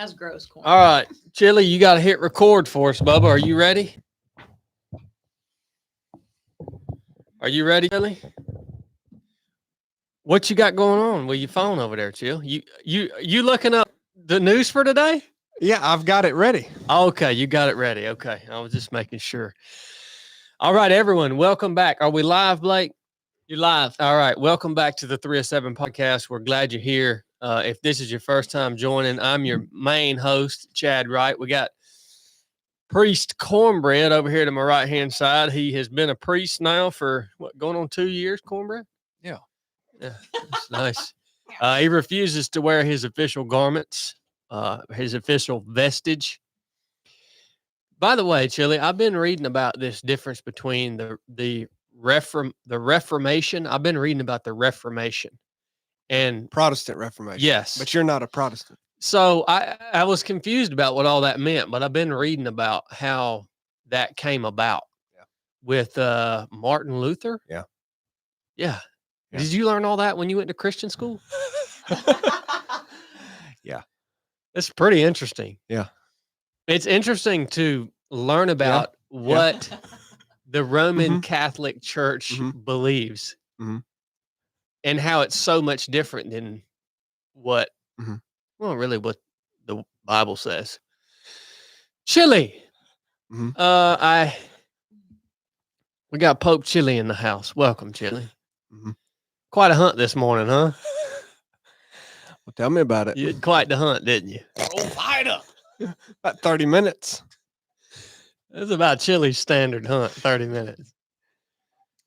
That's gross corn. All right, Chili, you got to hit record for us, Bubba. Are you ready? Are you ready, Chili? What you got going on with your phone over there, Chill? You looking up the news for today? Yeah, I've got it ready. Okay, you got it ready. Okay, I was just making sure. All right, everyone, welcome back. Are we live, Blake? You're live. All right, welcome back to the 307 podcast. We're glad you're here. If this is your first time joining, I'm your main host, Chad Rite. We got Priest Cornbread over here to my right-hand side. He has been a priest now for, going on 2 years, Cornbread? Yeah. Yeah, that's nice. He refuses to wear his official garments, his official vestige. By the way, Chili, I've been reading about this difference between the Reformation. I've been reading about the Reformation and Protestant Reformation. yes, But you're not a Protestant. so I was confused about what all that meant, but I've been reading about how that came about with Martin Luther. Yeah. Yeah. Yeah. Did you learn all that when you went to Christian school? Yeah. It's pretty interesting. Yeah. It's interesting to learn about what the Roman Catholic Church believes and how it's so much different than what, well, really what the Bible says. Chili. We got Pope Chili in the house. Welcome, Chili. Quite a hunt this morning, huh? Well, tell me about it. You had quite the hunt, didn't you? Oh, fighter. About 30 minutes. It's about Chili's standard hunt, 30 minutes.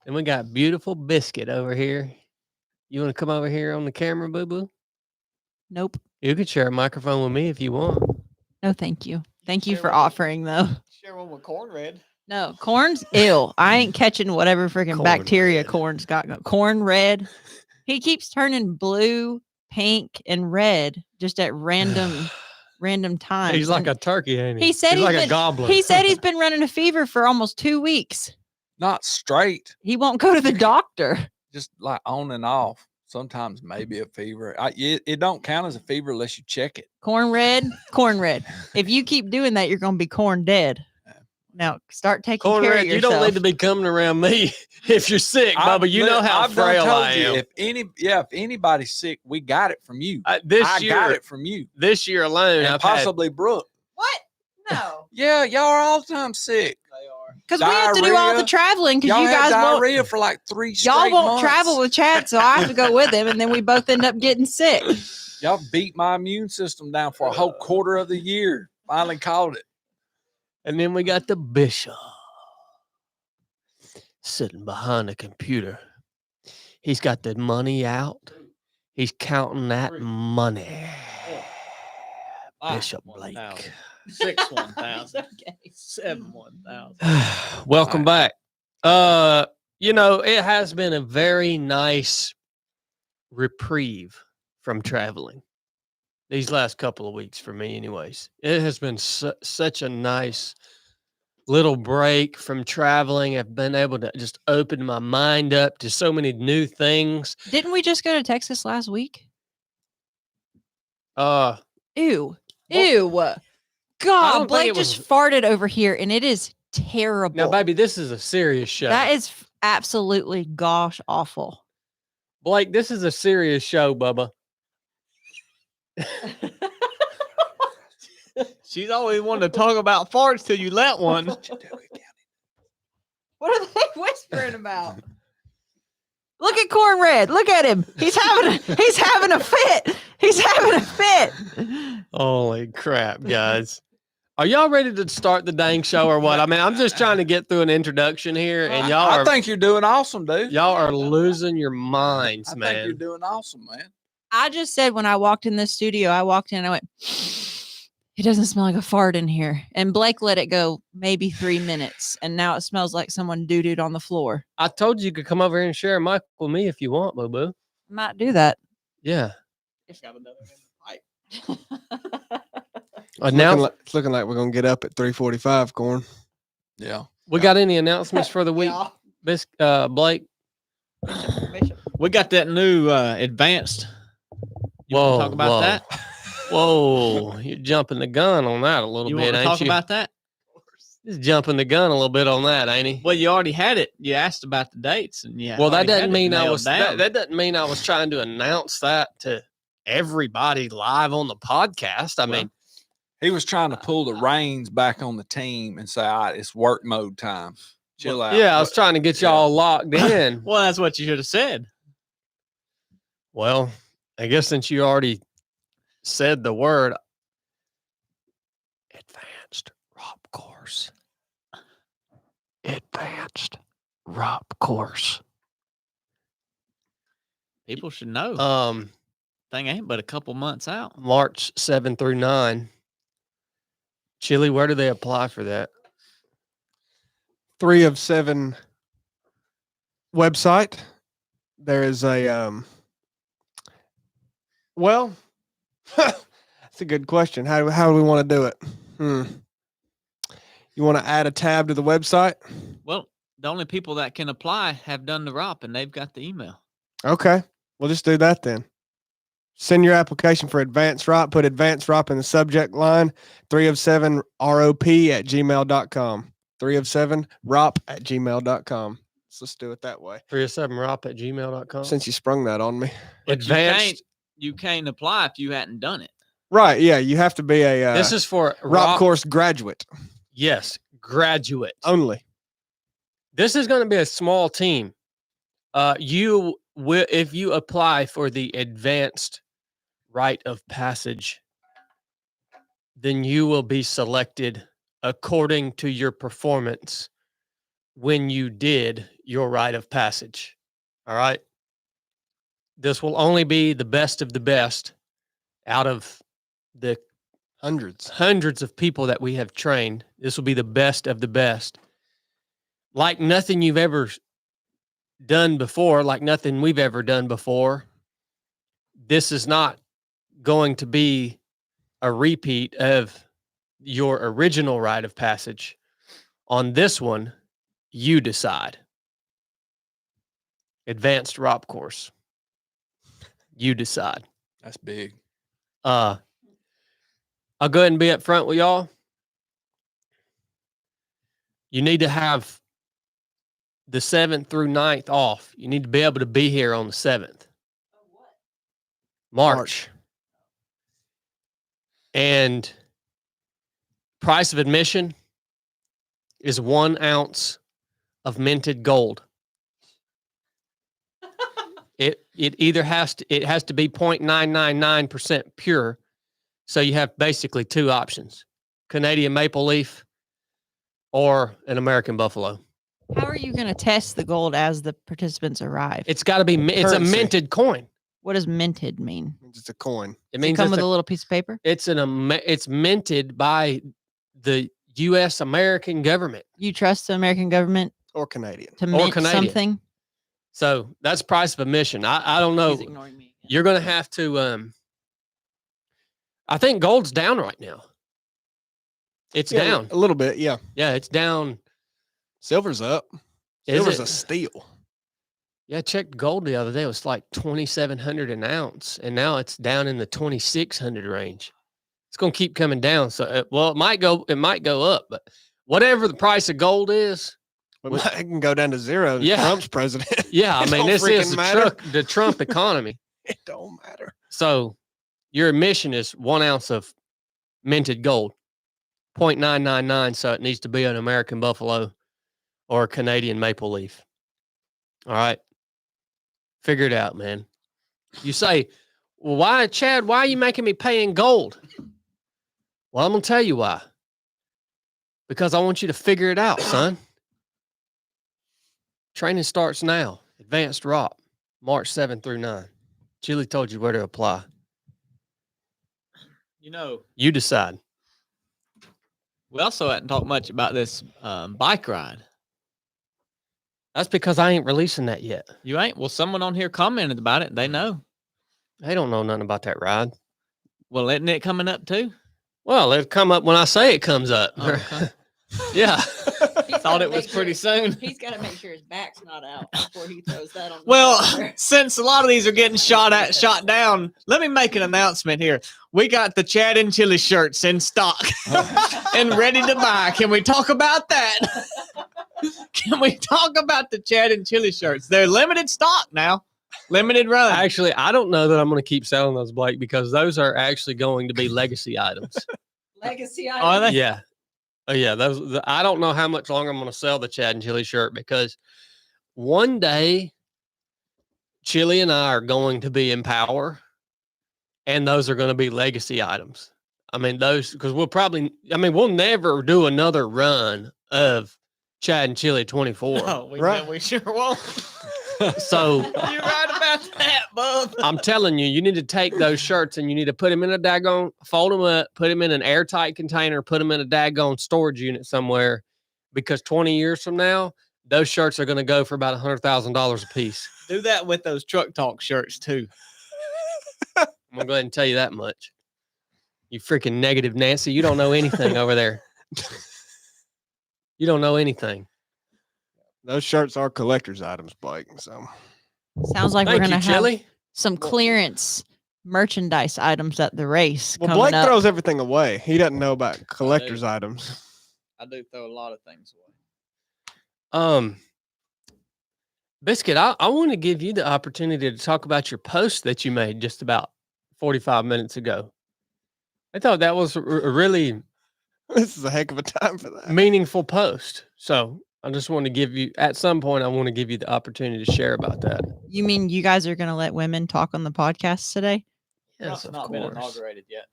And we got beautiful Biscuit over here. You want to come over here on the camera, boo-boo? Nope. You can share a microphone with me if you want. No, thank you. Thank you Share for one. offering, though. Share one with Cornbread. No, corn's ill. I ain't catching whatever freaking Corn bacteria red. corn's got. Corn red. He keeps turning blue, pink, and red just at random times. He's like And a turkey, ain't he? he said he's like been, a goblin. He said he's been running a fever for almost 2 weeks. Not straight, He won't go to the doctor. just like on and off. Sometimes maybe a fever. It don't count as a fever unless you check it. Corn red. If you keep doing that, you're going to be corn dead. Now start taking care of Cornbread, yourself. you don't need to be coming around me if you're sick, Bubba. You know how I've done frail told I you, am. if anybody's sick, we got it from you. This I year, got it from you, this year alone, and I've had possibly Brooke. What? No. Yeah, y'all are all the time sick. They are. Because we have to do all the Diarrhea. traveling because Y'all you had guys won't. diarrhea for like 3 Y'all straight won't months. travel with Chad, so I have to go with him, and then we both end up getting sick. Y'all beat my immune system down for a whole quarter of the year. Finally called it. And then we got the bishop sitting behind the computer. He's got the money out. He's counting that money. Bishop Blake. 6 1,000. Okay. 7 1,000. Welcome back. It has been a very nice reprieve from traveling these last couple of weeks for me anyways. It has been such a nice little break from traveling. I've been able to just open my mind up to so many new things. Didn't we just go to Texas last week? Uh, Ew. Well, Ew. I God, don't think Blake it was- just farted over here, and it is terrible. now, baby, this is a serious show. That is absolutely gosh awful. Blake, this is a serious show, Bubba. She's always wanted to talk about farts till you let one. What are they whispering about? Look at Corn Red. Look at him. He's having a fit. He's having a fit. Holy crap, guys. Are y'all ready to start the dang show or what? I mean, I'm just trying to get through an introduction here, and I think you're doing awesome, dude. y'all are losing your minds, I think man. you're doing awesome, man. I just said when I walked in this studio, I walked in and I went, it doesn't smell like a fart in here. And Blake let it go maybe 3 minutes. And now it smells like someone doo-dooed on the floor. I told you could come over here and share a mic with me if you want, boo boo. Might do that. Yeah. It's got another in the pipe. Now It's looking like we're going to get up at 3:45, Corn. Yeah. we got any announcements for the week, Blake? We got that new advanced. You want to talk about that? Whoa, you're jumping the gun on that a little You bit, want to ain't talk you? about that? He's jumping the gun a little bit on that, ain't he? Well, you already had it. You asked about the dates, and yeah. Well, that doesn't mean I was that doesn't mean I was trying to announce that to everybody live on the podcast. I mean, he was trying to pull the reins back on the team and say, all right, it's work mode time. Chill out. yeah, I was trying to get y'all locked in. Well, that's what you should have said. Well, I guess since you already said the word advanced ROP course. Advanced ROP course. People should know. Thing ain't but a couple months out. March 7 through 9. Chili, where do they apply for that? 3 of 7 website. There is a well, that's a good question. How do we want to do it? You want to add a tab to the website? Well, the only people that can apply have done the ROP, and they've got the email. Okay. We'll just do that then. Send your application for advanced ROP. Put advanced ROP in the subject line. 3 of 7 ROP@gmail.com. 3 of 7 ROP@gmail.com. So let's do it that way. 307ROP@gmail.com. Since you sprung that on me. But Advanced. you can't apply if you hadn't done it. Right. Yeah. You have to be a This is for ROP course graduate Yes, graduate. only. This is going to be a small team. You will, if you apply for the advanced rite of passage, then you will be selected according to your performance when you did your rite of passage. All right. This will only be the best of the best out of the hundreds of people that we have trained. This will be the best of the best. Like nothing you've ever done before, like nothing we've ever done before. This is not going to be a repeat of your original rite of passage. On this one, you decide. Advanced ROP course. You decide. That's big. I'll go ahead and be up front with y'all. You need to have the 7th through 9th off. You need to be able to be here on the 7th. March. And price of admission is 1 ounce of minted gold. It either has to be 0.999% pure. So you have basically 2 options: Canadian maple leaf or an American buffalo. How are you going to test the gold as the participants arrive? It's got to be. It's a Currency. minted coin. What does minted mean? It's a coin. It Does it means come it's with a- a little piece of paper? it's it's minted by the U.S. American government. You trust the American government Or Canadian. to mint Canadian. something? So that's price of admission. I don't know. He's ignoring me. You're going to have to. I think gold's down right now. It's Yeah, down. a little bit. Yeah. Yeah, it's down. Silver's up. Is Silver's it? a steal. Yeah, I checked gold the other day. It was like 2,700 an ounce, and now it's down in the 2,600 range. It's going to keep coming down. So, it might go up, but whatever the price of gold is, It can go down to 0. Yeah. Trump's president. yeah, I It mean, don't this is freaking matter. the Trump economy. It don't matter. So, your admission is 1 ounce of minted gold, 0.999. So, it needs to be an American buffalo or a Canadian maple leaf. All right. Figure it out, man. You say, well, why, Chad, why are you making me pay in gold? Well, I'm going to tell you why. Because I want you to figure it out, son. Training starts now. Advanced ROP, March 7 through 9. Chili told you where to apply. You know, You decide. we also hadn't talked much about this bike ride. That's because I ain't releasing that yet. You ain't? Well, someone on here commented about it. They know. They don't know nothing about that ride. Well, isn't it coming up too? Well, it'll come up when I say it comes up. Oh, okay. Yeah. Thought it was pretty soon. He's got to make sure his back's not out before he throws that on. Well, since a lot of these are getting shot down, let me make an announcement here. We got the Chad and Chili shirts in stock and ready to buy. Can we talk about that? Can we talk about the Chad and Chili shirts? They're limited stock now. Limited run. Actually, I don't know that I'm going to keep selling those, Blake, because those are actually going to be legacy items. Legacy Are they? Yeah. Oh, yeah. I don't know how much longer I'm going to sell the Chad and Chili shirt because one day Chili and I are going to be in power and those are going to be legacy items. I mean, because we'll never do another run of Chad and Chili 24. Oh, Right. we sure won't. So You're right about that, bub. I'm telling you, you need to take those shirts and you need to put them in a daggone, fold them up, put them in an airtight container, put them in a daggone storage unit somewhere, because 20 years from now, those shirts are going to go for about $100,000 a piece. Do that with those Truck Talk shirts too. I'm going to go ahead and tell you that much. You freaking negative Nancy. You don't know anything over there. You don't know anything. Those shirts are collector's items, Blake. So Sounds like Thank we're you, gonna have Chili. some clearance merchandise items at the race. well, coming Blake up. throws everything away. He doesn't know about collector's items. I do throw a lot of things away. Biscuit, I want to give you the opportunity to talk about your post that you made just about 45 minutes ago. I thought that was a really This is a heck of a time for that. meaningful post. So I just want to give you, at some point, I want to give you the opportunity to share about that. You mean you guys are gonna let women talk on the podcast today? Yes, It's of not been course. inaugurated yet.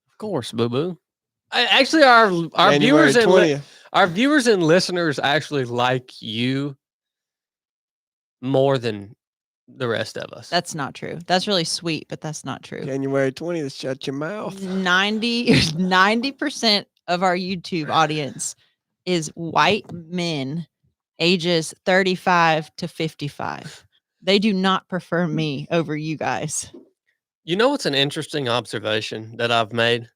Of course, boo boo. Actually, our January viewers and 20th. our viewers and listeners actually like you more than the rest of us. That's not true. That's really sweet, but that's not true. January 20th. Shut your mouth. 90% of our YouTube audience is white men ages 35 to 55. They do not prefer me over you guys. You know what's an interesting observation that I've made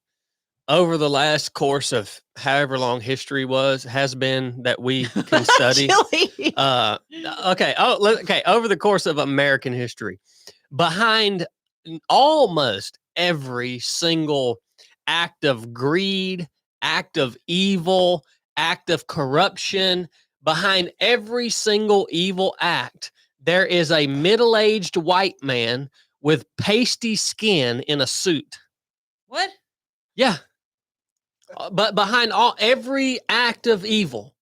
over the last course of however long history has been that we can study. Chili. Okay, over the course of American history, behind almost every single act of greed, act of evil, act of corruption, behind every single evil act, there is a middle-aged white man with pasty skin in a suit. What? Yeah. But behind every act of evil,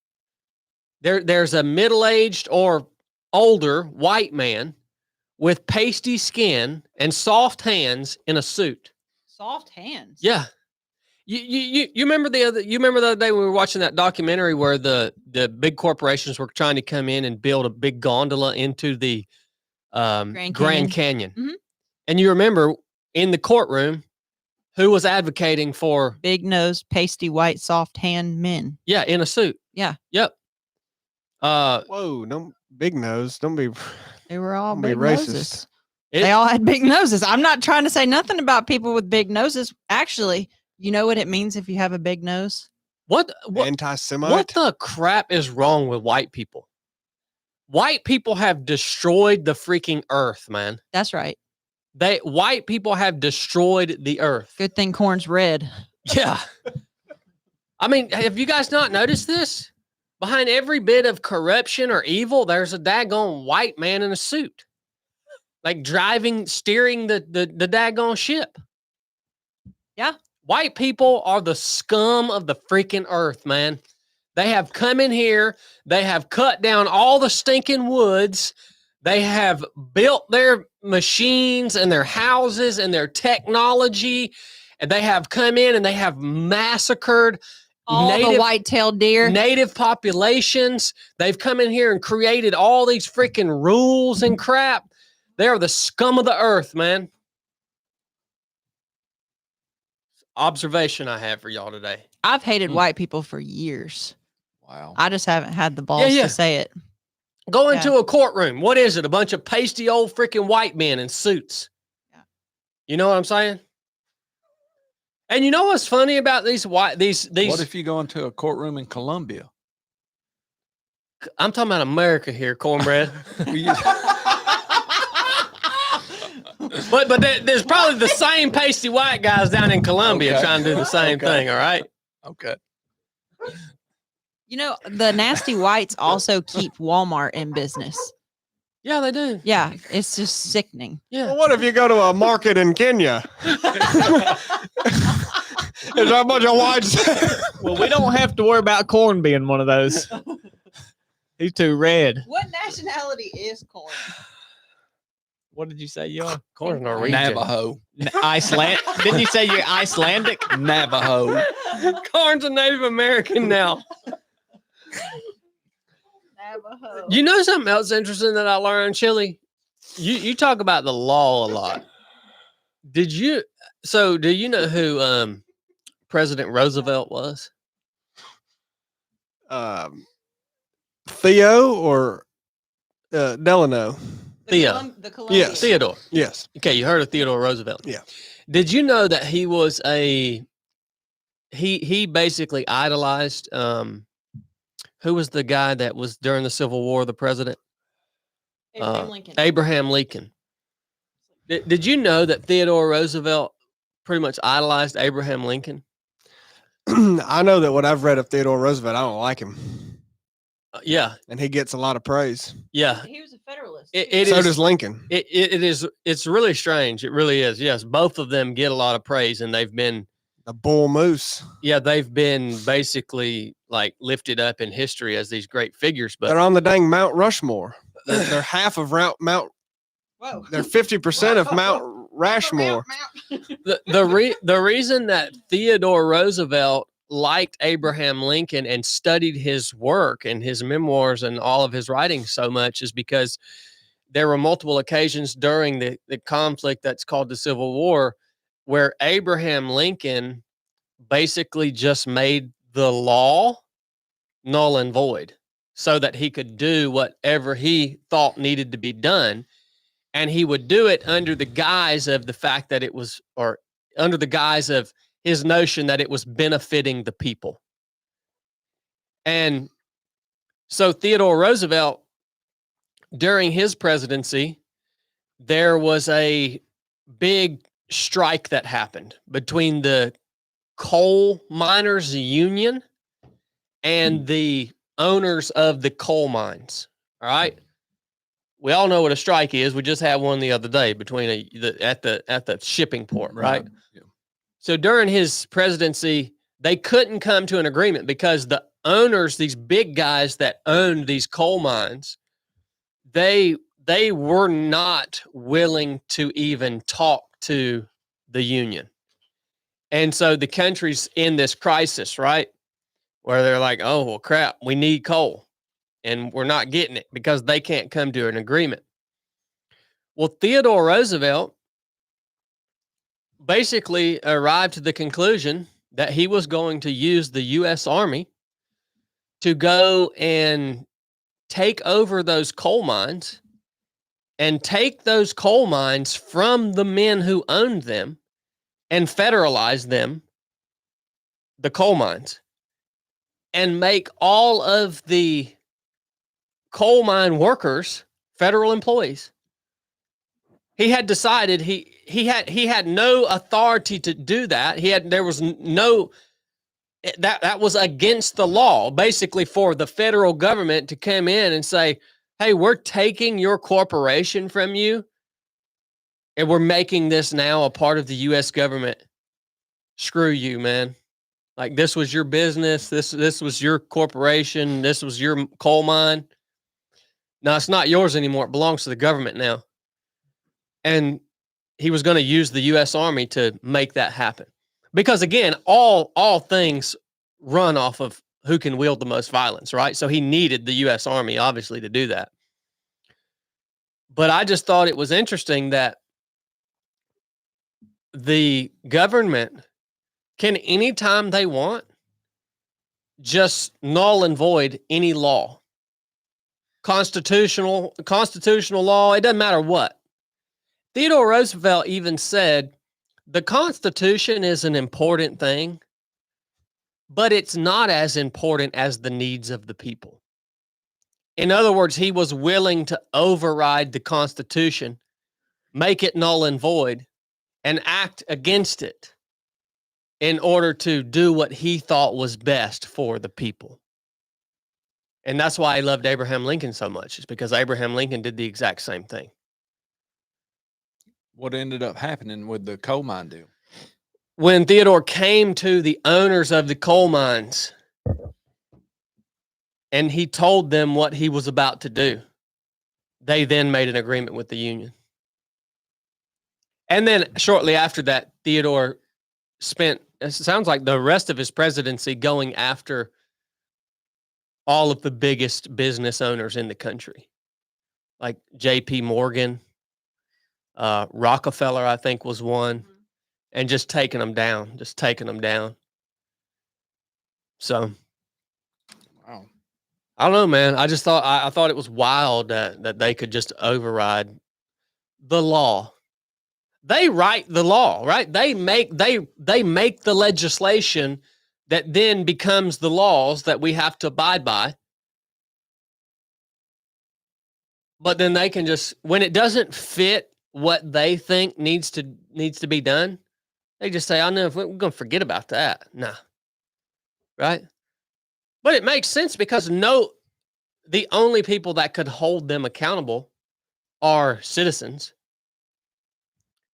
there's a middle-aged or older white man with pasty skin and soft hands in a suit. Soft hands. Yeah. You remember the other day when we were watching that documentary where the big corporations were trying to come in and build a big gondola into the Grand Canyon. Mhm. And you remember in the courtroom who was advocating for Big nose, pasty white, soft hand men. yeah, in a suit. Yeah. Yep. Whoa, don't big nose. Don't be They were all Don't be big racist. noses. They all had big noses. I'm not trying to say nothing about people with big noses. Actually, you know what it means if you have a big nose? what anti-Semite. what the crap is wrong with white people? White people have destroyed the freaking earth, man. That's right. White people have destroyed the earth. Good thing corn's red. Yeah. I mean, have you guys not noticed this? Behind every bit of corruption or evil, there's a daggone white man in a suit. Like steering the daggone ship. Yeah. White people are the scum of the freaking earth, man. They have come in here. They have cut down all the stinking woods. They have built their machines and their houses and their technology. And they have come in and they have massacred All the white-tailed deer. native populations. They've come in here and created all these freaking rules and crap. They are the scum of the earth, man. Observation I have for y'all today. I've hated white people for years. Wow. I just haven't had the balls yeah. to say it. Go into a courtroom. What is it? A bunch of pasty old freaking white men in suits. Yeah. You know what I'm saying? And you know what's funny about these What if you go into a courtroom in Colombia? I'm talking about America here, cornbread. but there's probably the same pasty white guys down in Colombia trying to do the same thing. All right. Okay. You know, the nasty whites also keep Walmart in business. Yeah, they do. Yeah, it's just sickening. Yeah. Well, what if you go to a market in Kenya? There's a bunch of whites. Well, we don't have to worry about corn being one of those. He's too red. What nationality is corn? What did you say you are? Corn's Norwegian. Navajo. Iceland? Didn't you say you're Icelandic? Navajo. Corn's a Native American now. Navajo. You know something else interesting that I learned, Chili? You talk about the law a lot. Do you know who President Roosevelt was? Theo or Delano? Theo. The Colombian. Yes. Theodore. Yes. Okay, you heard of Theodore Roosevelt. Yeah. Did you know that he was he basically idolized who was the guy that was during the Civil War, the president? Abraham Lincoln. Abraham Lincoln. Did you know that Theodore Roosevelt pretty much idolized Abraham Lincoln? I know that what I've read of Theodore Roosevelt, I don't like him. Yeah. And he gets a lot of praise. Yeah. He was a Federalist. So does Lincoln. It's really strange. It really is. Yes. Both of them get a lot of praise, and they've been The bull moose. Yeah, they've been basically like lifted up in history as these great figures. But They're on the dang Mount Rushmore. They're half of Mount. Whoa. They're 50% of Mount Rushmore. the reason that Theodore Roosevelt liked Abraham Lincoln and studied his work and his memoirs and all of his writings so much is because there were multiple occasions during the conflict that's called the Civil War where Abraham Lincoln basically just made the law null and void so that he could do whatever he thought needed to be done. And he would do it under the guise of the fact that it was, or under the guise of his notion that it was benefiting the people. And so Theodore Roosevelt, during his presidency, there was a big strike that happened between the coal miners union and the owners of the coal mines. All right. We all know what a strike is. We just had one the other day between at the shipping port, right? Yeah. So during his presidency, they couldn't come to an agreement because the owners, these big guys that owned these coal mines, they were not willing to even talk to the union. And so the country's in this crisis, right? Where they're like, oh, well, crap, we need coal. And we're not getting it because they can't come to an agreement. Well, Theodore Roosevelt basically arrived to the conclusion that he was going to use the U.S. Army to go and take over those coal mines and take those coal mines from the men who owned them and federalize them, the coal mines, and make all of the coal mine workers federal employees. He had decided he had no authority to do that. There was no that was against the law, basically, for the federal government to come in and say, hey, we're taking your corporation from you and we're making this now a part of the U.S. government. Screw you, man. Like, this was your business. This was your corporation. This was your coal mine. No, it's not yours anymore. It belongs to the government now. And he was going to use the U.S. Army to make that happen. Because, again, all things run off of who can wield the most violence, right? So he needed the U.S. Army, obviously, to do that. But I just thought it was interesting that the government can, anytime they want, just null and void any law. Constitutional law, it doesn't matter what. Theodore Roosevelt even said, the Constitution is an important thing, but it's not as important as the needs of the people. In other words, he was willing to override the Constitution, make it null and void, and act against it in order to do what he thought was best for the people. And that's why I loved Abraham Lincoln so much, is because Abraham Lincoln did the exact same thing. What ended up happening with the coal mine deal? When Theodore came to the owners of the coal mines and he told them what he was about to do, they then made an agreement with the Union. And then shortly after that, Theodore spent, it sounds like, the rest of his presidency going after all of the biggest business owners in the country, like J.P. Morgan, Rockefeller, I think, was one, and just taking them down. So, Wow. I don't know, man. I just thought I thought it was wild that they could just override the law. They write the law, right? They make the legislation that then becomes the laws that we have to abide by. But then they can just, when it doesn't fit what they think needs to be done, they just say, "I know, we're going to forget about that." Nah. Right? But it makes sense because the only people that could hold them accountable are citizens.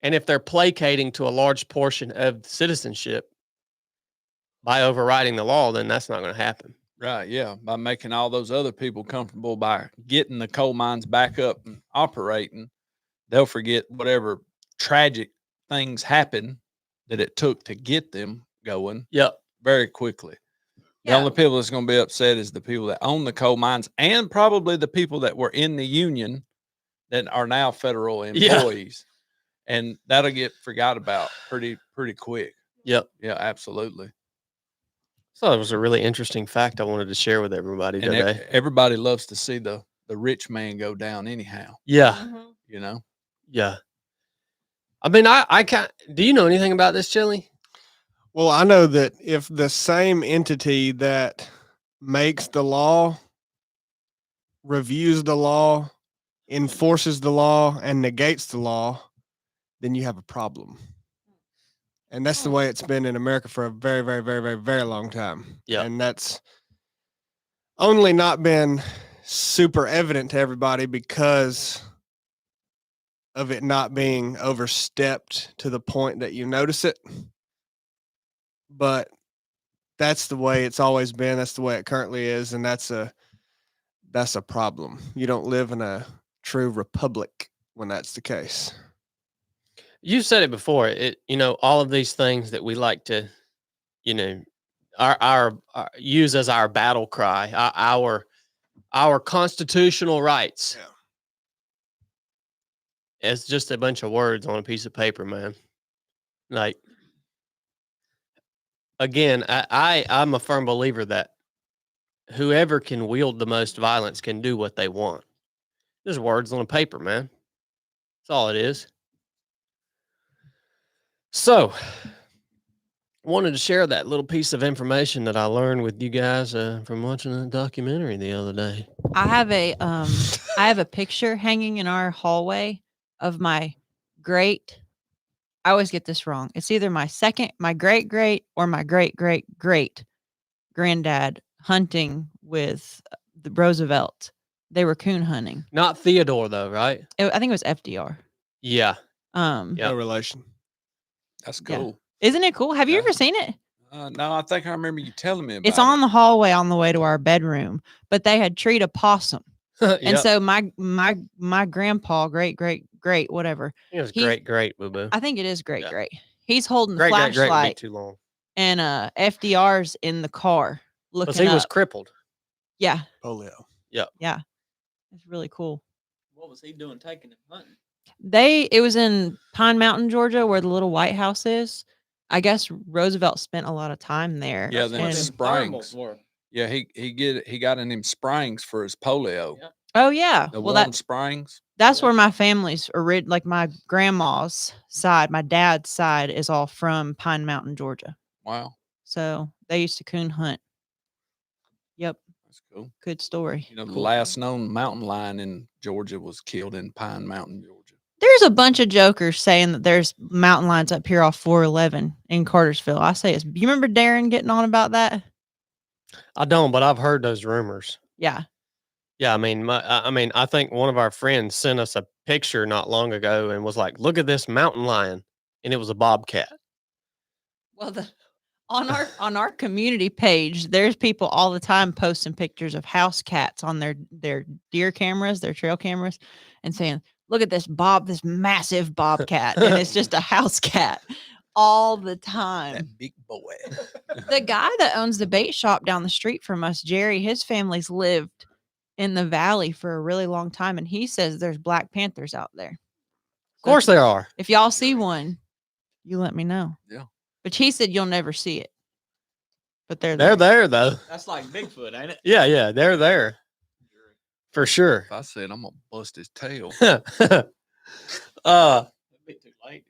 And if they're placating to a large portion of citizenship by overriding the law, then that's not going to happen. Right, yeah. By making all those other people comfortable by getting the coal mines back up and operating, they'll forget whatever tragic things happen that it took to get them going. Yep. Very quickly. The Yeah. only people that's going to be upset is the people that own the coal mines and probably the people that were in the union that are now federal employees. And that'll get forgot about pretty quick. Yep. Yeah, absolutely. So it was a really interesting fact I wanted to share with everybody And today. everybody loves to see the rich man go down anyhow, Yeah. you know? Yeah. I mean, I can't. Do you know anything about this, Chili? Well, I know that if the same entity that makes the law, reviews the law, enforces the law, and negates the law, then you have a problem. And that's the way it's been in America for a very, very, very, very, very long time. Yeah. And that's only not been super evident to everybody because of it not being overstepped to the point that you notice it. But that's the way it's always been. That's the way it currently is. And that's a problem. You don't live in a true republic when that's the case. You said it before. All of these things that we like to, our use as our battle cry, our constitutional rights. Yeah. It's just a bunch of words on a piece of paper, man. Like, again, I'm a firm believer that whoever can wield the most violence can do what they want. There's words on a paper, man. That's all it is. So, I wanted to share that little piece of information that I learned with you guys from watching a documentary the other day. I have a picture hanging in our hallway of my great. I always get this wrong. It's either my great great, or my great great great granddad hunting with the Roosevelt. They were coon hunting. Not Theodore, though, right? I think it was FDR. Yeah. Yep. No relation. That's Yeah. cool. Isn't it cool? Have you Yeah. ever seen it? No, I think I remember you telling me about It's on the hallway on the way to our bedroom, but they had treed a possum. And Yep. so my grandpa, great, great, great, whatever. It was he- great, boo boo. I think it is great, Yeah. great. He's holding the Great would be flashlight too long. and FDR's in the car looking Because he was up. crippled. Yeah. Polio. Yeah. It's really cool. What was he doing taking him hunting? It was in Pine Mountain, Georgia, where the little White House is. I guess Roosevelt spent a lot of time there. Yeah, That's then what and- them Springs. thermals were. Yeah, he got in them springs for his polio. Yeah. Oh yeah. The Well, warm springs. that's Yeah. where my family's like my grandma's side, my dad's side is all from Pine Mountain, Georgia. Wow. So they used to coon hunt. Yep. That's cool. Good story. You know, the last known mountain lion in Georgia was killed in Pine Mountain, Georgia. There's a bunch of jokers saying that there's mountain lions up here off 411 in Cartersville. I say you remember Darren getting on about that? I don't, but I've heard those rumors. Yeah. Yeah, I mean, I think one of our friends sent us a picture not long ago and was like, "Look at this mountain lion," and it was a bobcat. Well, on our community page, there's people all the time posting pictures of house cats on their deer cameras, their trail cameras, and saying, "Look at this massive bobcat," and it's just a house cat all the time. That big boy. The guy that owns the bait shop down the street from us, Jerry, his family's lived in the valley for a really long time, and he says there's black panthers out there. Of course there are. If y'all see one, you let me know. Yeah. But he said you'll never see it. But they're They're there though. That's like Bigfoot, ain't it? Yeah, they're there. For sure. If I said I'm gonna bust his tail. uh It'd be too late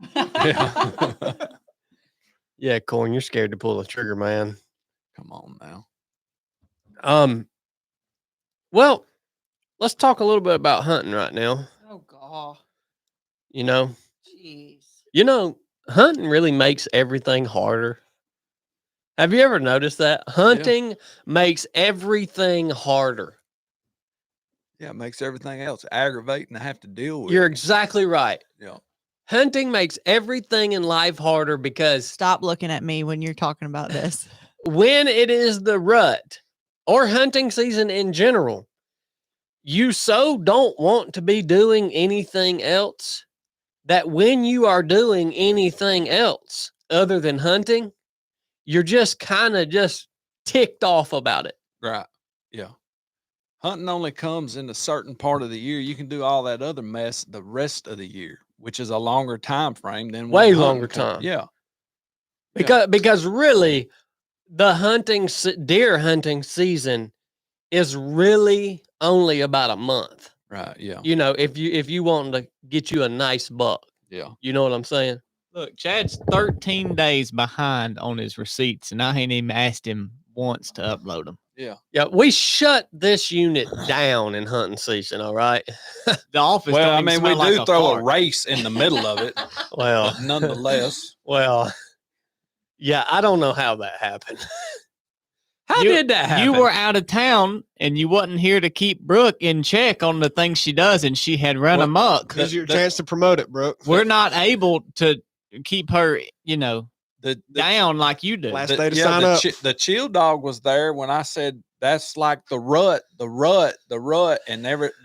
if you see Yeah. yeah, Corn, you're scared to pull the trigger, man. Come on now. Well, let's talk a little bit about hunting right now. Oh god. You know, Jeez. Hunting really makes everything harder. Have you ever noticed that? Hunting makes everything harder. Yeah, it makes everything else aggravating to have to deal with. You're exactly right. Yeah. Hunting makes everything in life harder because Stop looking at me when you're talking about this. when it is the rut or hunting season in general, you so don't want to be doing anything else that when you are doing anything else other than hunting, you're just kind of just ticked off about it. Right. Yeah. Hunting only comes in a certain part of the year. You can do all that other mess the rest of the year, which is a longer time frame than when Way hunting longer comes. time. Yeah. Because really the deer hunting season is really only about a month. Right. Yeah. You know, if you want to get you a nice buck, Yeah. you know what I'm saying? Look, Chad's 13 days behind on his receipts, and I ain't even asked him once to upload them. Yeah. Yeah, we shut this unit down in hunting season, all right? The office. Well, don't I even mean, smell we like do a throw a fart. race in the middle of it, Well, but nonetheless. well, yeah, I don't know how that happened. How You- did that happen? You were out of town, and you wasn't here to keep Brooke in check on the things she does, and she had run Well, amok. Here's your chance to promote it, Brooke. We're not able to keep her, The down like you do. Last day to sign up. The chill dog was there when I said that's like the rut, and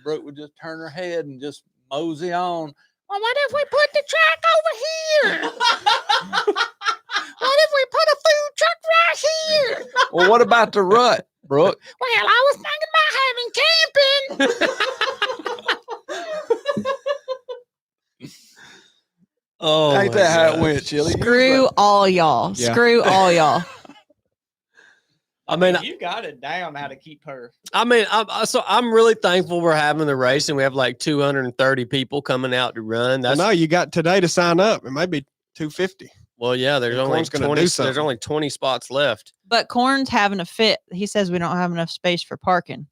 Brooke would just turn her head and just mosey on. Well, what if we put the track over here? What if we put a food truck right here? Well, what about the rut, Brooke? Well, I was thinking about having camping. oh, Ain't my that how it gosh. went, Chili? Screw all y'all. Yeah. Screw all y'all. I mean, you got it down how to keep her. I'm really thankful we're having the race and we have like 230 people coming out to run. Well, That's no, you got today to sign up. It might be 250. well, yeah. There's And only Corn's gonna 20. do There's something. only 20 spots left. But Corn's having a fit. He says we don't have enough space for parking.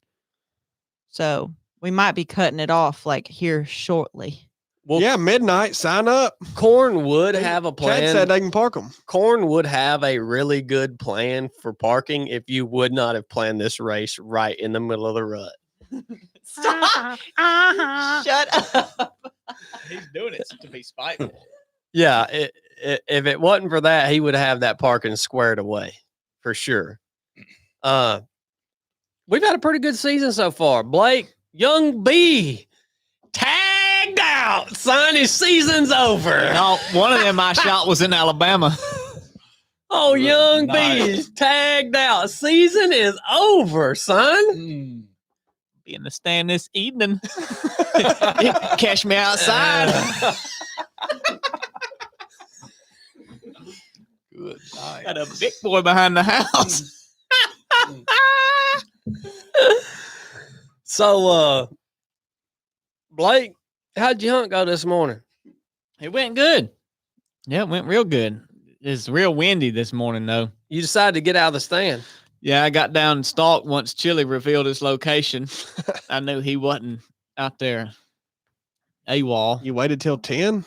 So we might be cutting it off like here shortly. Well, Yeah, midnight. Sign up. Corn would have a Chad plan. said they can park them. Corn would have a really good plan for parking if you would not have planned this race right in the middle of the rut. Stop. Shut up. He's doing it to be spiteful. Yeah, if it wasn't for that, he would have that parking squared away for sure. We've had a pretty good season so far. Blake, Young B, tagged out. Son, his season's over. No, one of them I shot was in Alabama. Oh, Young B Nice. is tagged out. Season is over, son. Be in the stand this evening. Catch me outside. Good night. Got a big boy behind the house. So, Blake, how'd your hunt go this morning? It went good. Yeah, it went real good. It's real windy this morning, though. You decided to get out of the stand. Yeah, I got down and stalked once Chili revealed his location. I knew he wasn't out there AWOL. You waited till 10?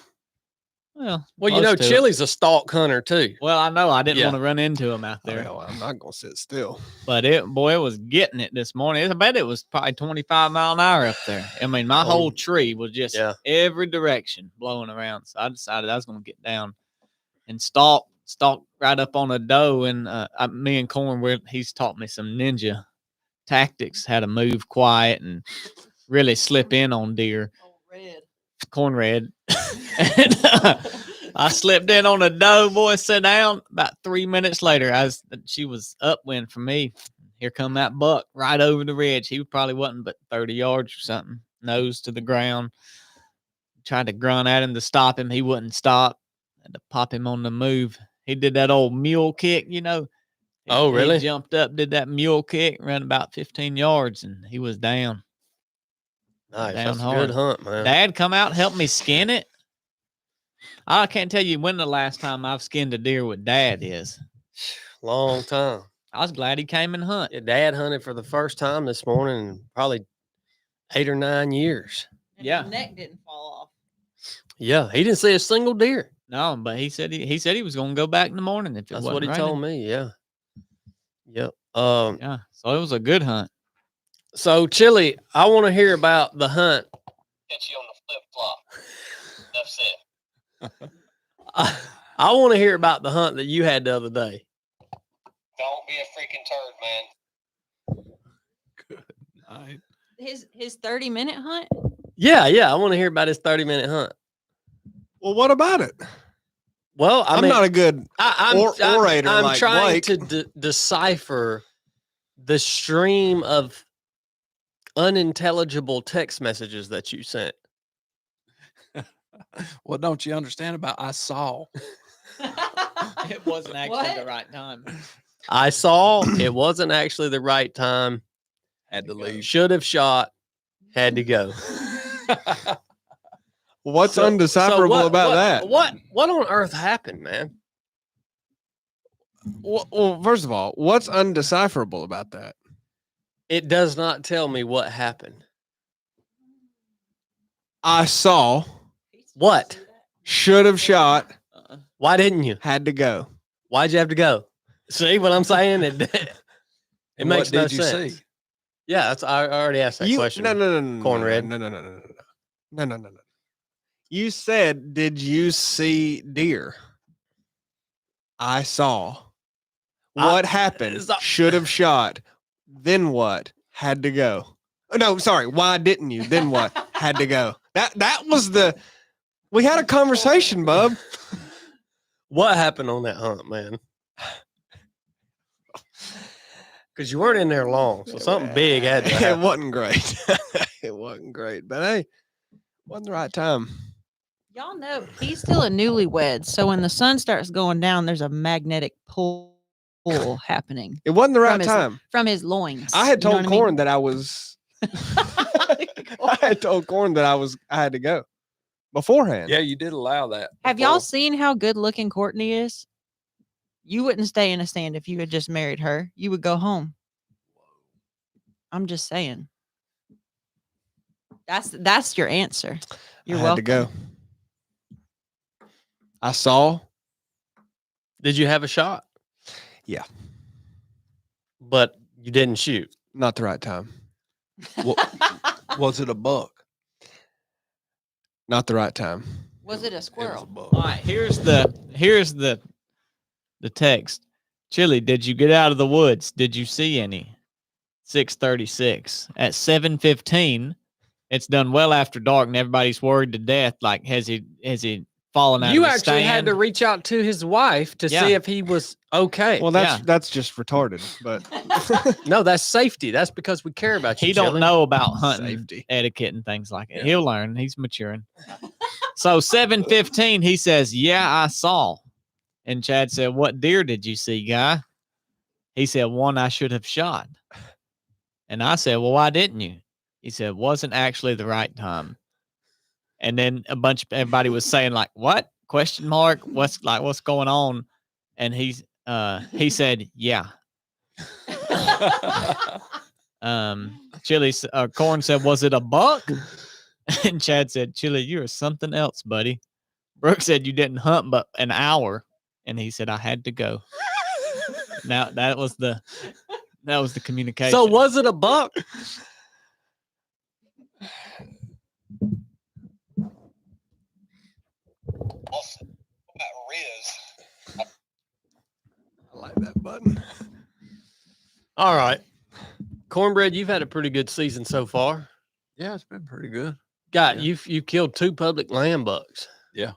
Well, Well, you know, close to it. Chili's a stalk hunter too. Well, I know I didn't Yeah. want to run into him out there. Well, I'm not gonna sit still. But it was getting it this morning. I bet it was probably 25 mile an hour up there. I mean, my whole tree was just every direction blowing around. So I decided I was going to get down and stalk right up on a doe. And me and Corn, he's taught me some ninja tactics, how to move quiet and really slip in on deer. Cornred. And, I slipped in on a doe, boy, sit down. About 3 minutes later, she was upwind from me. Here come that buck right over the ridge. He probably wasn't but 30 yards or something, nose to the ground. Tried to grunt at him to stop him. He wouldn't stop. Had to pop him on the move. He did that old mule kick, you know. Oh, really? He jumped up, did that mule kick, ran about 15 yards, and he was down. Nice. Down That's hard. a good hunt, man. Dad come out, help me skin it. I can't tell you when the last time I've skinned a deer with Dad is. Long time. I was glad he came and hunt. Yeah, Dad hunted for the first time this morning in probably 8 or 9 years. And Yeah. his neck didn't fall off. Yeah, he didn't see a single deer. No, but he said he was going to go back in the morning if it That's wasn't what he raining. told me. Yeah. Yep. Yeah, so it was a good hunt. So Chili, I want to hear about the hunt. Get you on the flip flop. That's it. I want to hear about the hunt that you had the other day. Don't be a freaking turd, man. Good night. His 30-minute hunt? Yeah, I want to hear about his 30-minute hunt. Well, what about it? Well, I'm mean, not a good orator. I'm like trying Blake. to decipher the stream of unintelligible text messages that you sent. What don't you understand about I saw? It wasn't actually What? the right time. I saw it wasn't actually the right time. Had to leave. Should have shot. Had to go. What's undecipherable about that? What on earth happened, man? Well, first of all, what's undecipherable about that? It does not tell me what happened. I saw, What? should have shot, Why didn't you? had to go. Why'd you have to go? See what I'm saying? It And makes what no did you sense. see? Yeah, I already asked that question. No, Cornred. No. You said, did you see deer? I saw. What happened? Should have shot. Then what? Had to go. Oh, no, sorry. Why didn't you? Then what? Had to go. That was we had a conversation, bub. What happened on that hunt, man? Because you weren't in there long, so something big had to It happen. wasn't great. It wasn't great, but hey, wasn't the right time. Y'all know he's still a newlywed, so when the sun starts going down, there's a magnetic pull happening It wasn't the right From his- time. from his loins. I had You know told what I mean? Corn that I was. I had told Corn that I had to go beforehand. Yeah, you did allow that. Have y'all before. seen how good looking Courtney is? You wouldn't stay in a stand if you had just married her. You would go home. I'm just saying. That's your answer. You're I had welcome. to go. I saw. Did you have a shot? Yeah. But you didn't shoot. Not the right time. Was it a buck? Not the right time. Was it a It was a squirrel? buck. All right, here's the text. Chili, did you get out of the woods? Did you see any? 6:36 at 7:15. It's done well after dark, and everybody's worried to death. Like, has he fallen out? You of the actually had to stand? reach out to his wife to Yeah. see if he was okay. Well, that's just retarded. But No, that's safety. That's because we care about you. He don't Chili. know about hunting Safety. etiquette and things like that. Yeah. He'll learn. He's maturing. So 7:15, he says, "Yeah, I saw." And Chad said, "What deer did you see, guy?" He said, "One I should have shot." And I said, "Well, why didn't you?" He said, "Wasn't actually the right time." And then everybody was saying, like, "What? Question mark? What's going on?" And he said, "Yeah." Corn said, "Was it a buck?" And Chad said, "Chili, you are something else, buddy." Brooke said, "You didn't hunt but an hour," and he said, "I had to go." Now that was the communication. So was it a buck? Also, what about Riz? I like that button. All right. Cornbread, you've had a pretty good season so far. Yeah, it's been pretty good. God, Yeah. you killed 2 public land bucks. Yeah.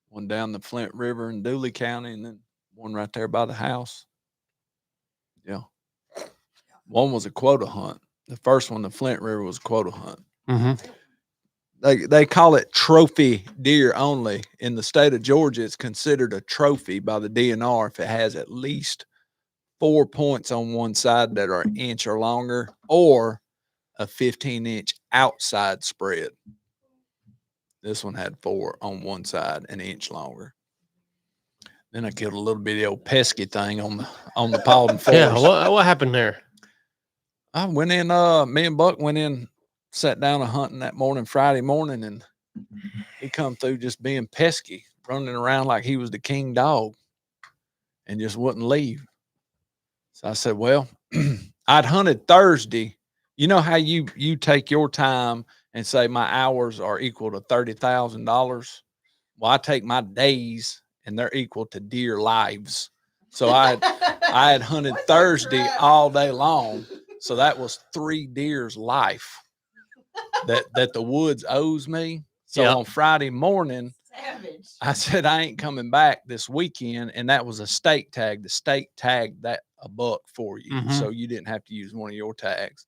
One down the Flint River in Dooley County, and then one right there by the house. Yeah. One was a quota hunt. The first one, the Flint River, was a quota hunt. Mm-hmm. They call it trophy deer only. In the state of Georgia, it's considered a trophy by the DNR if it has at least 4 points on one side that are an inch or longer, or a 15-inch outside spread. This one had 4 on one side, an inch longer. Then I killed a little bitty old pesky thing on the Paulden Forest. Yeah, what happened there? I went in, me and Buck went in, sat down and hunting that morning, Friday morning, and he come through just being pesky, running around like he was the king dog and just wouldn't leave. So I said, well, I'd hunted Thursday. You know how you take your time and say my hours are equal to $30,000? Well, I take my days and they're equal to deer lives. So I had hunted Thursday all day long. So that was 3 deer's life that the woods owes me. So on Friday morning, I said, I ain't coming back this weekend. And that was a state tag. The state tagged that a buck for you. Mhm. So you didn't have to use one of your tags.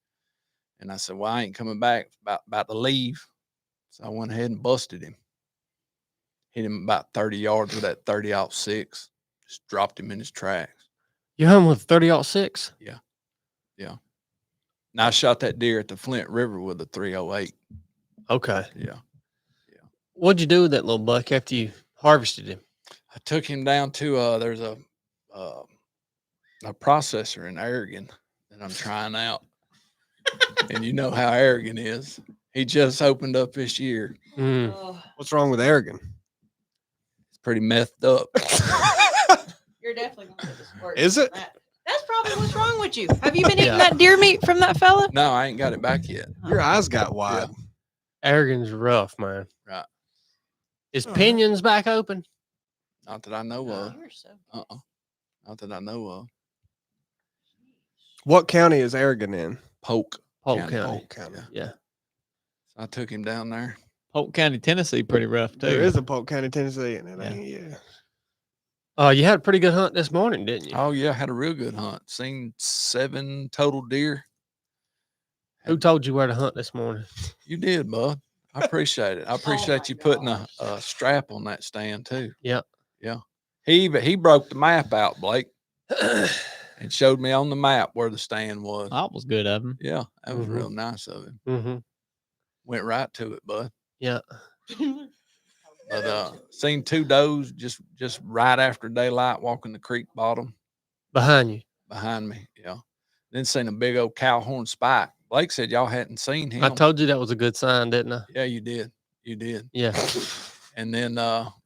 And I said, well, I ain't coming back, about to leave. So I went ahead and busted him. Hit him about 30 yards with that 30-06. Just dropped him in his tracks. You hung with 30-06? Yeah. And I shot that deer at the Flint River with a 308. Okay. Yeah. What'd you do with that little buck after you harvested him? I took him down to there's a processor in Aragon that I'm trying out. And you know how Aragon is. He just opened up this year. Mm. What's wrong with Aragon? It's pretty methed up. You're definitely going to get this work. Is it? That's probably what's wrong with you. Have you been eating that deer meat from that fella? No, I ain't got it back yet. Your eyes got wide. Aragon's rough, man. Right. Is Pinions back open? Not that I know of. You're so- Not that I know of. What county is Aragon in? Polk Polk County. County. Polk County. Yeah. So I took him down there. Polk County, Tennessee, pretty rough too. There is a Polk County, Tennessee, and it Yeah. ain't. You had a pretty good hunt this morning, didn't you? Oh yeah, had a real good hunt. Seen 7 total deer. Who told you where to hunt this morning? You did, bud. I appreciate it. I appreciate you putting a strap on that stand too. Yep. Yeah. He broke the map out, Blake, and showed me on the map where the stand was. That was good of him. Yeah, that was Mhm. real nice of him. Mm-hmm. Went right to it, bud. Yeah. But seen 2 does just right after daylight walking the creek bottom Behind you. behind me. Yeah. Then seen a big old cow horn spike. Blake said y'all hadn't seen him. I told you that was a good sign, didn't I? Yeah, you did. You did. Yeah. And then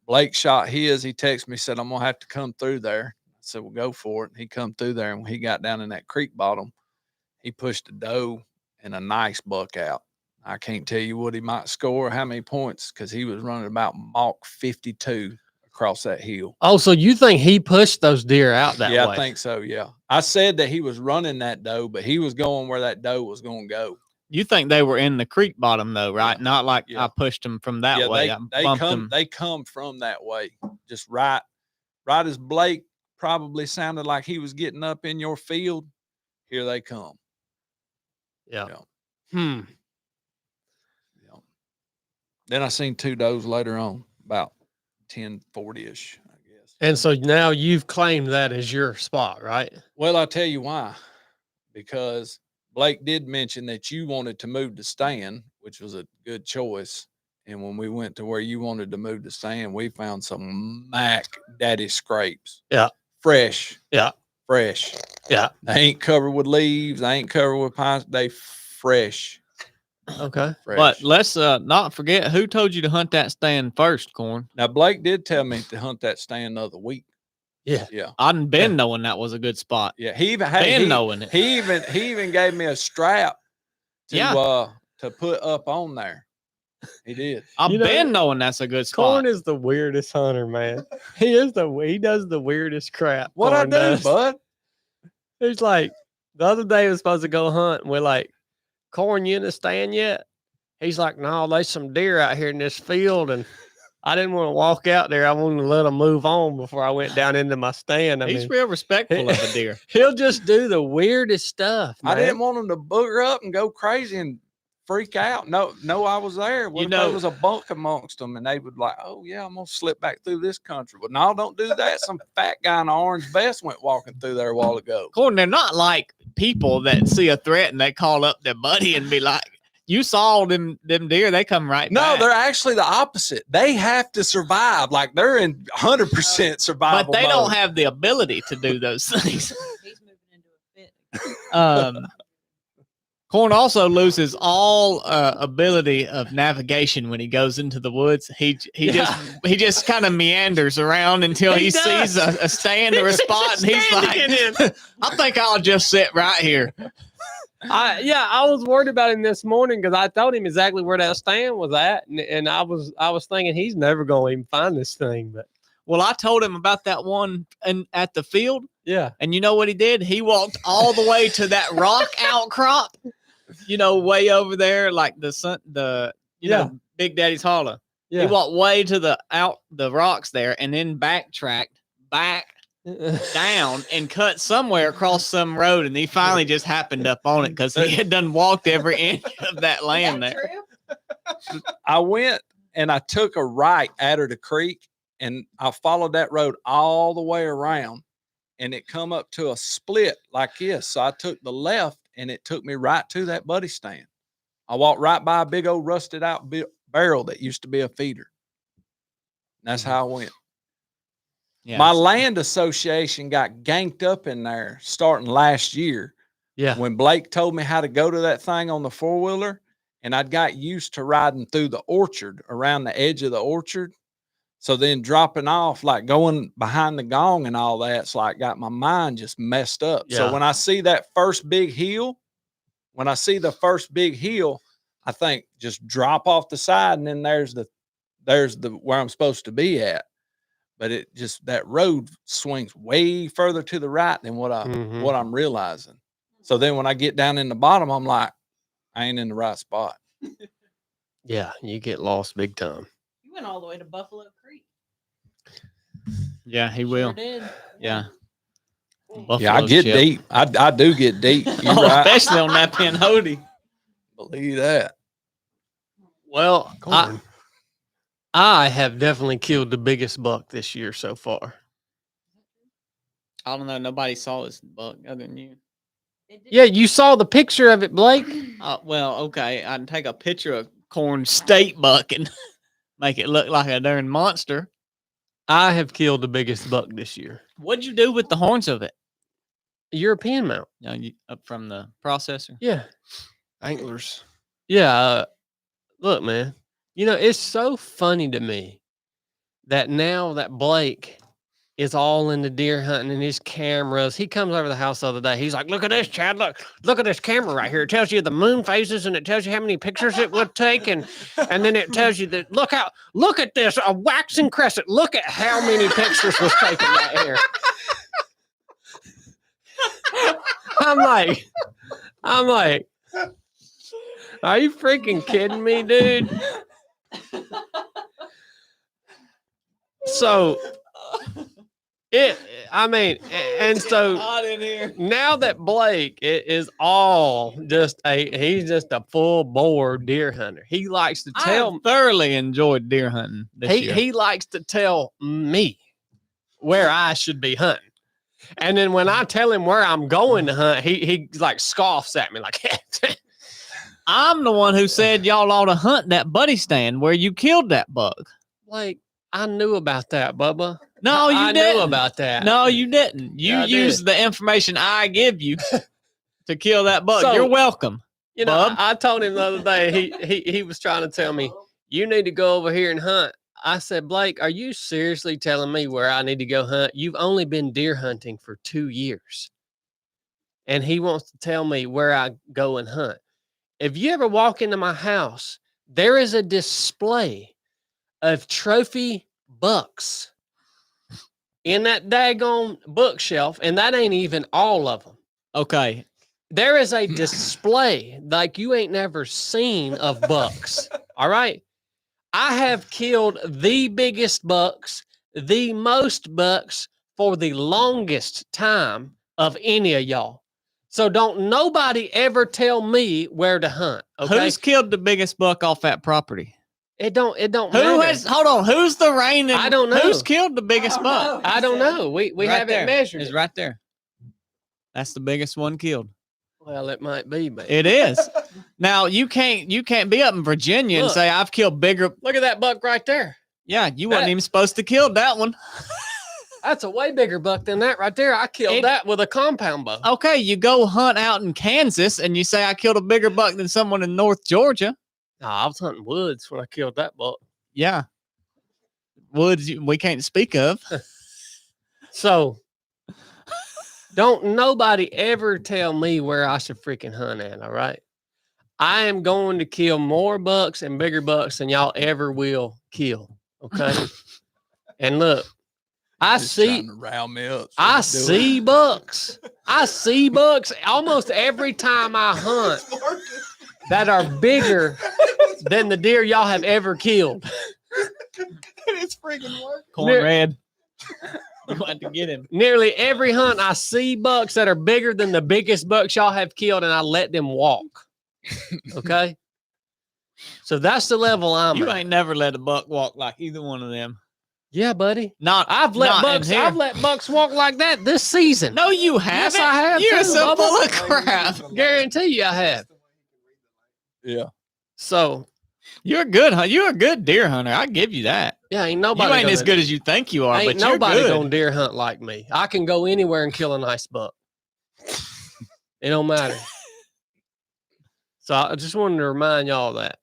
Blake shot his. He texted me, said, I'm gonna have to come through there. I said, well, go for it. And he come through there, and when he got down in that creek bottom, he pushed a doe and a nice buck out. I can't tell you what he might score, how many points, because he was running about Mach 52 across that hill. Oh, so you think he pushed those deer out that Yeah, way? I think so. Yeah. I said that he was running that doe, but he was going where that doe was going to go. You think they were in the creek bottom though, right? Yeah. Not like Yeah. I pushed them from that Yeah, way. I bumped them. they come from that way. Just right as Blake probably sounded like he was getting up in your field. Here they come. Yeah. Yeah. Hmm. Yeah. Then I seen 2 does later on, about 10:40ish, I guess. And so now you've claimed that as your spot, right? Well, I'll tell you why. Because Blake did mention that you wanted to move the stand, which was a good choice. And when we went to where you wanted to move the stand, we found some Mac Daddy scrapes. Yeah. Fresh. Yeah. Fresh. Yeah. They ain't covered with leaves. They ain't covered with pines. They fresh. Okay. Fresh. But let's not forget who told you to hunt that stand first, Corn. Now Blake did tell me to hunt that stand the other week. Yeah. Yeah. I'd been knowing that was a good spot. Yeah. He even Knowing it. He even gave me a strap to to put up on there. He did. I've been knowing that's a good spot. Corn is the weirdest hunter, man. He does the weirdest crap. What I Corn do, does. bud? It's like the other day I was supposed to go hunt, and we're like, Corn, you in the stand yet? He's like, no, there's some deer out here in this field, and I didn't want to walk out there. I wanted to let them move on before I went down into my stand. He's real respectful of a deer. He'll just do the weirdest stuff, man. I didn't want him to booger up and go crazy and freak out. No, I was there. What if there was a bunk amongst them and they would like, oh yeah, I'm gonna slip back through this country. But no, don't do that. Some fat guy in an orange vest went walking through there a while ago. Corn, they're not like people that see a threat and they call up their buddy and be like, you saw them deer, they come right No, back. they're actually the opposite. They have to survive. Like they're in 100% survival. But they mode. don't have the ability to do those things. He's moving into a fit. Corn also loses all ability of navigation when he goes into the woods. He just kind of meanders around until he sees a stand or a spot, and he's like, "I think I'll just sit right here." I was worried about him this morning because I told him exactly where that stand was at, and I was thinking he's never going to even find this thing. But Well, I told him about that one at the field, yeah, and you know what he did? He walked all the way to that rock outcrop. Way over there, like the Big Daddy's Hollow. yeah. He walked way to the rocks there, and then backtracked back down and cut somewhere across some road, and he finally just happened up on it because he had done walked every inch of that land there. I went and I took a right out of the creek, and I followed that road all the way around, and it come up to a split like this. So I took the left, and it took me right to that buddy stand. I walked right by a big old rusted out barrel that used to be a feeder. That's how I went. Yeah. My land association got ganked up in there starting last year. Yeah. When Blake told me how to go to that thing on the 4-wheeler, and I'd got used to riding through the orchard, around the edge of the orchard. So then dropping off, like going behind the gong and all that, it's like got my mind just messed up. Yeah. So when I see that first big hill, I think just drop off the side, and then there's the where I'm supposed to be at. But it just, that road swings way further to the right than what I'm realizing. So then when I get down in the bottom, I'm like, I ain't in the right spot. Yeah, you get lost big time. You went all the way to Buffalo Creek. Yeah, he will. Did. Yeah. Yeah, I get deep. I do get deep. You're right. Especially on that Pinhoti. Believe that. Well, I have definitely killed the biggest buck this year so far. I don't know. Nobody saw this buck other than you. Yeah, you saw the picture of it, Blake. Well, okay. I can take a picture of Corn state buck and make it look like a darn monster. I have killed the biggest buck this year. What'd you do with the horns of it? European mount. No, up from the processor. Yeah. Antlers. Yeah. Look, man, it's so funny to me that now that Blake is all into deer hunting and his cameras. He comes over the house the other day. He's like, look at this, Chad. Look at this camera right here. It tells you the moon phases, and it tells you how many pictures it would take. And then it tells you that, look at this, a waxing crescent. Look at how many pictures was taken right here. I'm like, are you freaking kidding me, dude? So so hot in here. now that Blake is he's just a full bore deer hunter. He likes to tell I thoroughly enjoyed deer hunting this year. he likes to tell me where I should be hunting. And then when I tell him where I'm going to hunt, he like scoffs at me like, I'm the one who said y'all ought to hunt that buddy stand where you killed that buck. like, I knew about that, Bubba. No, you I didn't. knew about that. No, you didn't. You Yeah, I used the information I give you to kill that buck. So, You're welcome. You know, Bub. I told him the other day, he was trying to tell me, you need to go over here and hunt. I said, Blake, are you seriously telling me where I need to go hunt? You've only been deer hunting for 2 years. And he wants to tell me where I go and hunt. If you ever walk into my house, there is a display of trophy bucks in that daggone bookshelf, and that ain't even all of them. Okay. There is a display like you ain't never seen of bucks. All right. I have killed the biggest bucks, the most bucks for the longest time of any of y'all. So don't nobody ever tell me where to hunt. Okay. Who's killed the biggest buck off that property? It don't Who matter. has, hold on, who's the reigning? I don't know. Who's killed the biggest buck? I don't know. We Right haven't there. measured It's it. right there. That's the biggest one killed. Well, it might be, but It is. Now you can't be up in Virginia and Look. say I've killed bigger. look at that buck right there. Yeah, you wasn't That- even supposed to kill that one. That's a way bigger buck than that right there. I killed that with a compound bow. Okay, you go hunt out in Kansas and you say I killed a bigger buck than someone in North Georgia. Nah, I was hunting woods when I killed that buck. Yeah. Woods we can't speak of. So don't nobody ever tell me where I should freaking hunt at, all right? I am going to kill more bucks and bigger bucks than y'all ever will kill, okay? And look, I Just see trying to rile me up. so I you do it. see bucks. I see bucks almost every time I hunt that are bigger than the deer y'all have ever killed. It's freaking working. Cornred. You want to get him. Nearly every hunt, I see bucks that are bigger than the biggest bucks y'all have killed, and I let them walk. Okay? So that's the level I'm You at. ain't never let a buck walk like either one of them. Yeah, buddy. Not I've let not in bucks. here. I've let bucks walk like that this season. No, you haven't. I have, You're too, so Bubba. full of crap. Guarantee you I have. Yeah. So You're good, huh? You're a good deer hunter. I give you that. yeah, ain't nobody. You ain't gonna, as good as you think you are, Ain't but you're nobody good. gonna deer hunt like me. I can go anywhere and kill a nice buck. It don't matter. So I just wanted to remind y'all that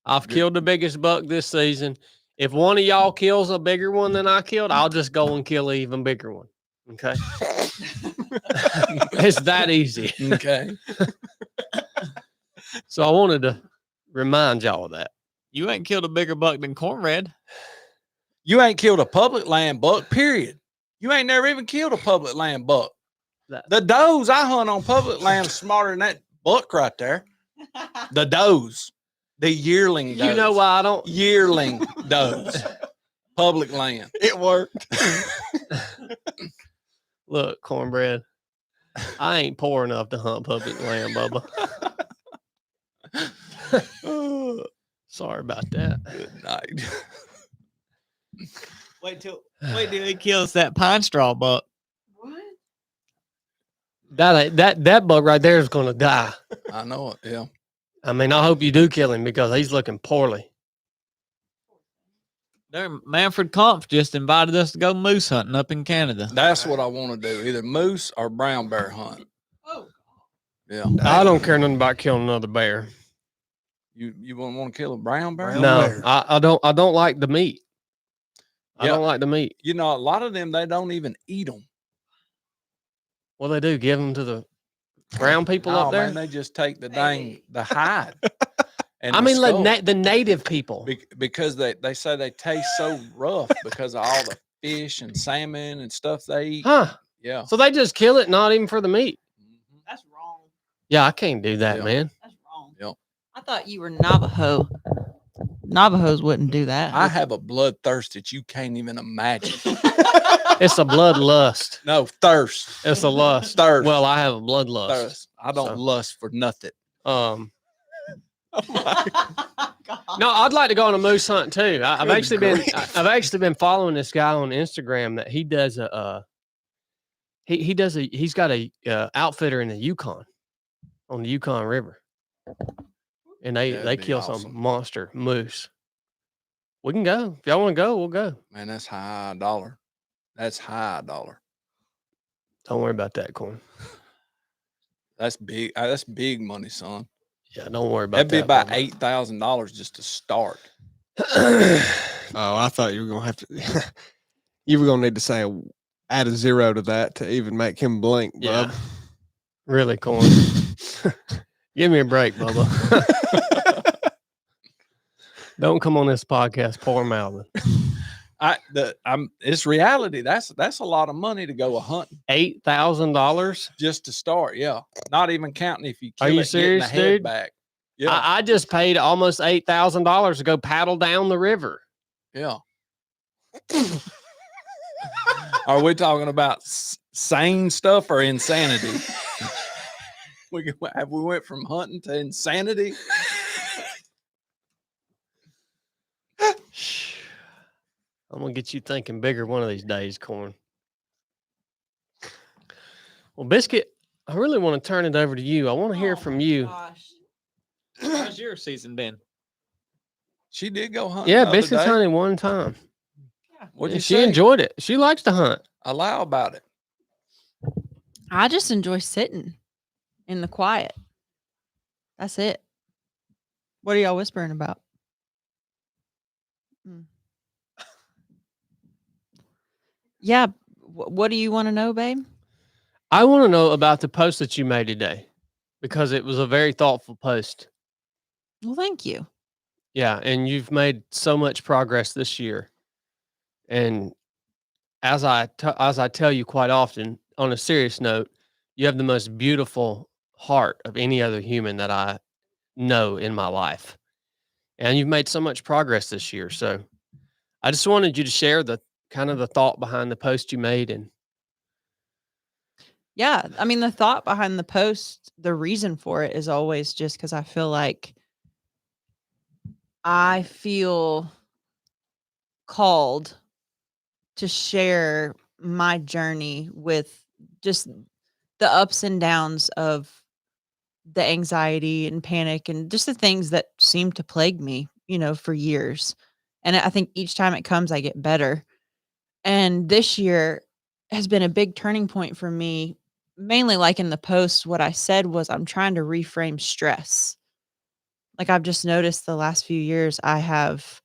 I've killed the biggest buck this season. If one of y'all kills a bigger one than I killed, I'll just go and kill an even bigger one. Okay. It's that easy. Okay. So I wanted to remind y'all of that. You ain't killed a bigger buck than Cornred. You ain't killed a public land buck, period. You ain't never even killed a public land buck. That- The does I hunt on public land are smarter than that buck right there. The does. The yearling does. You know why I don't? Yearling does. Public land. It worked. Look, cornbread. I ain't poor enough to hunt public land, Bubba. Sorry about that. Good night. Wait till he kills that pine straw buck. That bug right there is gonna die. I know it. Yeah. I mean, I hope you do kill him because he's looking poorly. Manfred Kampf just invited us to go moose hunting up in Canada. That's what I want to do. Either moose or brown bear hunt. Oh. Yeah. I don't care nothing about killing another bear. You wouldn't want to kill a brown bear? Brown No, bear. I don't like the meat. I Yeah. don't like the meat. You know, a lot of them, they don't even eat them. What they do? Give them to the brown people Oh, up there? man, they just take the the hide. And I the mean, skull. the native people. Because they say they taste so rough because of all the fish and salmon and stuff they eat. Huh? Yeah. So they just kill it, not even for the meat. Mhm. That's wrong. Yeah, I can't do that, Yeah. man. That's wrong. Yep. I thought you were Navajo. Navajos wouldn't do that. I have a bloodthirst that you can't even imagine. It's a bloodlust. No, thirst. It's a lust. Thirst. Well, I have a bloodlust. Thirst. I don't So- lust for nothing. No, I'd like to go on a moose hunt too. I've Good actually been following this guy on Instagram that he does he's got a outfitter in the Yukon, on the Yukon River, and they That'd be kill some awesome. monster moose We can go. If y'all want to go, we'll go. Man, that's high dollar. That's high dollar. Don't worry about that, Corn. That's big. That's big money, son. Yeah, don't worry about That'd be that. about Bubba. $8,000 just to start. Oh, I thought you were gonna have to. You were gonna need to say add a zero to that to even make him blink, Yeah. bub. Really, Corn. Give me a break, Bubba. Don't come on this podcast, poor mouthing. It's reality. That's a lot of money to go a hunting $8,000. just to start. Yeah, not even counting if you kill Are you it, getting serious, the head dude? back. Yeah, I just paid almost $8,000 to go paddle down the river. yeah. Are we talking about sane stuff or insanity? we went from hunting to insanity. I'm gonna get you thinking bigger one of these days, Corn. Well, Biscuit, I really want to turn it over to you. I want to hear from you. Gosh. How's your season been? She did go hunting. Yeah, the other Biscuit's day. hunted one time. What'd And you she say? enjoyed it. She likes to hunt. Allow about it. I just enjoy sitting in the quiet. That's it. What are y'all whispering about? Yeah. What do you want to know, babe? I want to know about the post that you made today because it was a very thoughtful post. Well, thank you. Yeah, and you've made so much progress this year. And as I tell you quite often, on a serious note, you have the most beautiful heart of any other human that I know in my life. And you've made so much progress this year. So I just wanted you to share the kind of the thought behind the post you made. And Yeah. I mean, the thought behind the post, the reason for it is always just because I feel like I feel called to share my journey with just the ups and downs of the anxiety and panic and just the things that seem to plague me, for years. And I think each time it comes, I get better. And this year has been a big turning point for me. Mainly, like in the post, what I said was I'm trying to reframe stress. Like I've just noticed the last few years, I have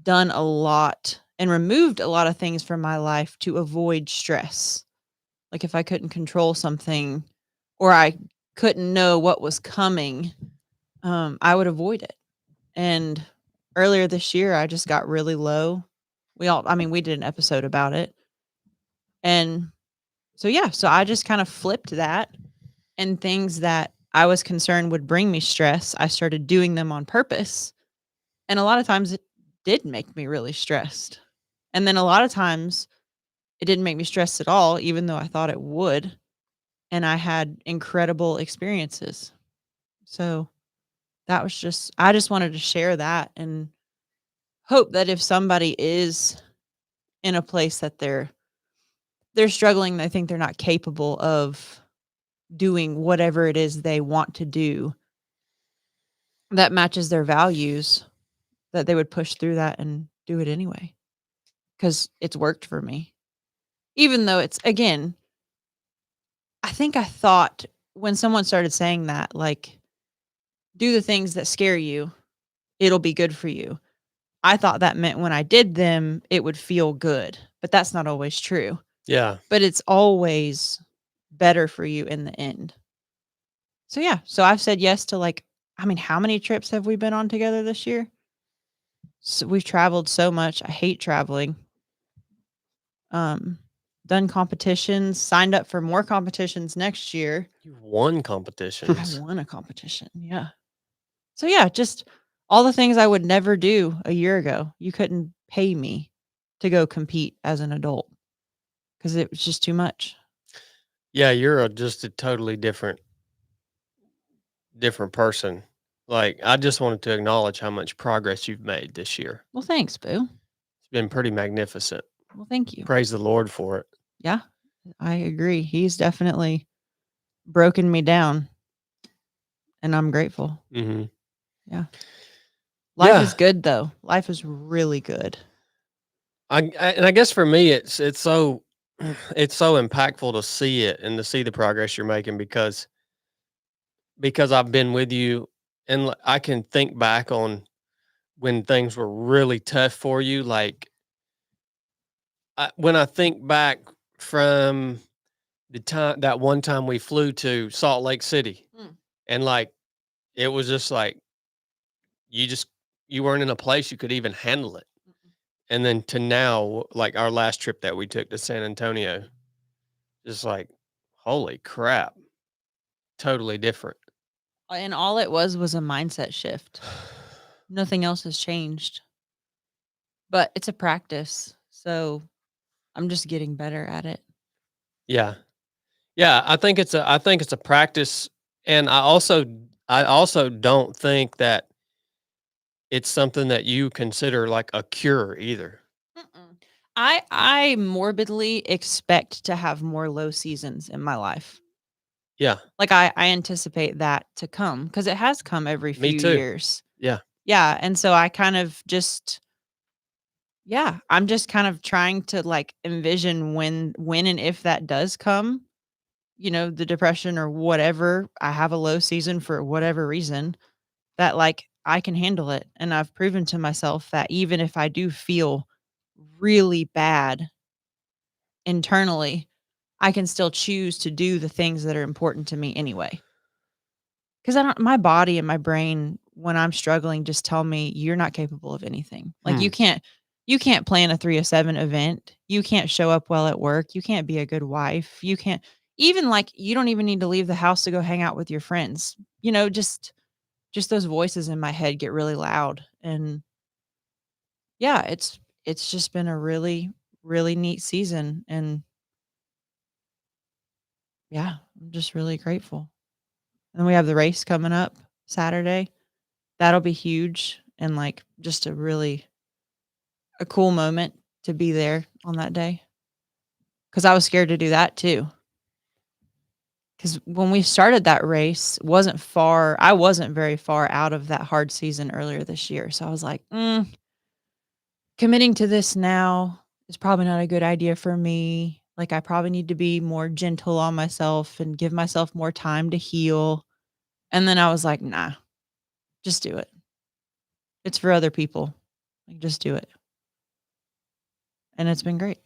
done a lot and removed a lot of things from my life to avoid stress. Like if I couldn't control something or I couldn't know what was coming, I would avoid it. And earlier this year, I just got really low. We did an episode about it. And so I just kind of flipped that, and things that I was concerned would bring me stress, I started doing them on purpose. And a lot of times it did make me really stressed. And then a lot of times it didn't make me stressed at all, even though I thought it would. And I had incredible experiences. So I just wanted to share that and hope that if somebody is in a place that they're struggling, they think they're not capable of doing whatever it is they want to do that matches their values, that they would push through that and do it anyway. Because it's worked for me. Even though it's, again, I think I thought when someone started saying that, like, do the things that scare you, it'll be good for you. I thought that meant when I did them, it would feel good. But that's not always true. yeah, But it's always better for you in the end. So, yeah. So I've said yes to how many trips have we been on together this year? So we've traveled so much. I hate traveling. Done competitions, signed up for more competitions next year. you won I competitions. won a competition. Yeah. So yeah, just all the things I would never do a year ago. You couldn't pay me to go compete as an adult because it was just too much. Yeah, you're just a totally different person. Like, I just wanted to acknowledge how much progress you've made this year. Well, thanks, Boo. It's been pretty magnificent. Well, thank you. Praise the Lord for it. Yeah, I agree. He's definitely broken me down, and I'm grateful. Mm-hmm. Yeah. Life Yeah. is good though. Life is really good. And I guess for me, it's so it's so impactful to see it and to see the progress you're making because I've been with you and I can think back on when things were really tough for you. Like when I think back from the time that one time we flew to Salt Lake City, and like it was just like you just you weren't in a place you could even handle it. And then to now, like our last trip that we took to San Antonio, just like holy crap, totally different. And all it was a mindset shift. Nothing else has changed. But it's a practice. So I'm just getting better at it. Yeah. Yeah, I think it's a practice, and I also don't think that it's something that you consider like a cure either. Mm-mm. I morbidly expect to have more low seasons in my life. Yeah, Like I anticipate that to come because it has come every me few too. years. Yeah. Yeah, and so I kind of just I'm just kind of trying to like envision when and if that does come, the depression or whatever, I have a low season for whatever reason that like I can handle it. And I've proven to myself that even if I do feel really bad internally, I can still choose to do the things that are important to me anyway. Cuz my body and my brain when I'm struggling just tell me you're not capable of anything. Like you can't plan a 3 of 7 event. You can't show up well at work. You can't be a good wife. You can't even like you don't even need to leave the house to go hang out with your friends. Just those voices in my head get really loud and yeah, it's just been a really really neat season and yeah, I'm just really grateful. And we have the race coming up Saturday. That'll be huge and like just a cool moment to be there on that day. Cuz I was scared to do that too. Cuz when we started that race, I wasn't very far out of that hard season earlier this year. So I was like, committing to this now is probably not a good idea for me. Like I probably need to be more gentle on myself and give myself more time to heal. And then I was like, nah, just do it. It's for other people. Like just do it. And it's been great.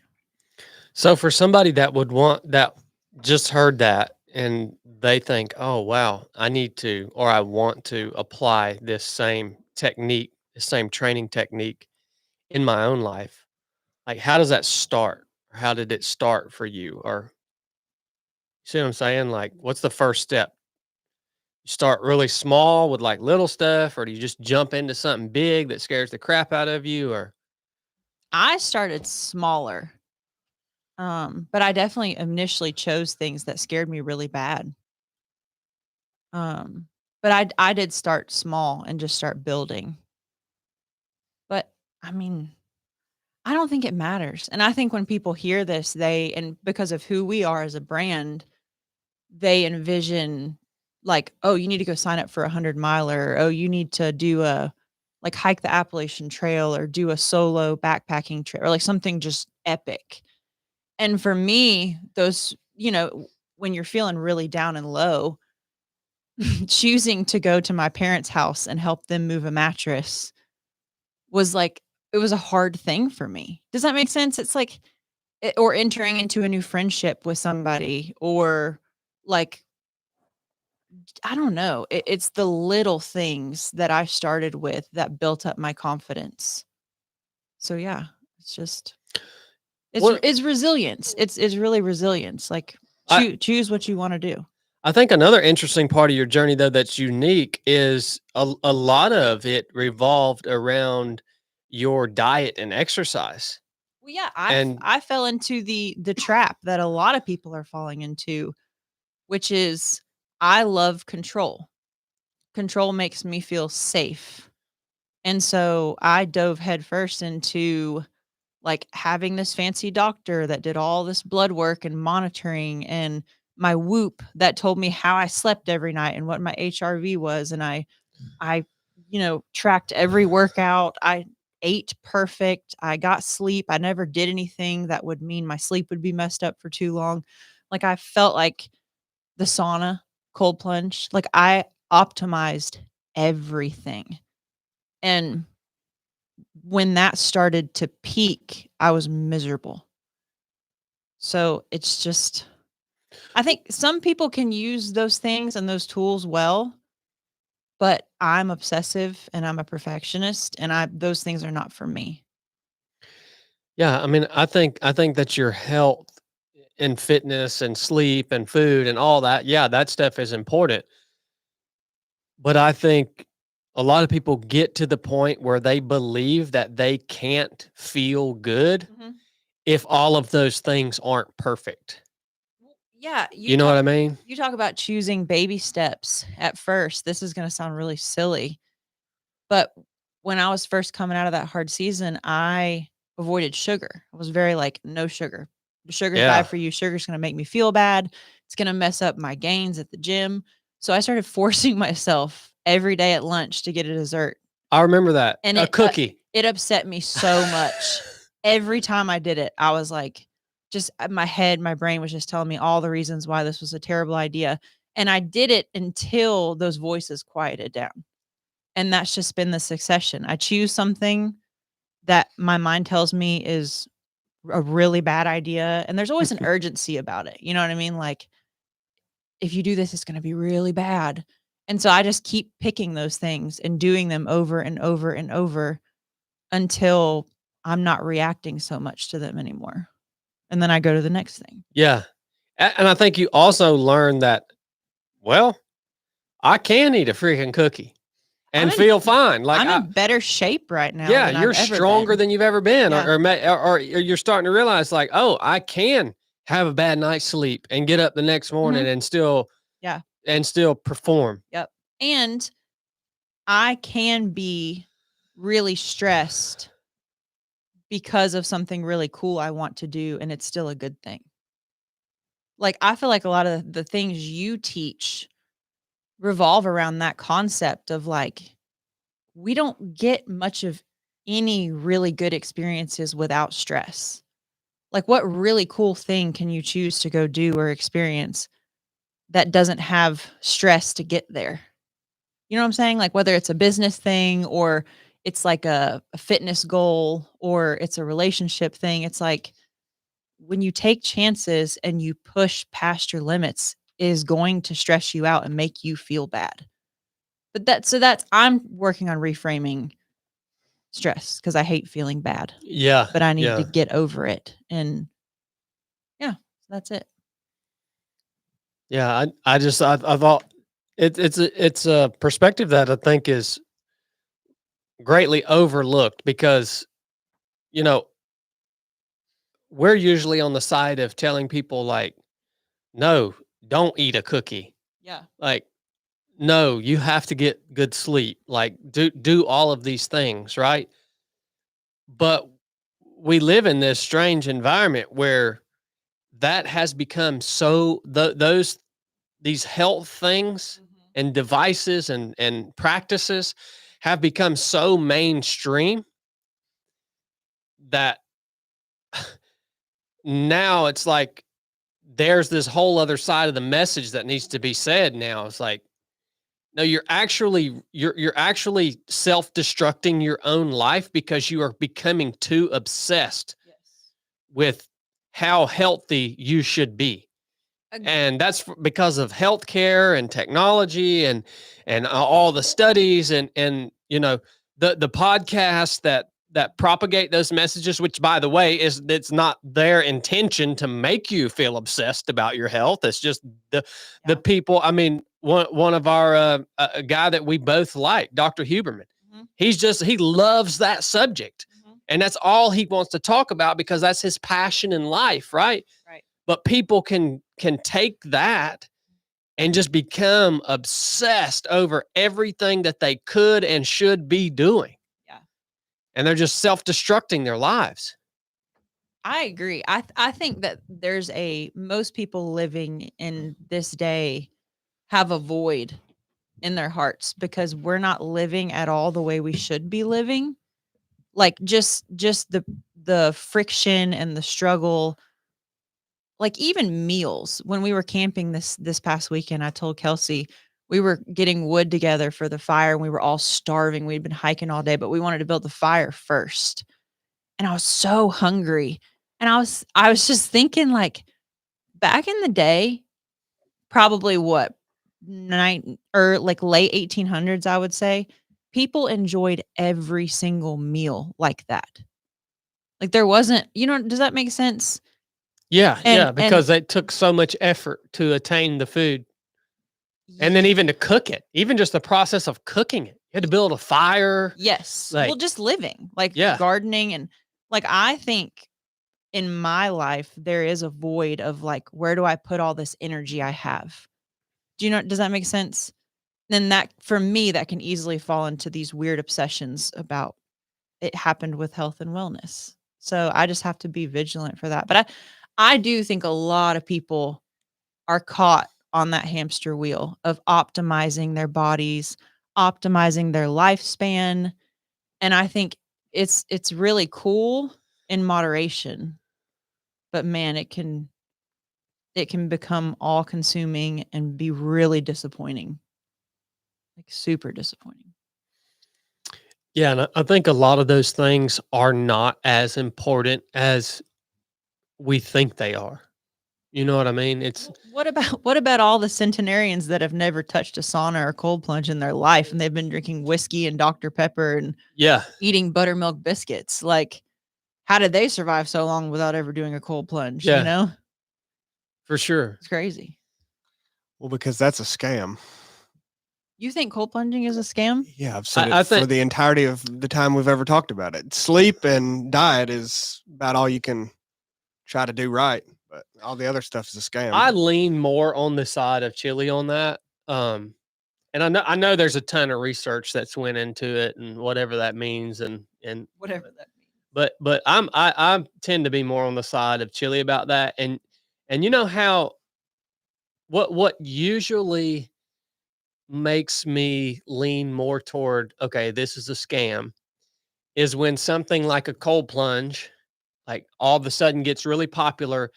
So for somebody that would want that just heard that and they think, "Oh, wow, I need to or I want to apply this same technique, the same training technique in my own life." Like how does that start? Or how did it start for you? Or see what I'm saying? Like what's the first step? You start really small with like little stuff or do you just jump into something big that scares the crap out of you or I started smaller. But I definitely initially chose things that scared me really bad. But I did start small and just start building. But I mean, I don't think it matters. And I think when people hear this, and because of who we are as a brand, they envision like, oh, you need to go sign up for 100 miler. Oh, you need to do like hike the Appalachian Trail or do a solo backpacking trip or like something just epic. And for me, those, when you're feeling really down and low, choosing to go to my parents' house and help them move a mattress was like it was a hard thing for me. Does that make sense? It's like or entering into a new friendship with somebody or like I don't know. It's the little things that I started with that built up my confidence. So yeah, it's just what it's resilience. It's really resilience. Like I choose what you want to do. I think another interesting part of your journey though that's unique is a lot of it revolved around your diet and exercise. Well, yeah, And I fell into the trap that a lot of people are falling into, which is I love control. Control makes me feel safe. And so I dove headfirst into like having this fancy doctor that did all this blood work and monitoring and my whoop that told me how I slept every night and what my HRV was and I tracked every workout. I ate perfect. I got sleep. I never did anything that would mean my sleep would be messed up for too long. Like I felt like the sauna, cold plunge, like I optimized everything. And when that started to peak, I was miserable. So it's just, I think some people can use those things and those tools well, but I'm obsessive and I'm a perfectionist and those things are not for me. Yeah, I mean, I think that your health and fitness and sleep and food and all that, yeah, that stuff is important. But I think a lot of people get to the point where they believe that they can't feel good if all of those things aren't perfect. Yeah, You know what I mean? You talk about choosing baby steps at first. This is going to sound really silly, but when I was first coming out of that hard season, I avoided sugar. I was very like, no sugar. Sugar's Yeah. bad for you. Sugar's going to make me feel bad. It's going to mess up my gains at the gym. So I started forcing myself every day at lunch to get a dessert. I remember that. And a cookie. It upset me so much. Every time I did it, I was like, just my brain was just telling me all the reasons why this was a terrible idea. And I did it until those voices quieted down. And that's just been the succession. I choose something that my mind tells me is a really bad idea. And there's always an urgency about it. You know what I mean? Like, if you do this, it's going to be really bad. And so I just keep picking those things and doing them over and over and over until I'm not reacting so much to them anymore. And then I go to the next thing. Yeah. And I think you also learn that, well, I can eat a freaking cookie and feel fine. Like I'm in better shape right now. Yeah, than you're I've ever stronger been. than you've ever been, Yeah. or you're starting to realize, like, oh, I can have a bad night's sleep and get up the next morning and still, Yeah. and still perform. Yep. And I can be really stressed because of something really cool I want to do, and it's still a good thing. Like, I feel like a lot of the things you teach revolve around that concept of like, we don't get much of any really good experiences without stress. Like, what really cool thing can you choose to go do or experience that doesn't have stress to get there? You know what I'm saying? Like, whether it's a business thing or it's like a fitness goal or it's a relationship thing, it's like when you take chances and you push past your limits is going to stress you out and make you feel bad. But that's I'm working on reframing stress because I hate feeling bad. Yeah. But I need to get over it. And yeah, that's it. Yeah. I thought it's a perspective that I think is greatly overlooked because, you know, we're usually on the side of telling people like, no, don't eat a cookie. Yeah. Like, no, you have to get good sleep. Like, do all of these things, right? But we live in this strange environment where that has become so these health things and devices and practices have become so mainstream that now it's like there's this whole other side of the message that needs to be said now. It's like, no, you're actually self-destructing your own life because you are becoming too obsessed with how healthy you should be. And that's because of healthcare and technology and all the studies and you know the podcasts that propagate those messages, which by the way it's not their intention to make you feel obsessed about your health. It's just the people. I mean, one of our a guy that we both like, Dr. Huberman. He loves that subject, and that's all he wants to talk about because that's his passion in life, right? Right. But people can take that and just become obsessed over everything that they could and should be doing. Yeah. And they're just self-destructing their lives. I agree. I think that most people living in this day have a void in their hearts because we're not living at all the way we should be living. Like just the friction and the struggle, like even meals. When we were camping this past weekend, I told Kelsey we were getting wood together for the fire and we were all starving. We'd been hiking all day, but we wanted to build the fire first. And I was so hungry. And I was just thinking, like, back in the day, probably what, like late 1800s, I would say, people enjoyed every single meal like that. Like there wasn't, does that make sense? Yeah, And because it took so much effort to attain the food. And then even to cook it, even just the process of cooking it. You had to build a fire. yes, Like, well, just living, like Yeah. gardening, and like I think in my life there is a void of like, where do I put all this energy I have? Does that make sense? Then that, for me, that can easily fall into these weird obsessions about it happened with health and wellness. So I just have to be vigilant for that. But I do think a lot of people are caught on that hamster wheel of optimizing their bodies, optimizing their lifespan. And I think it's really cool in moderation. But man, it can become all consuming and be really disappointing. Like super disappointing. Yeah, and I think a lot of those things are not as important as we think they are. You know what I mean? It's What about all the centenarians that have never touched a sauna or cold plunge in their life, and they've been drinking whiskey and Dr. Pepper and yeah, eating buttermilk biscuits? Like, how did they survive so long without ever doing a cold plunge? Yeah. for sure. It's crazy. Well, because that's a scam. You think cold plunging is a scam? Yeah, I've said I it for think- the entirety of the time we've ever talked about it. Sleep and diet is about all you can try to do right, but all the other stuff is a scam. I lean more on the side of Chili on that. And I know there's a ton of research that's went into it and whatever that means and Whatever that means. but I tend to be more on the side of Chili about that. And you know how what usually makes me lean more toward, okay, this is a scam, is when something like a cold plunge, like all of a sudden gets really popular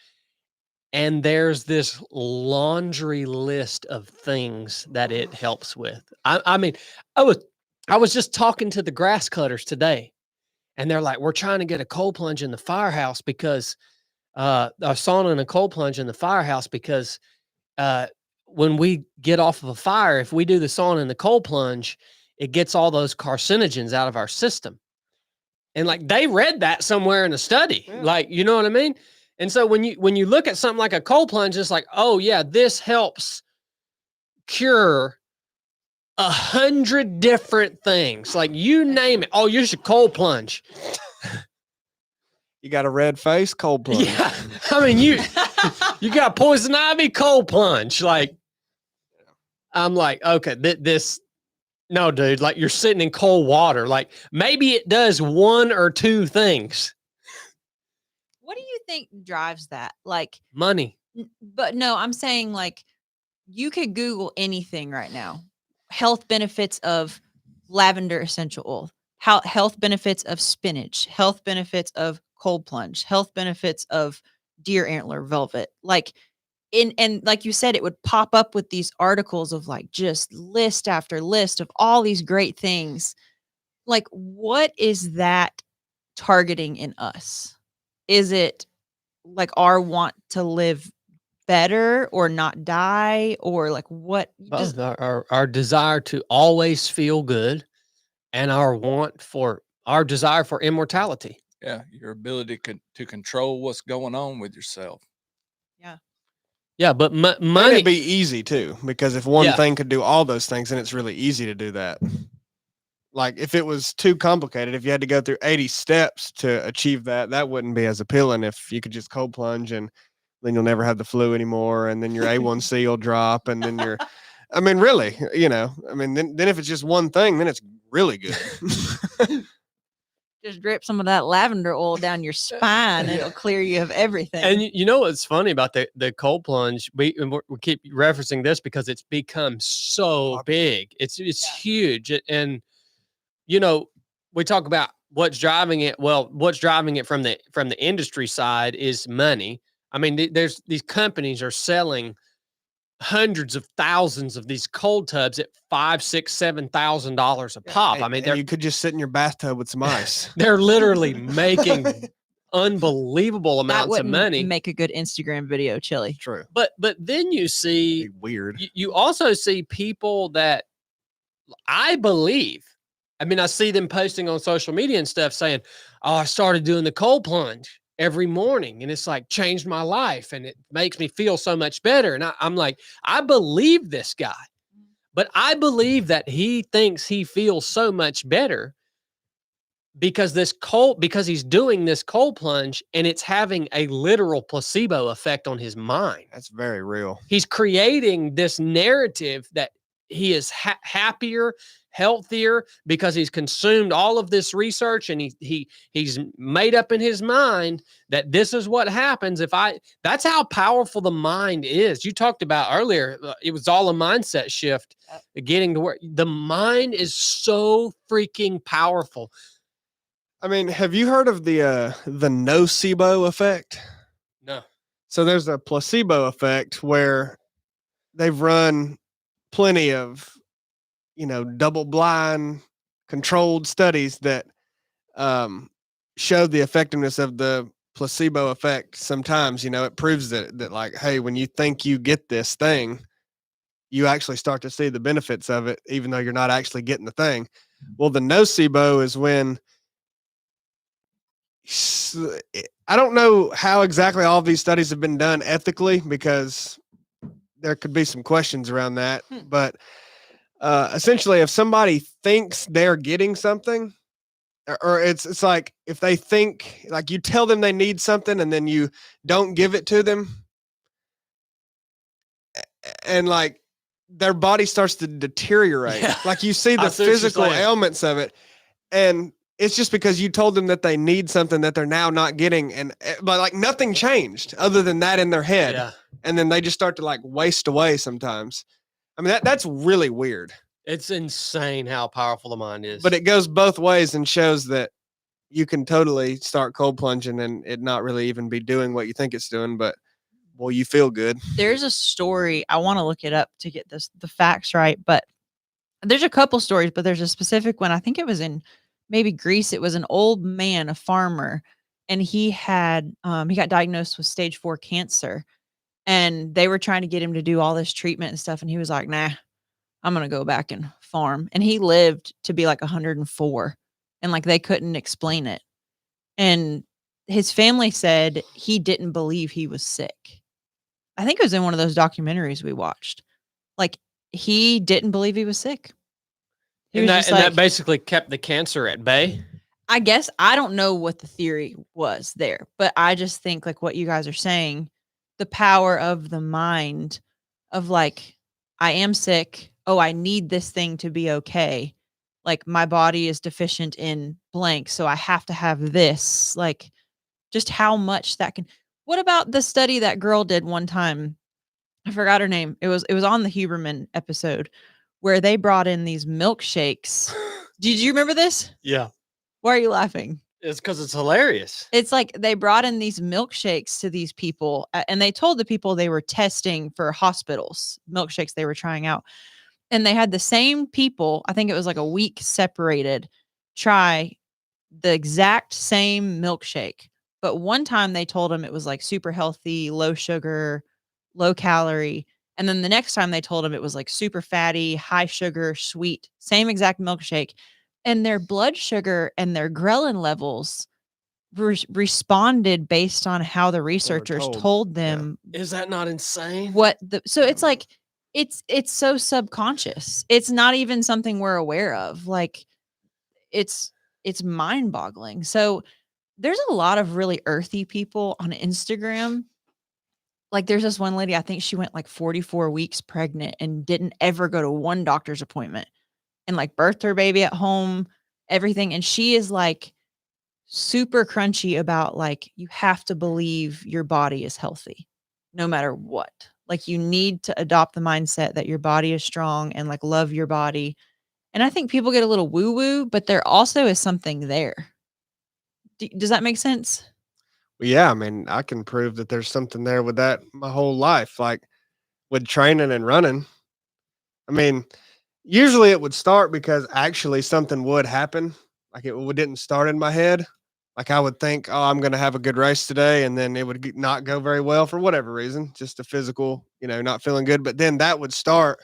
and there's this laundry list of things that it helps with. I mean, I was just talking to the grass cutters today, and they're like, we're trying to get a cold plunge in the firehouse because a sauna and a cold plunge in the firehouse because when we get off of a fire, if we do the sauna and the cold plunge, it gets all those carcinogens out of our system. And like they read that somewhere in a study, like, you know what I mean? And so when you look at something like a cold plunge, it's like, oh yeah, this helps cure 100 different things. Like you name it. Oh, you should cold plunge. You got a red face, cold plunge. Yeah. I mean, you got poison ivy, cold plunge. Like, I'm like, okay, no, dude, like you're sitting in cold water. Like maybe it does one or two things. What do you think drives that? Like Money. But no, I'm saying like you could Google anything right now. Health benefits of lavender essential oil, health benefits of spinach, health benefits of cold plunge, health benefits of deer antler velvet. Like and like you said, it would pop up with these articles of like just list after list of all these great things. Like, what is that targeting in us? Is it like our want to live better or not die, or like what? Both our desire to always feel good and our desire for immortality. Yeah, your ability to control what's going on with yourself. Yeah, but And money. it'd be easy too, because if one Yeah. thing could do all those things, then it's really easy to do that. Like if it was too complicated, if you had to go through 80 steps to achieve that, that wouldn't be as appealing. If you could just cold plunge and then you'll never have the flu anymore, and then your A1C will drop, and then I mean, really, then if it's just one thing, then it's really good. Just drip some of that lavender oil down your spine. And it'll clear you of everything. And you know what's funny about the cold plunge? We keep referencing this because it's become so big. It's huge. And you know, we talk about what's driving it. Well, what's driving it from the industry side is money. I mean, there's these companies are selling hundreds of thousands of these cold tubs at $5,000, $6,000, $7,000 a pop. I mean, you could just sit in your bathtub with some ice. They're literally making unbelievable that amounts of wouldn't money. make a good Instagram video, Chili. True. But then you see weird. You also see people that I believe. I mean, I see them posting on social media and stuff saying, "Oh, I started doing the cold plunge every morning and it's like changed my life and it makes me feel so much better." And I'm like, I believe this guy, but I believe that he thinks he feels so much better because he's doing this cold plunge and it's having a literal placebo effect on his mind. That's very real. He's creating this narrative that he is happier, healthier because he's consumed all of this research and he's made up in his mind that this is what happens that's how powerful the mind is. You talked about earlier, it was all a mindset shift, getting to where the mind is so freaking powerful. I mean, have you heard of the nocebo effect? No. So there's a placebo effect where they've run plenty of, double-blind controlled studies that show the effectiveness of the placebo effect. Sometimes, it proves that like, hey, when you think you get this thing, you actually start to see the benefits of it, even though you're not actually getting the thing. Well, the nocebo is when I don't know how exactly all of these studies have been done ethically because there could be some questions around that. But essentially, if somebody thinks they're getting something, or it's like if they think, like you tell them they need something and then you don't give it to them, and like their body starts to deteriorate. Yeah. Like you see the physical ailments of it, and it's just because you told them that they need something that they're now not getting, but like nothing changed other than that in their head. Yeah. And then they just start to like waste away sometimes. I mean, that's really weird. It's insane how powerful the mind is. But it goes both ways and shows that you can totally start cold plunging and it not really even be doing what you think it's doing, but well, you feel good. There's a story. I want to look it up to get the facts right, but there's a couple stories, but there's a specific one. I think it was in maybe Greece. It was an old man, a farmer, and he got diagnosed with stage 4 cancer. And they were trying to get him to do all this treatment and stuff. And he was like, nah, I'm going to go back and farm. And he lived to be like 104. And like they couldn't explain it. And his family said he didn't believe he was sick. I think it was in one of those documentaries we watched. Like he didn't believe he was sick. That basically kept the cancer at bay. I guess I don't know what the theory was there, but I just think like what you guys are saying, the power of the mind of like, I am sick. Oh, I need this thing to be okay. Like my body is deficient in blank. So I have to have this, like just how much that can, what about the study that girl did one time? I forgot her name. It was on the Huberman episode where they brought in these milkshakes. Did you remember this? Yeah. Why are you laughing? It's because it's hilarious. It's like they brought in these milkshakes to these people and they told the people they were testing for hospitals, milkshakes they were trying out. And they had the same people, I think it was like a week separated, try the exact same milkshake. But one time they told them it was like super healthy, low sugar, low calorie. And then the next time they told them it was like super fatty, high sugar, sweet, same exact milkshake. And their blood sugar and their ghrelin levels responded based on how the researchers told them. Yeah. Is that not insane? So it's like, it's so subconscious. It's not even something we're aware of. Like it's mind boggling. So there's a lot of really earthy people on Instagram. Like there's this one lady, I think she went like 44 weeks pregnant and didn't ever go to one doctor's appointment and like birthed her baby at home, everything. And she is like super crunchy about like you have to believe your body is healthy no matter what. Like you need to adopt the mindset that your body is strong and like love your body. And I think people get a little woo woo, but there also is something there. Does that make sense? Well, yeah, I mean, I can prove that there's something there with that my whole life. Like with training and running. I mean, usually it would start because actually something would happen. Like didn't start in my head. Like I would think, oh, I'm going to have a good race today. And then it would not go very well for whatever reason, just a physical, not feeling good. But then that would start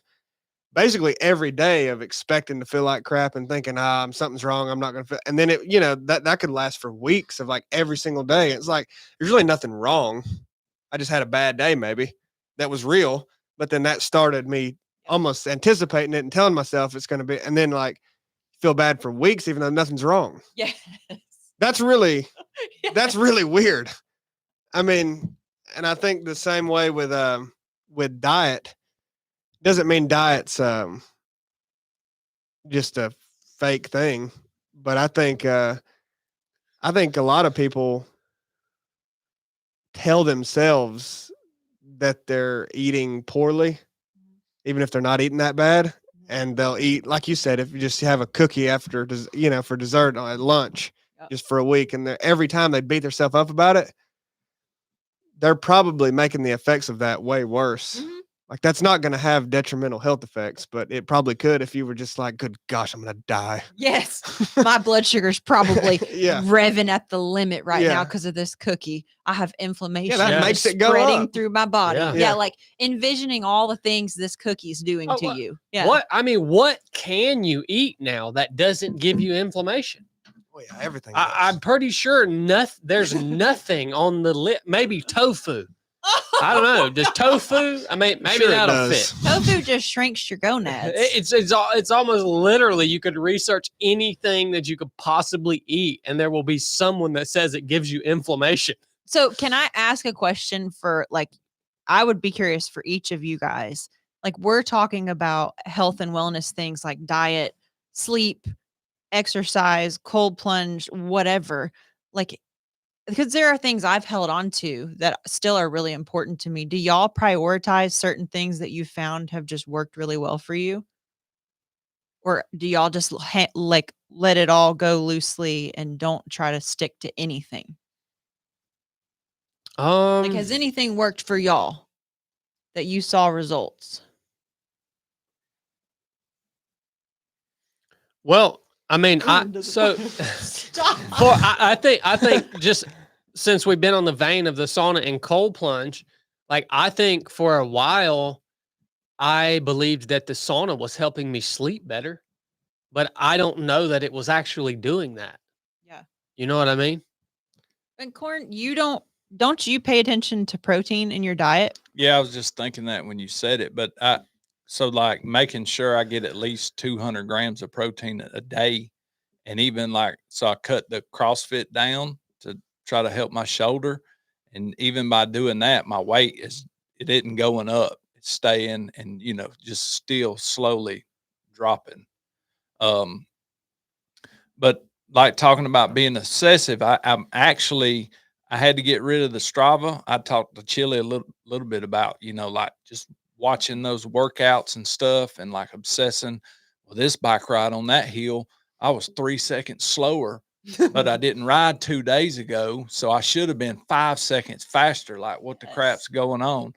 basically every day of expecting to feel like crap and thinking, something's wrong. I'm not going to feel. And then that could last for weeks of like every single day. It's like, there's really nothing wrong. I just had a bad day, maybe that was real. But then that started me almost anticipating it and telling myself it's going to be, and then like feel bad for weeks, even though nothing's wrong. Yes. That's really weird. I mean, and I think the same way with diet. Doesn't mean diet's just a fake thing, but I think a lot of people tell themselves that they're eating poorly, even if they're not eating that bad. And they'll eat, like you said, if you just have a cookie after, for dessert at lunch, just for a week. And every time they beat themselves up about it, they're probably making the effects of that way worse. Mm-hmm. Like that's not going to have detrimental health effects, but it probably could if you were just like, good gosh, I'm going to die. Yes. My blood sugar's probably revving at the limit right now because of this cookie. I have inflammation. Yeah, that makes it go spreading up through my body. Yeah. Like envisioning all the things this cookie's doing to you. Yeah. What can you eat now that doesn't give you inflammation? Oh yeah, everything. I'm pretty sure there's nothing on the list. Maybe tofu. I don't know. Does tofu? I mean, maybe that'll fit. Tofu just shrinks your gonads. It's almost literally you could research anything that you could possibly eat, and there will be someone that says it gives you inflammation. So, can I ask a question for I would be curious for each of you guys. Like, we're talking about health and wellness things like diet, sleep, exercise, cold plunge, whatever. Like, because there are things I've held on to that still are really important to me. Do y'all prioritize certain things that you found have just worked really well for you? Or do y'all just let it all go loosely and don't try to stick to anything? Has anything worked for y'all that you saw results? Well, I mean, I think just since we've been on the vein of the sauna and cold plunge, like I think for a while I believed that the sauna was helping me sleep better, but I don't know that it was actually doing that. Yeah. You know what I mean? And Corn, don't you pay attention to protein in your diet? Yeah, I was just thinking that when you said it, but so like making sure I get at least 200 grams of protein a day. And even so I cut the CrossFit down to try to help my shoulder. And even by doing that, my weight it isn't going up. It's staying and, just still slowly dropping. But like talking about being obsessive, I had to get rid of the Strava. I talked to Chili a little bit about, just watching those workouts and stuff and like obsessing. Well, this bike ride on that hill, I was 3 seconds slower, but I didn't ride 2 days ago. So I should have been 5 seconds faster. Like what the crap's going on?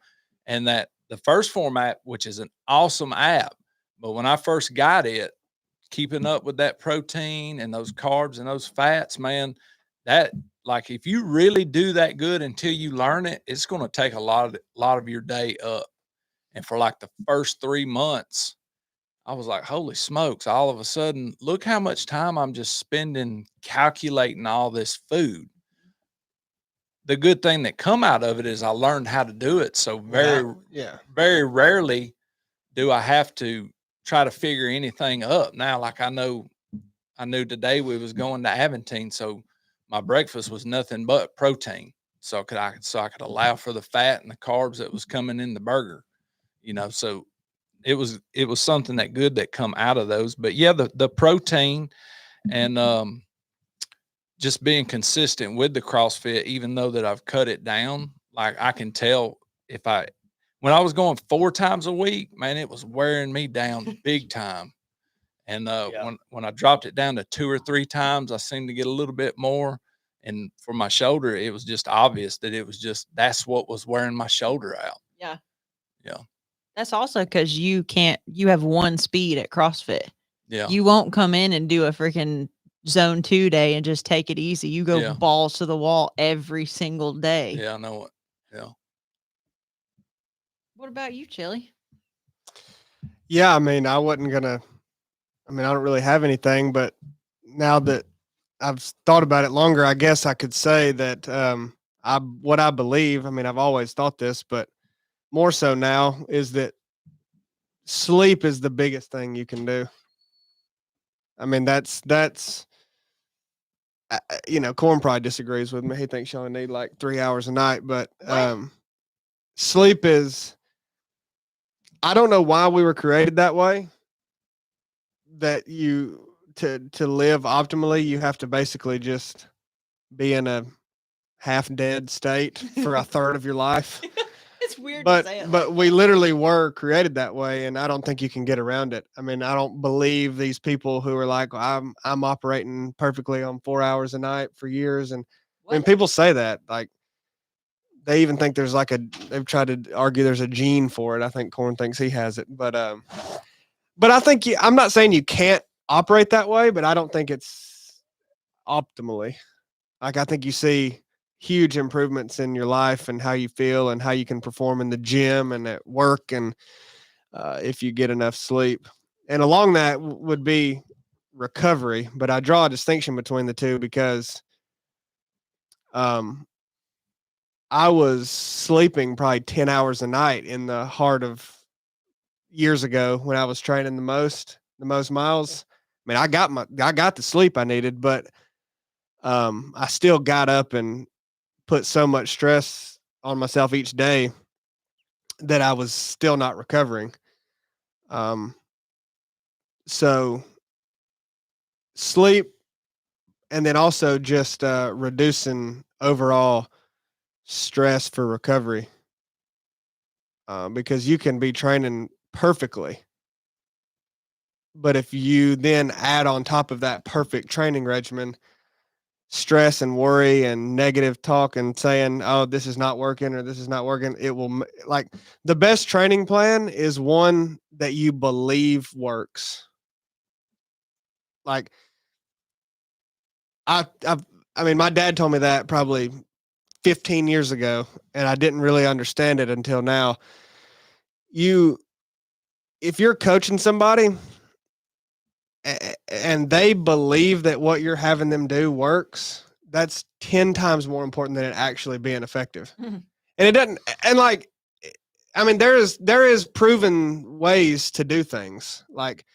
And that the First Form app, which is an awesome app, but when I first got it, keeping up with that protein and those carbs and those fats, man, that like if you really do that good until you learn it, it's going to take a lot of your day up. And for like the first 3 months, I was like, holy smokes, all of a sudden, look how much time I'm just spending calculating all this food. The good thing that come out of it is I learned how to do it. So very rarely do I have to try to figure anything up. Now, like I knew today we was going to Aventine, so my breakfast was nothing but protein. So I could allow for the fat and the carbs that was coming in the burger, so it was something that come out of those. But yeah, the protein and just being consistent with the CrossFit, even though that I've cut it down, like I can tell when I was going 4 times a week, man, it was wearing me down big time. And when I dropped it down to 2 or 3 times, I seemed to get a little bit more. And for my shoulder, it was just obvious that that's what was wearing my shoulder out. Yeah. Yeah. That's also because you have one speed at CrossFit. Yeah. You won't come in and do a freaking zone 2 day and just take it easy. You go balls to the wall every single day. Yeah, I know it. Yeah. What about you, Chili? Yeah, I mean, I don't really have anything, but now that I've thought about it longer, I guess I could say that what I believe, I mean, I've always thought this, but more so now, is that sleep is the biggest thing you can do. I mean, that's Corn probably disagrees with me. He thinks you only need like 3 hours a night, but sleep is, I don't know why we were created that way, that to live optimally, you have to basically just be in a half dead state for a third of your life. It's weird But to say it but we literally were created that way, and I don't think you can get around it. I mean, I don't believe these people who are like, well, I'm operating perfectly on 4 hours a night for years. And I mean, people say that, like, they even think there's they've tried to argue there's a gene for it. I think Corn thinks he has it, but I think I'm not saying you can't operate that way, but I don't think it's optimally. Like, I think you see huge improvements in your life and how you feel and how you can perform in the gym and at work, and if you get enough sleep. And along that would be recovery, but I draw a distinction between the two because I was sleeping probably 10 hours a night in the heart of years ago when I was training the most miles. I mean, I got the sleep I needed, but I still got up and put so much stress on myself each day that I was still not recovering. So sleep, and then also just reducing overall stress for recovery, because you can be training perfectly, but if you then add on top of that perfect training regimen stress and worry and negative talk and saying, oh, this is not working or this is not working, it will, like, the best training plan is one that you believe works. Like, I mean, my dad told me that probably 15 years ago, and I didn't really understand it until now. If you're coaching somebody and they believe that what you're having them do works, that's 10 times more important than it actually being effective. Mm-hmm. And it doesn't, and like, I mean, there is proven ways to do things. Like,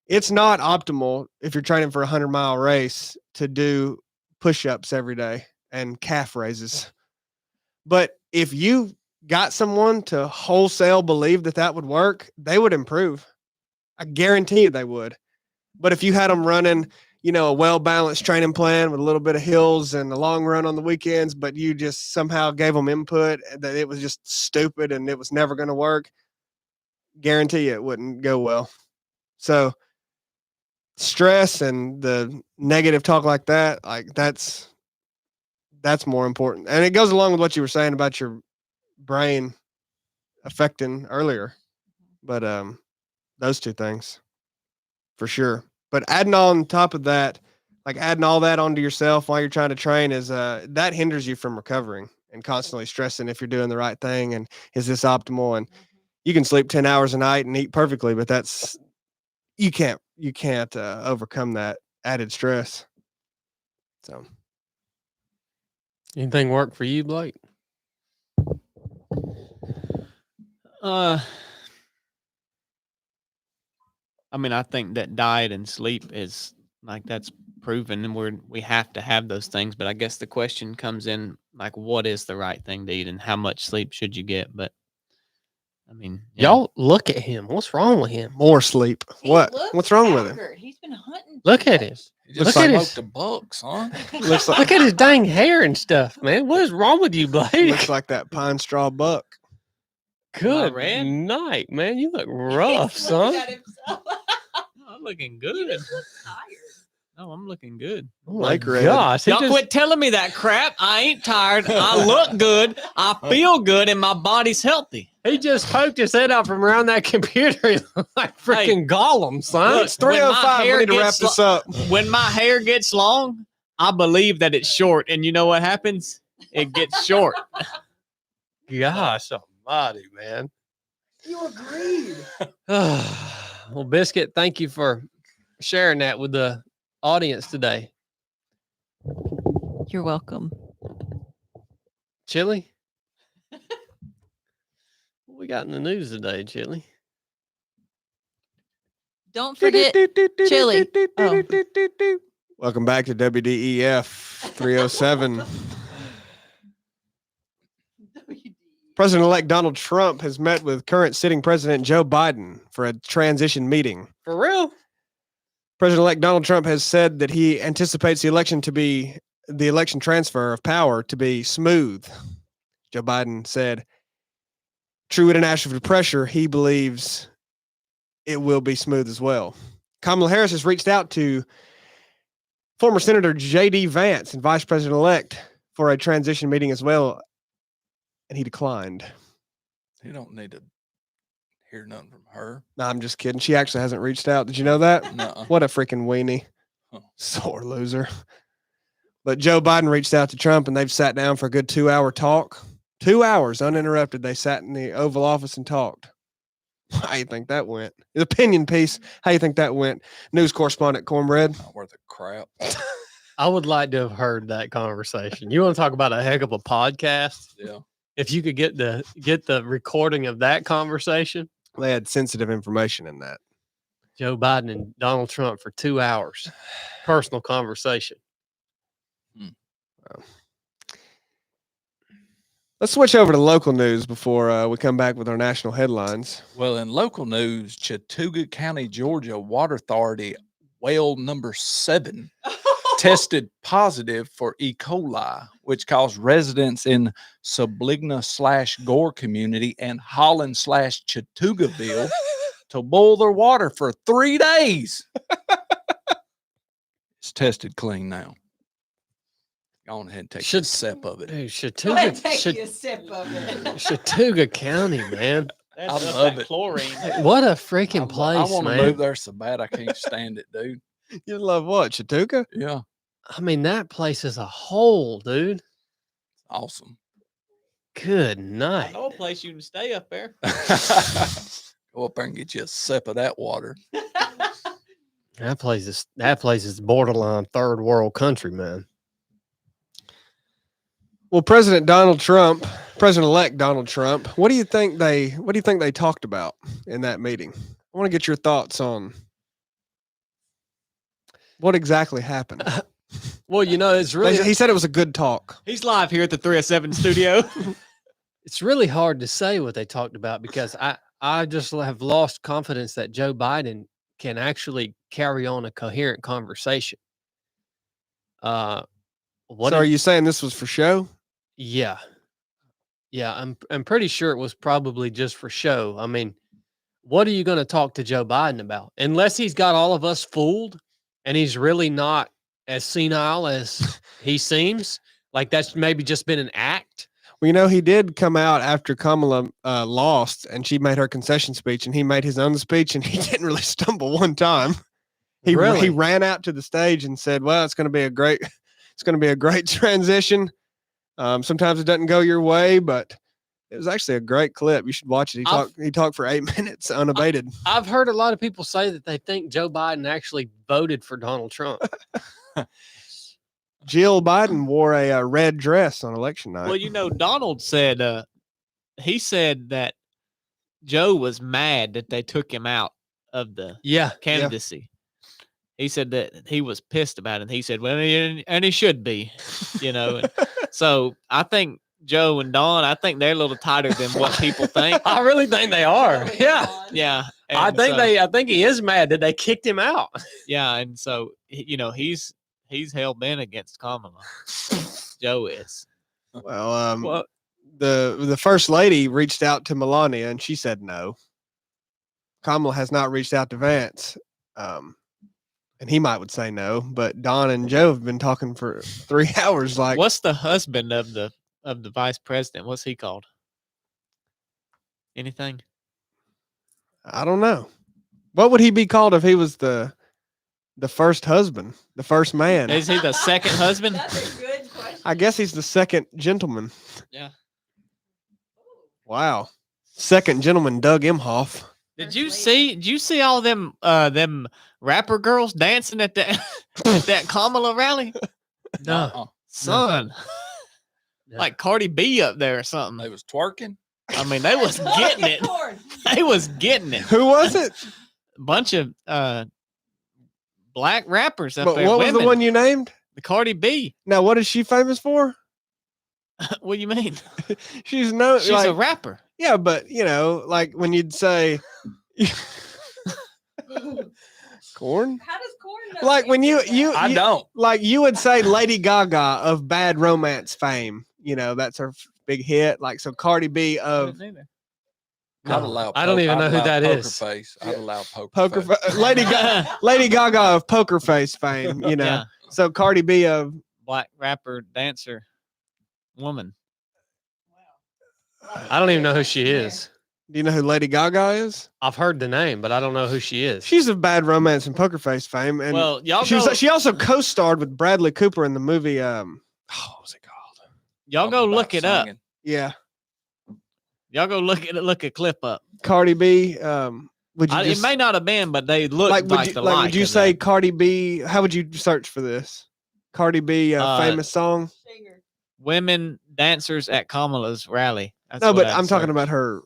it's not optimal if you're training for a 100-mile race to do push-ups every day and calf raises. But if you got someone to wholesale believe that would work, they would improve. I guarantee you they would. But if you had them running, a well-balanced training plan with a little bit of hills and a long run on the weekends, but you just somehow gave them input that it was just stupid and it was never going to work, guarantee you it wouldn't go well. So stress and the negative talk like that, like that's more important. And it goes along with what you were saying about your brain affecting earlier. But those two things for sure. But adding on top of that, like adding all that onto yourself while you're trying to train is that hinders you from recovering and constantly stressing if you're doing the right thing and is this optimal. And you can sleep 10 hours a night and eat perfectly, but that's, you can't overcome that added stress. So anything work for you, Blake? I mean, I think that diet and sleep is like, that's proven, and we have to have those things. But I guess the question comes in, like, what is the right thing to eat and how much sleep should you get? But I mean, yeah. Y'all look at him. What's wrong with him? More sleep. What? What's wrong with him? He's been hunting. Look at him. You Looks just like- smoked a buck, son. Looks like Look at his dang hair and stuff, man. What is wrong with you, Blake? looks like that pine straw buck. Good red? night, man. You look rough, son. I'm looking good. No, I'm looking good. Oh my Like red. gosh. he Y'all just- quit telling me that crap. I ain't tired. I look good. I feel good, and my body's healthy. He just poked his head out from around that computer. He looked like freaking Gollum, son. Look, It's 3:05. We need to wrap this up. When my hair gets long, I believe that it's short, and you know what happens? It gets short. Gosh almighty, man. You agreed. Well, Biscuit, thank you for sharing that with the audience today. You're welcome. Chili? What we got in the news today, Chili? Don't forget chili. Oh. Welcome back to WDEF 307. President-elect Donald Trump has met with current sitting President Joe Biden for a transition meeting. For real? President-elect Donald Trump has said that he anticipates the election transfer of power to be smooth. Joe Biden said, true international pressure, he believes it will be smooth as well. Kamala Harris has reached out to former Senator J.D. Vance and Vice President-elect for a transition meeting as well, and he declined. You don't need to hear nothing from her. No, I'm just kidding. She actually hasn't reached out. Did you know that? No. What a freaking weenie. Huh. Sore loser. But Joe Biden reached out to Trump, and they've sat down for a good 2-hour talk. 2 hours uninterrupted. They sat in the Oval Office and talked. How you think that went? The opinion piece. How you think that went? News correspondent Cornbread. Not worth a crap. I would like to have heard that conversation. You want to talk about a heck of a podcast? Yeah. If you could get the recording of that conversation, They had sensitive information in that. Joe Biden and Donald Trump for 2 hours, personal conversation. Let's switch over to local news before we come back with our national headlines. Well, in local news, Chattooga County, Georgia Water Authority well number 7 tested positive for E. coli, which caused residents in Subligna/Gore community and Holland/Chattooga to boil their water for 3 days. It's tested clean now. Go on ahead and take a Should- sip of it. Dude, Go ahead, Chattooga, take a sip of it. Chattooga County, man. I love it. Chlorine. What a freaking I place, want to man. move there so bad I can't stand it, dude. You love what? Chattooga? Yeah, I mean, that place is a hole, dude. awesome. Good I night. know a place you can stay up there. Go up there and get you a sip of that water. That place is borderline third world country, man. Well, President-elect Donald Trump, what do you think they talked about in that meeting? I want to get your thoughts on what exactly happened. Well, you know, it's really He said it was a good talk. He's live here at the 307 studio. it's really hard to say what they talked about because I just have lost confidence that Joe Biden can actually carry on a coherent conversation. What So are you saying this was for show? Yeah. Yeah, I'm pretty sure it was probably just for show. I mean, what are you going to talk to Joe Biden about? Unless he's got all of us fooled and he's really not as senile as he seems, like that's maybe just been an act. Well, you know, he did come out after Kamala lost and she made her concession speech and he made his own speech and he didn't really stumble one time. He Really? ran out to the stage and said, well, it's going to be a great transition. Sometimes it doesn't go your way, but it was actually a great clip. You should watch it. He talked for 8 minutes unabated. I've heard a lot of people say that they think Joe Biden actually voted for Donald Trump. Jill Biden wore a red dress on election night. Well, you know, Donald said he said that Joe was mad that they took him out of the Yeah. candidacy. He said that he was pissed about it. And he said, well, and he should be, you know. And so I think Joe and Dawn, I think they're a little tighter than what people think. I really think they are. Yeah. Yeah. I and think so- I think he is mad that they kicked him out. Yeah, and so he's hell bent against Kamala. Joe is. Well, Well, the first lady reached out to Melania and she said no. Kamala has not reached out to Vance. And he would say no, but Don and Joe have been talking for 3 hours. Like, What's the husband of the vice president? What's he called? Anything? I don't know. What would he be called if he was the first husband, the first man? Is he the second husband? That's a good question. I guess he's the second gentleman. Yeah. Wow. Second gentleman, Doug Emhoff. Did you see all them rapper girls dancing at that at that Kamala rally? no. Son. No. Like Cardi B up there or something. They was twerking. I mean, they was getting it. They was getting it. Who was it? Bunch of black rappers up But there. what was the women. one you named? The Cardi B. Now, what is she famous for? What do you mean? She's no, She's like, a rapper. yeah, but like when you'd say corn, How does corn know? like when you I don't. like you would say Lady Gaga of Bad Romance fame. That's her big hit. Like, so Cardi B of I'd No, allow. I don't even know who that poker is. Face. I'd allow Poker face. Lady Gaga of Poker Face fame. Yeah. So Cardi B of Black rapper, dancer, woman. I don't even know who she is. do you know who Lady Gaga is? I've heard the name, but I don't know who she is. She's of Bad Romance and Poker Face fame, and Well, y'all she go, she also co-starred with Bradley Cooper in the movie. What was it called? y'all go Talk look about it up. singing. Yeah, Y'all go look a clip up. Cardi B. Would you It just, may not have been, but they look like like, would you, the like like would you of say that. Cardi B? How would you search for this? Cardi B famous song? Women dancers at Kamala's rally? That's No, what but I'd I'm talking search. about her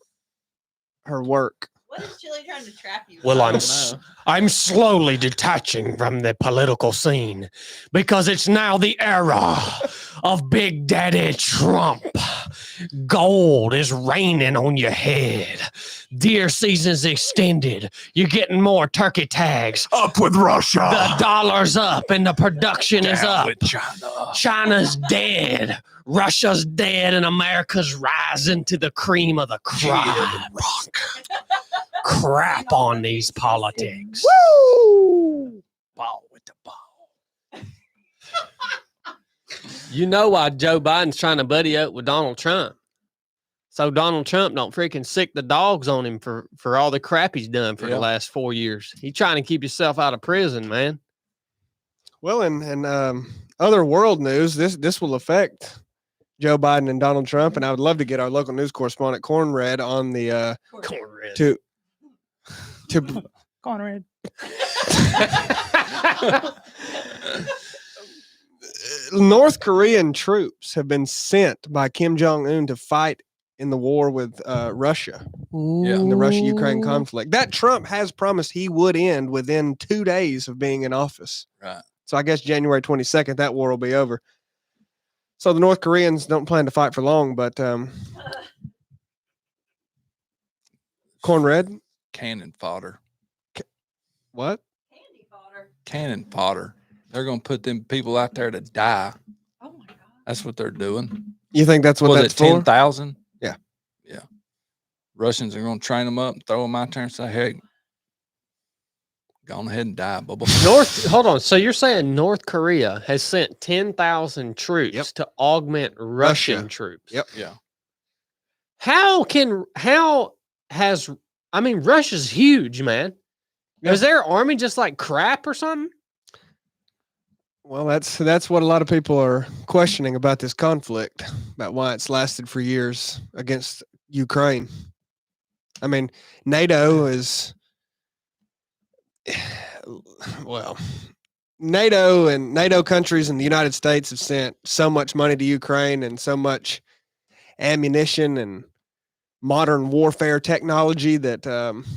work. What is Chili trying to trap you? Well, with? I'm slowly detaching from the political scene because it's now the era of Big Daddy Trump. Gold is raining on your head. Deer season's extended. You're getting more turkey tags. Up with Russia. The dollar's up and the production is up. With China. China's dead. Russia's dead, and America's rising to the cream of the crop. Crap on these politics. Woo! Ball with the ball. You know why Joe Biden's trying to buddy up with Donald Trump? So Donald Trump don't freaking sick the dogs on him for all the crap he's done for the last 4 years. He's trying to keep himself out of prison, man. Well, and other world news, this will affect Joe Biden and Donald Trump, and I would love to get our local news correspondent Cornred on the Cornred. to Conrad. North Korean troops have been sent by Kim Jong-un to fight in the war with Russia, in the Russia-Ukraine conflict. That Trump has promised he would end within 2 days of being in office. Right. So I guess January 22nd, that war will be over. So the North Koreans don't plan to fight for long, but Cornred, Cannon fodder. what? Candy fodder. Cannon fodder. They're gonna put them people out there to die. Oh my god. That's what they're doing. You think that's what Was that's it for? 10,000? Yeah. Yeah. Russians are gonna train them up, throw them out there, and say, "Hey, go on ahead and die, Bubba." Hold on. So you're saying North Korea has sent 10,000 troops Yep. to augment Russian Russia. troops? Yep. Yeah. Russia's huge, man. Yep. Is their army just like crap or something? Well, that's what a lot of people are questioning about this conflict, about why it's lasted for years against Ukraine. I mean, NATO is, well, NATO and NATO countries and the United States have sent so much money to Ukraine and so much ammunition and modern warfare technology that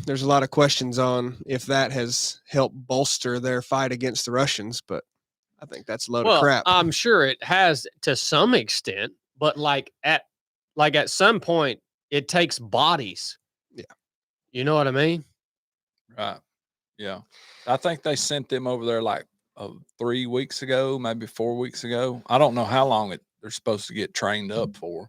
there's a lot of questions on if that has helped bolster their fight against the Russians, but I think that's a load of crap. I'm sure it has to some extent, but like at like at some point it takes bodies. Yeah. You know what I mean? Right. Yeah. I think they sent them over there like 3 weeks ago, maybe 4 weeks ago. I don't know how long they're supposed to get trained up for.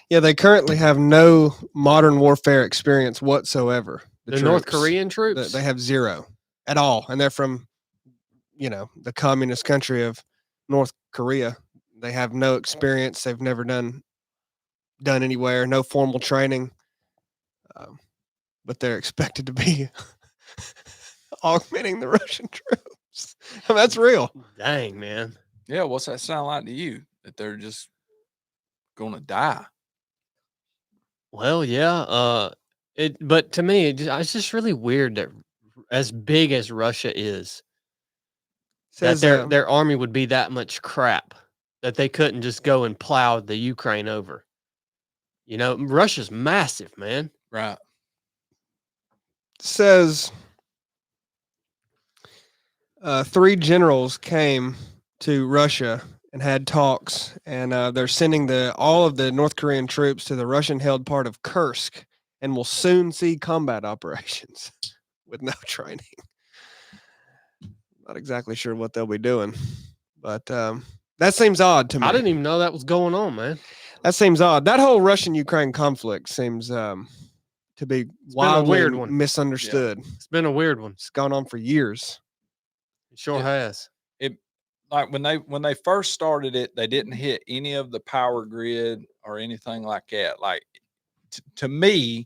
Yeah, they currently have no modern warfare experience whatsoever. The North troops. Korean troops? They have zero at all. And they're from, the communist country of North Korea. They have no experience. They've never done anywhere, no formal training. But they're expected to be augmenting the Russian troops. That's real. Dang, man. Yeah. What's that sound like to you? That they're just going to die? Well, yeah. But to me, it's just really weird that as big as Russia is, Says that their army would be that much crap that they couldn't just go and plow the Ukraine over. Russia's massive, man. Right. says 3 generals came to Russia and had talks, and they're sending all of the North Korean troops to the Russian-held part of Kursk, and will soon see combat operations with no training. Not exactly sure what they'll be doing, but that seems odd to me. I didn't even know that was going on, man. That seems odd. That whole Russian-Ukraine conflict seems to be wildly weird one. misunderstood. Yeah. It's been a weird one. It's gone on for years. It sure has. Like when they first started it, they didn't hit any of the power grid or anything like that. Like to me,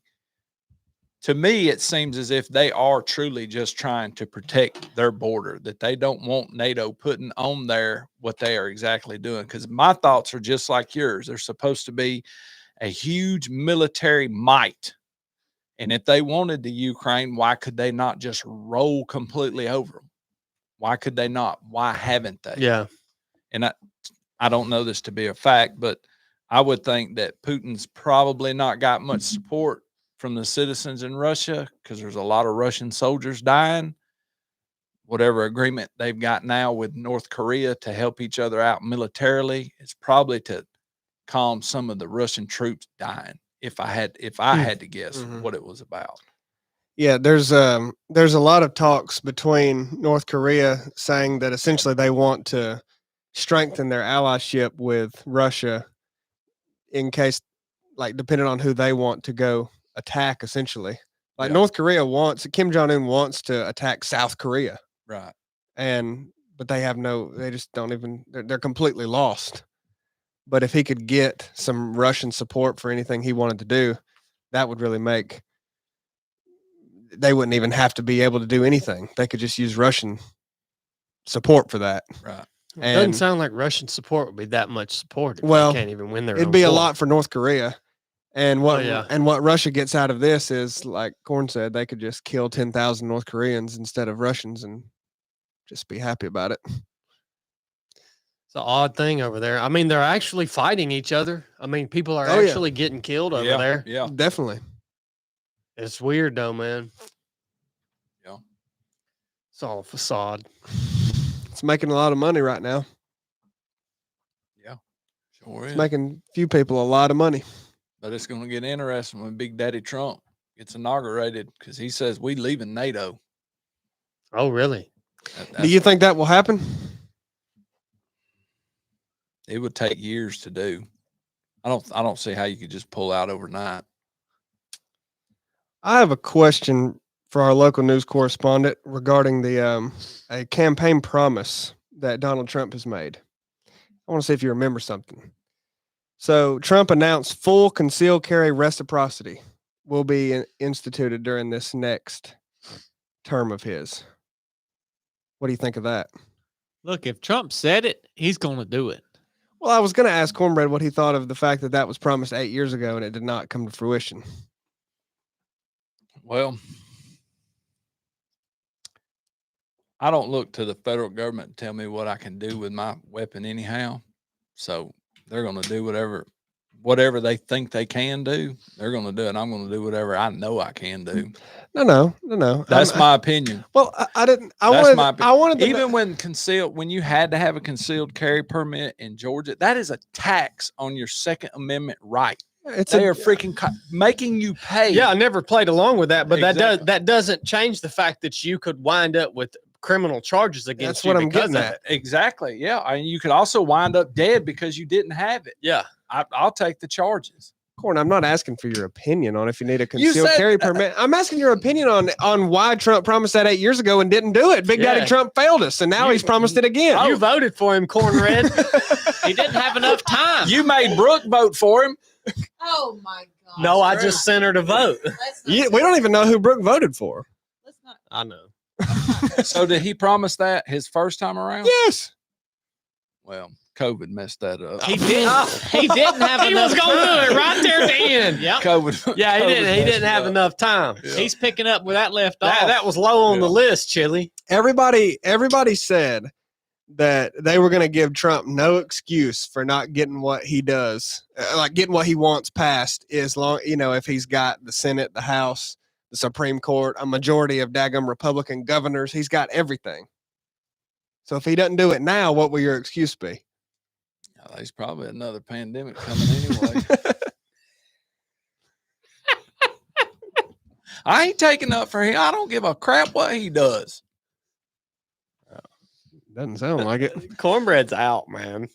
it seems as if they are truly just trying to protect their border, that they don't want NATO putting on there what they are exactly doing. Because my thoughts are just like yours. They're supposed to be a huge military might. And if they wanted the Ukraine, why could they not just roll completely over them? Why could they not? Why haven't they? Yeah. And I don't know this to be a fact, but I would think that Putin's probably not got much support from the citizens in Russia because there's a lot of Russian soldiers dying. Whatever agreement they've got now with North Korea to help each other out militarily, it's probably to calm some of the Russian troops dying. If I had to guess what it was about. Yeah, there's a lot of talks between North Korea saying that essentially they want to strengthen their allyship with Russia in case, like, depending on who they want to go attack, essentially. Like, Yeah. North Korea Kim Jong-un wants to attack South Korea. Right. But they just don't even, they're completely lost. But if he could get some Russian support for anything he wanted to do, that would really they wouldn't even have to be able to do anything. They could just use Russian support for that. Right. It doesn't sound like Russian support would be that much support if Well, they can't even win their It'd own be a war. lot for North Korea. And what yeah. and what Russia gets out of this is, like Corn said, they could just kill 10,000 North Koreans instead of Russians and just be happy about it. It's an odd thing over there. I mean, they're actually fighting each other. I mean, people are Oh, yeah. actually getting killed over there. Yeah. Definitely. It's weird though, man. Yeah. It's all a facade. It's making a lot of money right now. Yeah. Sure It's is. making few people a lot of money. But it's going to get interesting when Big Daddy Trump gets inaugurated because he says we leaving NATO. Oh, really? Do you think that will happen? It would take years to do. I don't see how you could just pull out overnight. I have a question for our local news correspondent regarding a campaign promise that Donald Trump has made. I want to see if you remember something. So Trump announced full concealed carry reciprocity will be instituted during this next term of his. What do you think of that? Look, if Trump said it, he's going to do it. Well, I was going to ask Cornbread what he thought of the fact that was promised 8 years ago and it did not come to fruition. Well, I don't look to the federal government to tell me what I can do with my weapon anyhow. So they're going to do whatever they think they can do. They're going to do it. I'm going to do whatever I know I can do. No. That's my opinion. Well, I didn't. I wanted to even when you had to have a concealed carry permit in Georgia, that is a tax on your Second Amendment right. They are freaking making you pay. Yeah, I never played along with that, but Exactly. that doesn't change the fact that you could wind up with criminal charges against That's you what I'm because getting of at. it. Exactly. Yeah. And you could also wind up dead because you didn't have it. Yeah. I'll take the charges. Corn, I'm not asking for your opinion on if you need a You concealed said- carry permit. I'm asking your opinion on why Trump promised that 8 years ago and didn't do it. Big Yeah. Daddy Trump failed us, and now he's promised it again. You voted for him, Cornred. He didn't have enough time. You made Brooke vote for him. Oh my God. No, I just sent her to vote. We don't even know who Brooke voted for. Let's not. I know. So did he promise that his first time around? Yes. Well, COVID messed that up. He didn't. He didn't have He enough was going to time. do it right there at the end. Yep. COVID. Yeah, he COVID didn't. He messed didn't it have up. enough time. Yeah. He's picking up where that left off. That was low on the Yeah. list, Chili. Everybody said that they were going to give Trump no excuse for not getting what he does, like getting what he wants passed, as long, if he's got the Senate, the House, the Supreme Court, a majority of daggum Republican governors, he's got everything. So if he doesn't do it now, what will your excuse be? Oh, there's probably another pandemic coming anyway. I ain't taking up for him. I don't give a crap what he does. Doesn't sound like it. Cornbread's out, man.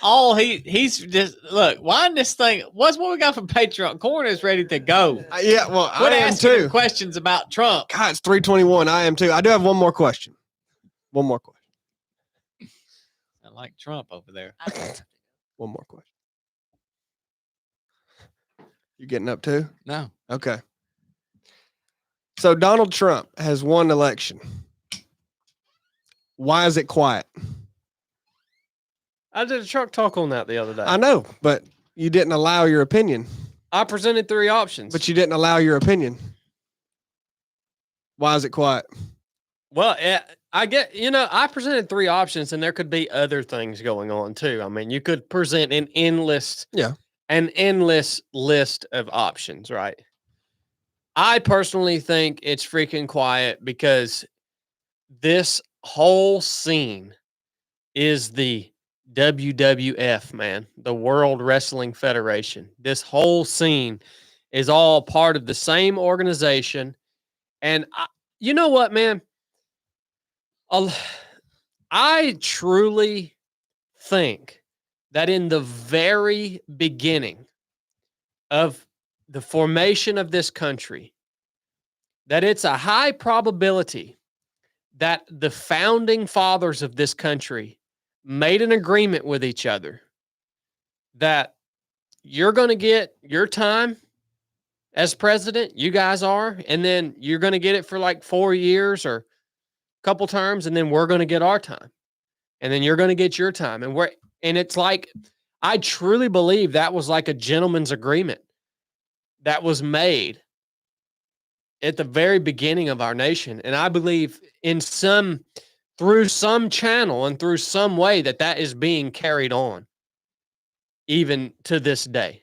All he's just look. Wind this thing. What's what we got from Patreon? Corn is ready to go. Yeah, well, Quit I am asking him too. questions about Trump. God, it's 3:21. I am too. I do have one more question. One more question. I like Trump over there. One more question. You getting up too? No. Okay. So Donald Trump has won election. Why is it quiet? I did a truck talk on that the other day. I know, but you didn't allow your opinion. I presented 3 options. But you didn't allow your opinion. Why is it quiet? Well, I get, I presented 3 options, and there could be other things going on too. I mean, you could present an endless list of options, right? I personally think it's freaking quiet because this whole scene is the WWF, man, the World Wrestling Federation. This whole scene is all part of the same organization. And you know what, man? I truly think that in the very beginning of the formation of this country, that it's a high probability that the founding fathers of this country made an agreement with each other that you're going to get your time as president, you guys are, and then you're going to get it for like 4 years or a couple terms, and then we're going to get our time, and then you're going to get your time, and it's like, I truly believe that was like a gentleman's agreement that was made at the very beginning of our nation. And I believe through some channel and through some way that is being carried on even to this day.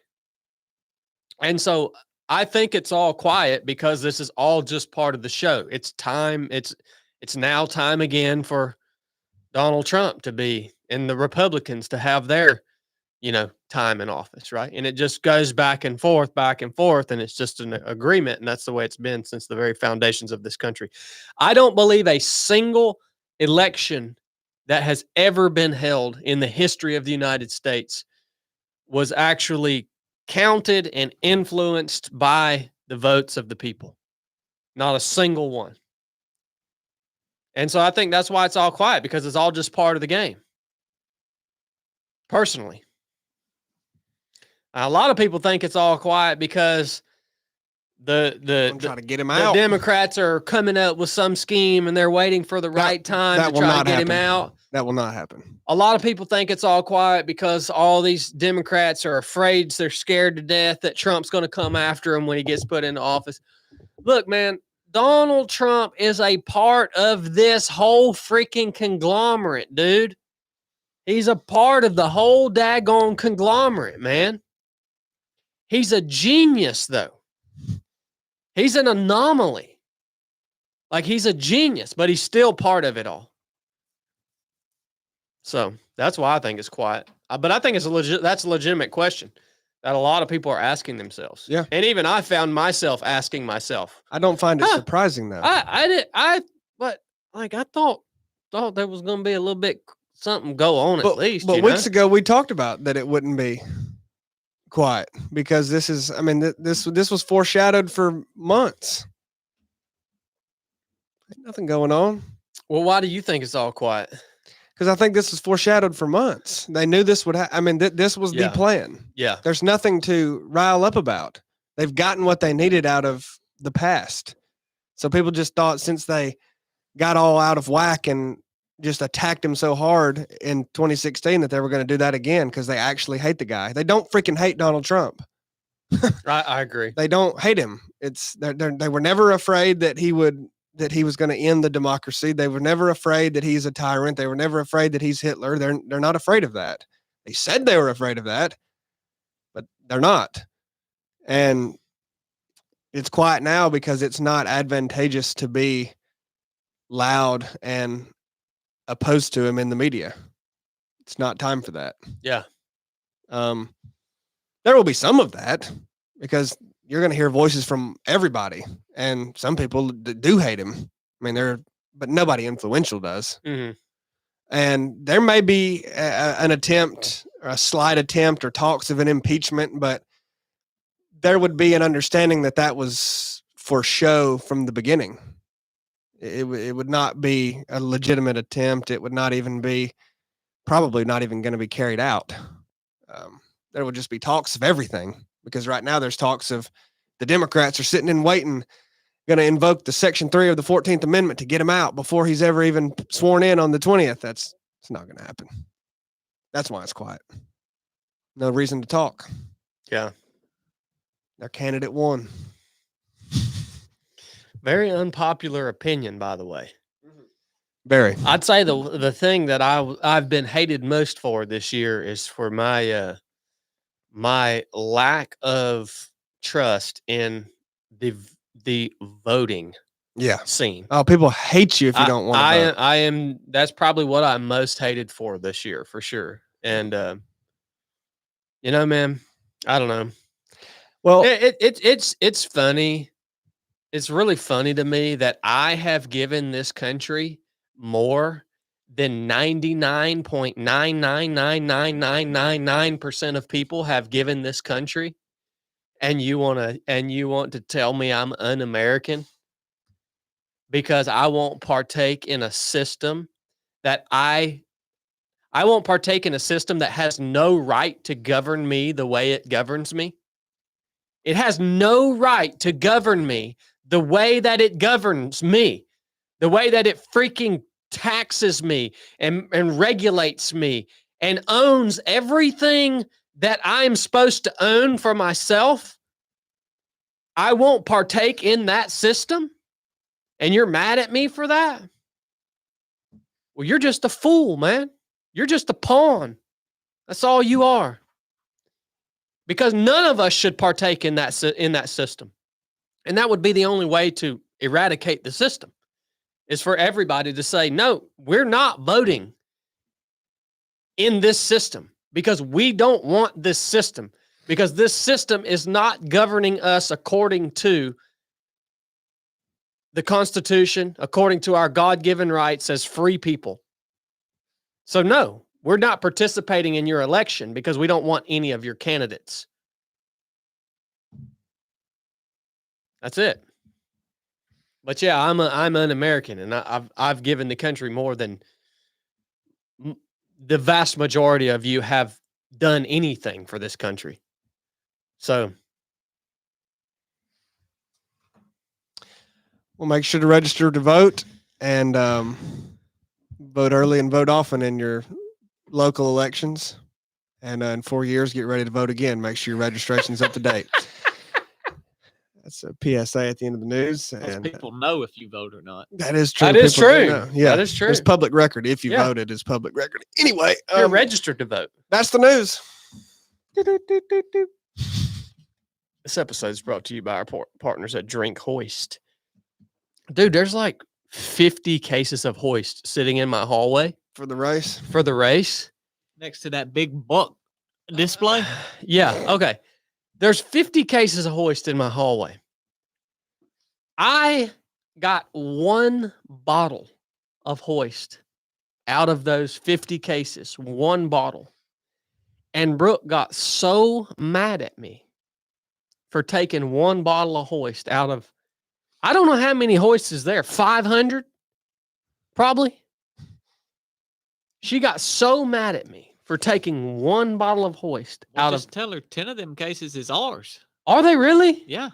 And so I think it's all quiet because this is all just part of the show. It's time. It's now time again for Donald Trump to be, and the Republicans to have their, time in office, right? And it just goes back and forth, and it's just an agreement, and that's the way it's been since the very foundations of this country. I don't believe a single election that has ever been held in the history of the United States was actually counted and influenced by the votes of the people. Not a single one. And so I think that's why it's all quiet, because it's all just part of the game. Personally. A lot of people think it's all quiet because I'm trying to get him the out. Democrats are coming up with some scheme and they're waiting for the right time that to will try to not get him happen. out. That will not happen. A lot of people think it's all quiet because all these Democrats are afraid, they're scared to death that Trump's going to come after him when he gets put into office. Look, man, Donald Trump is a part of this whole freaking conglomerate, dude. He's a part of the whole daggone conglomerate, man. He's a genius, though. He's an anomaly. Like, he's a genius, but he's still part of it all. So that's why I think it's quiet. But I think that's a legitimate question. that a lot of people are asking themselves. Yeah. And even I found myself asking myself. I don't find it Huh. surprising though. I thought there was going to be a little bit something go on at least. But weeks ago we talked about that it wouldn't be quiet because this is, I mean, this was foreshadowed for months. Ain't nothing going on. Well, why do you think it's all quiet? Because I think this was foreshadowed for months. They knew this would happen. I mean, this was the plan. Yeah. There's nothing to rile up about. They've gotten what they needed out of the past. So people just thought since they got all out of whack and just attacked him so hard in 2016 that they were going to do that again because they actually hate the guy. They don't freaking hate Donald Trump. I agree. They don't hate him. They were never afraid that he was going to end the democracy. They were never afraid that he's a tyrant. They were never afraid that he's Hitler. They're not afraid of that. They said they were afraid of that, but they're not. And it's quiet now because it's not advantageous to be loud and opposed to him in the media. It's not time for that. Yeah. There will be some of that because you're going to hear voices from everybody, and some people do hate him. I mean, but nobody influential does. Mm-hmm. And there may be an attempt, or a slight attempt, or talks of an impeachment, but there would be an understanding that was for show from the beginning. It would not be a legitimate attempt. It would not even be, probably not even going to be carried out. There would just be talks of everything, because right now there's talks of the Democrats are sitting and waiting, going to invoke the Section 3 of the 14th Amendment to get him out before he's ever even sworn in on the 20th. It's not going to happen. That's why it's quiet. No reason to talk. Yeah. Their candidate won. Very unpopular opinion, by the way. Very. I'd say the thing that I've been hated most for this year is for my my lack of trust in the voting scene. Oh, people hate you if you don't want to vote. I am. That's probably what I'm most hated for this year, for sure. And man, I don't know. Well, it's funny. It's really funny to me that I have given this country more than 99.9999999% of people have given this country, and you want to tell me I'm un-American because I won't partake in a system that I won't partake in a system that has no right to govern me the way it governs me. It has no right to govern me the way that it governs me, the way that it freaking taxes me and regulates me and owns everything that I'm supposed to own for myself. I won't partake in that system, and you're mad at me for that? Well, you're just a fool, man. You're just a pawn. That's all you are. Because none of us should partake in that system. And that would be the only way to eradicate the system, is for everybody to say, no, we're not voting in this system because we don't want this system, because this system is not governing us according to the Constitution, according to our God-given rights as free people. So no, we're not participating in your election because we don't want any of your candidates. That's it. But yeah, I'm an American, and I've given the country more than the vast majority of you have done anything for this country. So, well, make sure to register to vote, and vote early and vote often in your local elections. And in 4 years, get ready to vote again. Make sure your registration's up to date. That's a PSA at the end of the news. Most And people know if you vote or not. that is true. That is People do true. know. Yeah, That is true. It's public record. If you Yeah. voted, it's public record. Anyway, you're registered to vote. that's the news. This episode is brought to you by our partners at Drink Hoist. Dude, there's like 50 cases of Hoist sitting in my hallway For the race. for the race. Next to that big buck display. Yeah. Okay. There's 50 cases of hoist in my hallway. I got one bottle of hoist out of those 50 cases, one bottle. And Brooke got so mad at me for taking one bottle of hoist out of, I don't know how many hoists is there, 500 probably. She got so mad at me for taking one bottle of hoist out Just of. tell her 10 of them cases is ours. Are they really? Yeah.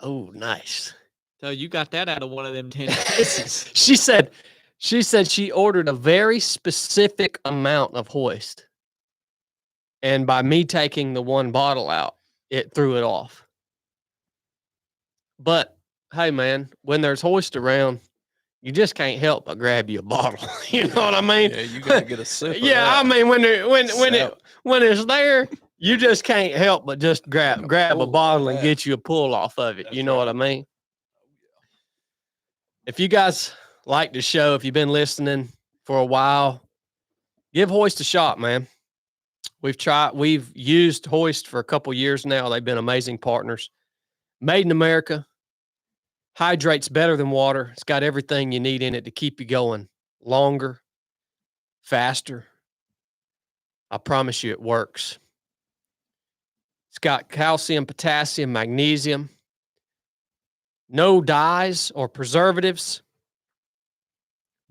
Oh, nice. So you got that out of one of them 10 cases. She said she ordered a very specific amount of hoist. And by me taking the one bottle out, it threw it off. But hey, man, when there's hoist around, you just can't help but grab you a bottle. You know what I mean? Yeah, you gotta get a sip. Yeah, I mean when it's there, you just can't help but just grab a bottle and get you a pull off of it. You know what I mean? If you guys like the show, if you've been listening for a while, give Hoist a shot, man. We've used Hoist for a couple years now. They've been amazing partners. Made in America. Hydrates better than water. It's got everything you need in it to keep you going longer, faster. I promise you it works. It's got calcium, potassium, magnesium. No dyes or preservatives.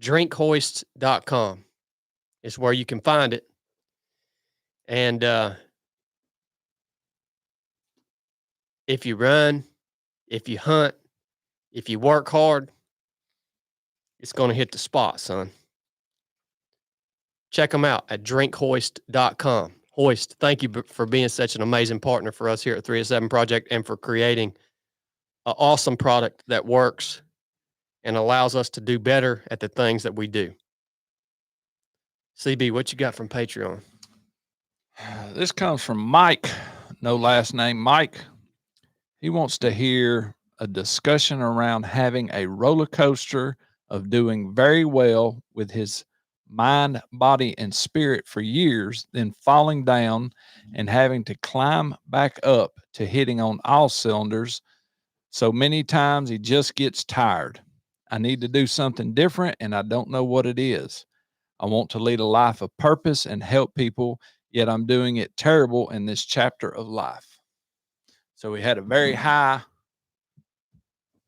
drinkhoist.com is where you can find it. And if you run, if you hunt, if you work hard, it's going to hit the spot, son. Check them out at drinkhoist.com. Hoist, thank you for being such an amazing partner for us here at 3 to 7 Project and for creating an awesome product that works and allows us to do better at the things that we do. CB, what you got from Patreon? This comes from Mike, no last name, Mike. He wants to hear a discussion around having a roller coaster of doing very well with his mind, body, and spirit for years, then falling down and having to climb back up to hitting on all cylinders. So many times he just gets tired. I need to do something different, and I don't know what it is. I want to lead a life of purpose and help people, yet I'm doing it terrible in this chapter of life. So he had a very high,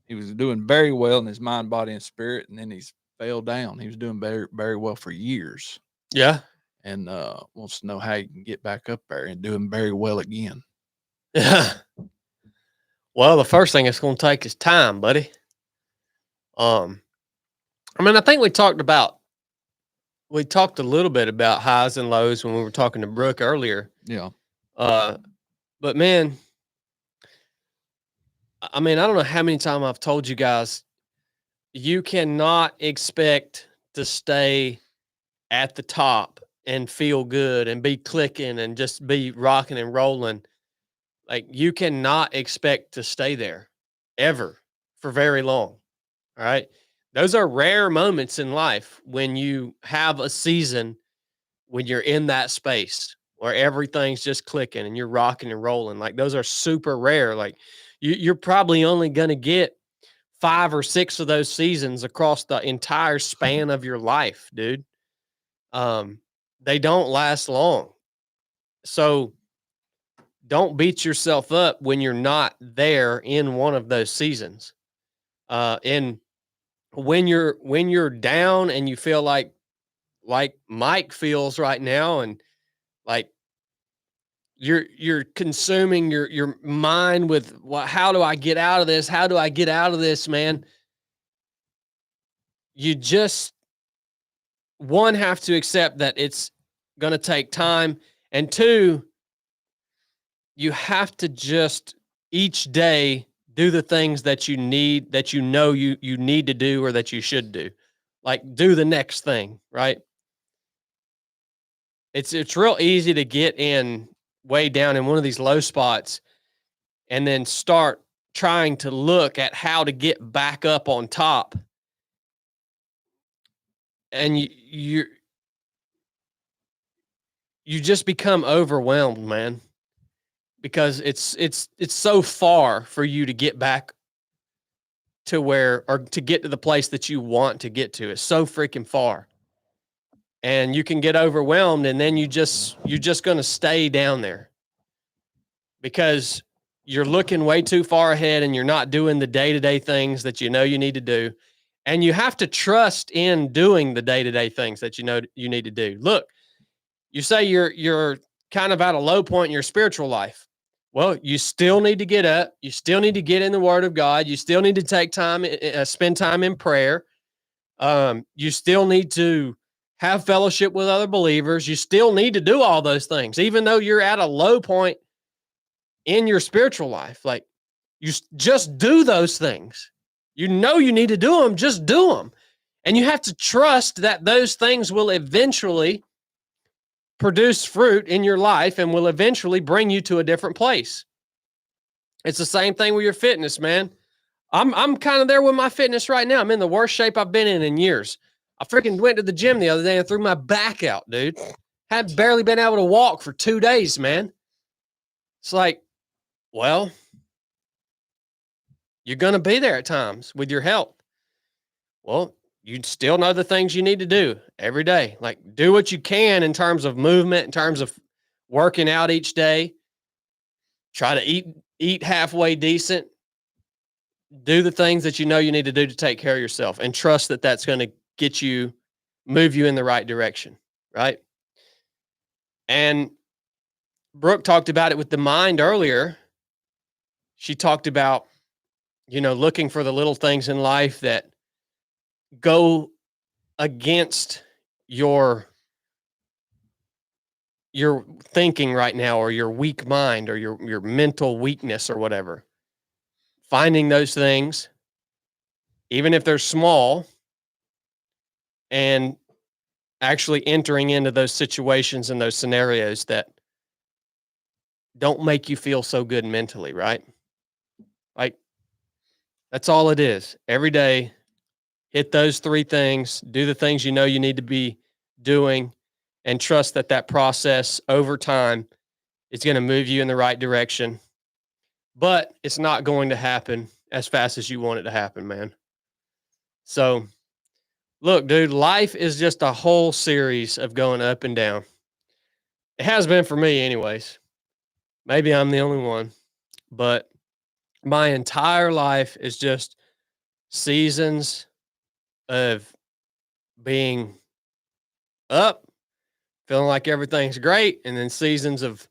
he was doing very well in his mind, body, and spirit, and then he's fell down. He was doing very, very well for years. Yeah. And wants to know how he can get back up there and doing very well again. Yeah. Well, the first thing it's going to take is time, buddy. I mean, I think we talked a little bit about highs and lows when we were talking to Brooke earlier. Yeah. But man, I mean, I don't know how many times I've told you guys, you cannot expect to stay at the top and feel good and be clicking and just be rocking and rolling. Like, you cannot expect to stay there ever for very long. All right. Those are rare moments in life when you have a season when you're in that space where everything's just clicking and you're rocking and rolling. Like, those are super rare. Like, you're probably only going to get 5 or 6 of those seasons across the entire span of your life, dude. They don't last long. So don't beat yourself up when you're not there in one of those seasons. And when you're down and you feel like Mike feels right now, and like you're consuming your mind with, well, how do I get out of this? How do I get out of this, man? You just, one, have to accept that it's going to take time, and 2, you have to just each day do the things that you need, that you know you need to do or that you should do. Like, do the next thing, right? It's real easy to get in way down in one of these low spots and then start trying to look at how to get back up on top. And you just become overwhelmed, man, because it's so far for you to get back to where, or to get to the place that you want to get to. It's so freaking far. And you can get overwhelmed, and then you're just going to stay down there because you're looking way too far ahead and you're not doing the day-to-day things that you know you need to do. And you have to trust in doing the day-to-day things that you know you need to do. Look, you say you're kind of at a low point in your spiritual life. Well, you still need to get up. You still need to get in the Word of God. You still need to take time, spend time in prayer. You still need to have fellowship with other believers. You still need to do all those things, even though you're at a low point in your spiritual life. Like, you just do those things. You know you need to do them, just do them. And you have to trust that those things will eventually produce fruit in your life and will eventually bring you to a different place. It's the same thing with your fitness, man. I'm kind of there with my fitness right now. I'm in the worst shape I've been in years. I freaking went to the gym the other day and threw my back out, dude. Had barely been able to walk for 2 days, man. It's like, well, you're going to be there at times with your health. Well, you still know the things you need to do every day. Like, do what you can in terms of movement, in terms of working out each day. Try to eat halfway decent. Do the things that you know you need to do to take care of yourself, and trust that that's going to move you in the right direction, right? And Brooke talked about it with the mind earlier. She talked about, looking for the little things in life that go against your thinking right now, or your weak mind, or your mental weakness, or whatever. Finding those things, even if they're small, and actually entering into those situations and those scenarios that don't make you feel so good mentally, right? Like, that's all it is. Every day, hit those 3 things, do the things you know you need to be doing, and trust that that process over time is going to move you in the right direction. But it's not going to happen as fast as you want it to happen, man. So, look, dude, life is just a whole series of going up and down. It has been for me anyways. Maybe I'm the only one, but my entire life is just seasons of being up, feeling like everything's great, and then seasons of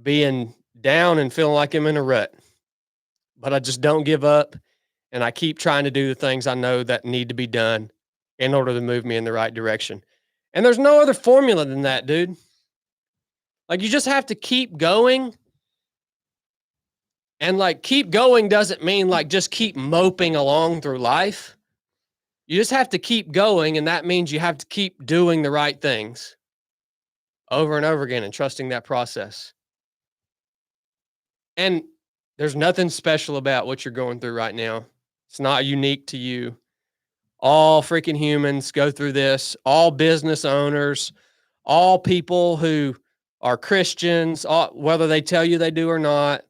being down and feeling like I'm in a rut. But I just don't give up, and I keep trying to do the things I know that need to be done in order to move me in the right direction. And there's no other formula than that, dude. Like, you just have to keep going. And like, keep going doesn't mean like just keep moping along through life. You just have to keep going, and that means you have to keep doing the right things over and over again and trusting that process. And there's nothing special about what you're going through right now. It's not unique to you. All freaking humans go through this. All business owners, all people who are Christians, whether they tell you they do or not.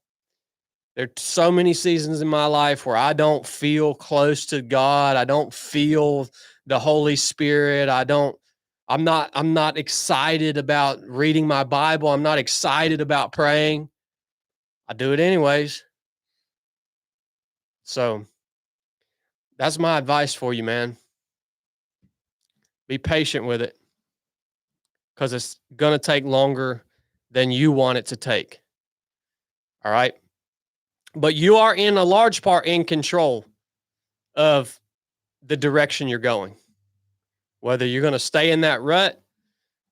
There's so many seasons in my life where I don't feel close to God. I don't feel the Holy Spirit. I'm not excited about reading my Bible. I'm not excited about praying. I do it anyways. So that's my advice for you, man. Be patient with it, because it's going to take longer than you want it to take. All right? But you are in a large part in control of the direction you're going. Whether you're going to stay in that rut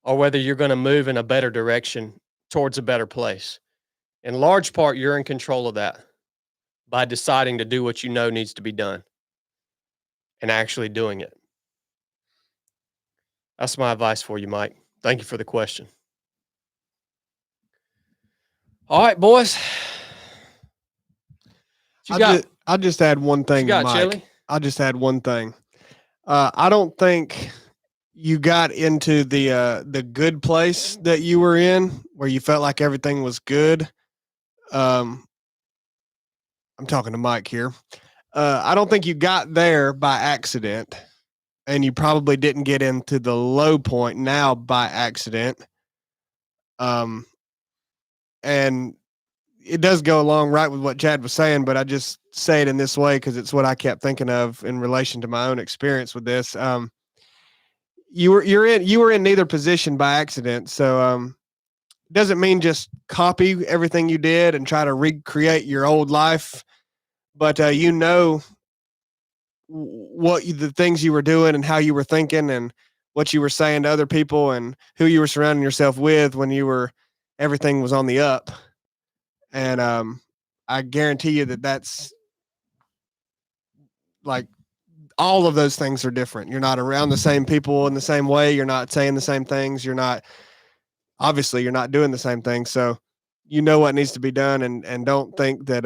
or whether you're going to move in a better direction towards a better place. In large part, you're in control of that by deciding to do what you know needs to be done and actually doing it. That's my advice for you, Mike. Thank you for the question. All right, boys. I'll just add one thing, Mike. Chili? I'll just add one thing. I don't think you got into the good place that you were in, where you felt like everything was good, I'm talking to Mike here. I don't think you got there by accident, and you probably didn't get into the low point now by accident. And it does go along right with what Chad was saying, but I just say it in this way because it's what I kept thinking of in relation to my own experience with this. You were in neither position by accident, so doesn't mean just copy everything you did and try to recreate your old life, but the things you were doing and how you were thinking and what you were saying to other people and who you were surrounding yourself with when everything was on the up. And I guarantee you that's like all of those things are different. You're not around the same people in the same way. You're not saying the same things. You're not doing the same thing. So you know what needs to be done, and don't think that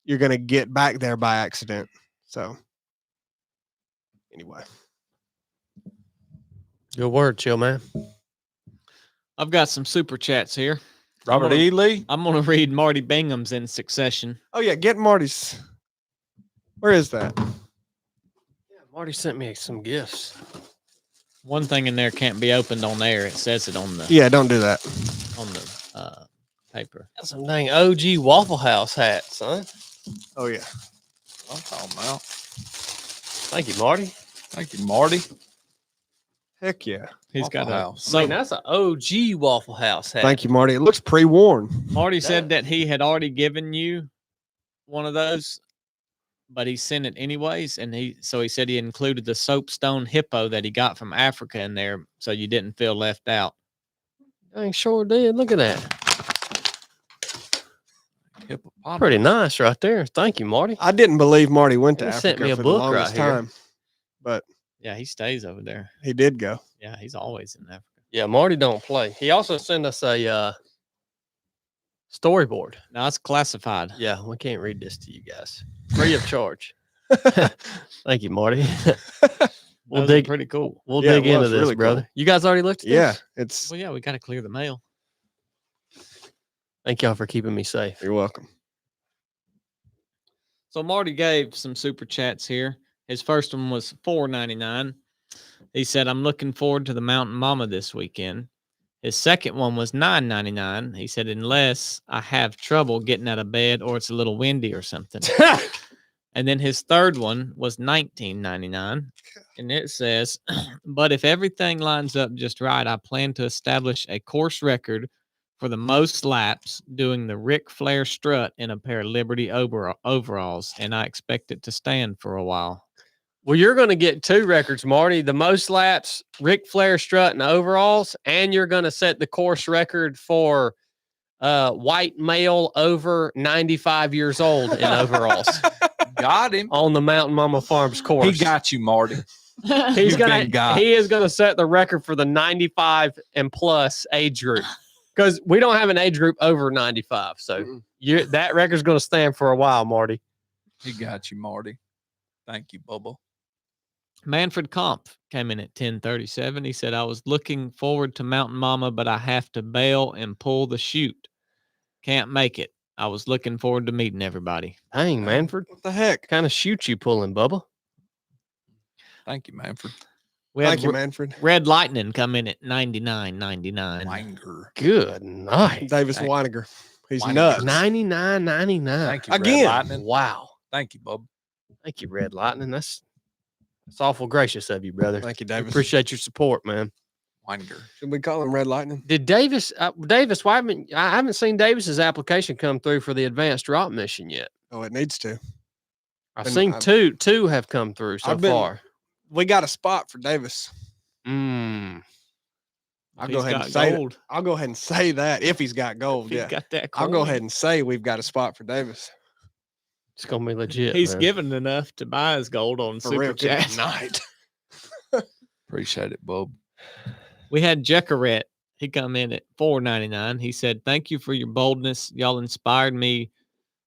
you're going to get back there by accident. So anyway. Good word, chill man. I've got some super chats here. Robert E. Lee. I'm going to read Marty Bingham's in succession. Oh yeah, get Marty's. Where is that? Yeah, Marty sent me some gifts. One thing in there can't be opened on air. It says it on the Yeah, don't do that. Paper. That's some dang OG Waffle House hat, son. Oh yeah. I'm talking about. Thank you, Marty. Thank you, Marty. Heck yeah. He's got Waffle a House. so I mean, that's an OG Waffle House hat. Thank you, Marty. It looks pre-worn. Marty said that he had already given you one of those, but he sent it anyways, and he said he included the soapstone hippo that he got from Africa in there, so you didn't feel left out. I sure did. Look at that. Hippopotamus. Pretty nice right there. Thank you, Marty. I didn't believe Marty went to He Africa sent me a for book the right longest here. time, but Yeah, he stays over there. he did go. Yeah, he's always in Africa. Yeah, Marty don't play. He also sent us a storyboard. Now it's classified. Yeah, we can't read this to you guys. Free of charge. Thank you, Marty. We'll Those are dig pretty cool. We'll Yeah, dig it into was this, really cool. brother. You guys already looked at Yeah, this? it's. Well, yeah, we got to clear the mail. Thank y'all for keeping me safe. You're welcome. So Marty gave some super chats here. His first one was $4.99. He said, "I'm looking forward to the Mountain Mama this weekend." His second one was $9.99. He said, "Unless I have trouble getting out of bed or it's a little windy or something." And then his third one was $19.99. And it says, "But if everything lines up just right, I plan to establish a course record for the most laps doing the Ric Flair strut in a pair of Liberty overalls, and I expect it to stand for a while." Well, you're going to get two records, Marty. The most laps, Ric Flair strut and overalls, and you're going to set the course record for white male over 95 years old in overalls Got him. on the Mountain Mama Farms course. He got you, Marty. He is going to set the record for the 95 and plus age group because we don't have an age group over 95. So that record's going to stand for a while, Marty. He got you, Marty. Thank you, Bubba. Manfred Kampf came in at 10:37. He said, "I was looking forward to Mountain Mama, but I have to bail and pull the chute. Can't make it. I was looking forward to meeting everybody." Dang, Manfred. What the heck? Kind of shoot you pulling, Bubba. Thank you, Manfred. We had Thank you, Manfred. Red Lightning come in at 99.99. Wanger. Good night. Davis Thank- Weiniger. He's Weiniger. nuts. 99.99. Thank you, Again. Red Lightning. Wow. Thank you, Bub. Thank you, Red Lightning. That's awful gracious of you, brother. Thank you, I Davis. appreciate your support, man. Wanger. Should we call him Red Lightning? Did Davis? Why I haven't seen Davis's application come through for the advanced drop mission yet. Oh, it needs to. I've And seen I've- two have come through so I've been- far. We got a spot for Davis. Mm. I'll He's go ahead got and say that. gold. I'll go ahead and say that if he's got gold. If he's Yeah, got that I'll go coin. ahead and say we've got a spot for Davis. It's gonna be legit. He's man. given enough to buy his gold on For super real, good chat. night. Appreciate it, Bub. We had Jekaret. He come in at $4.99. He said, "Thank you for your boldness. Y'all inspired me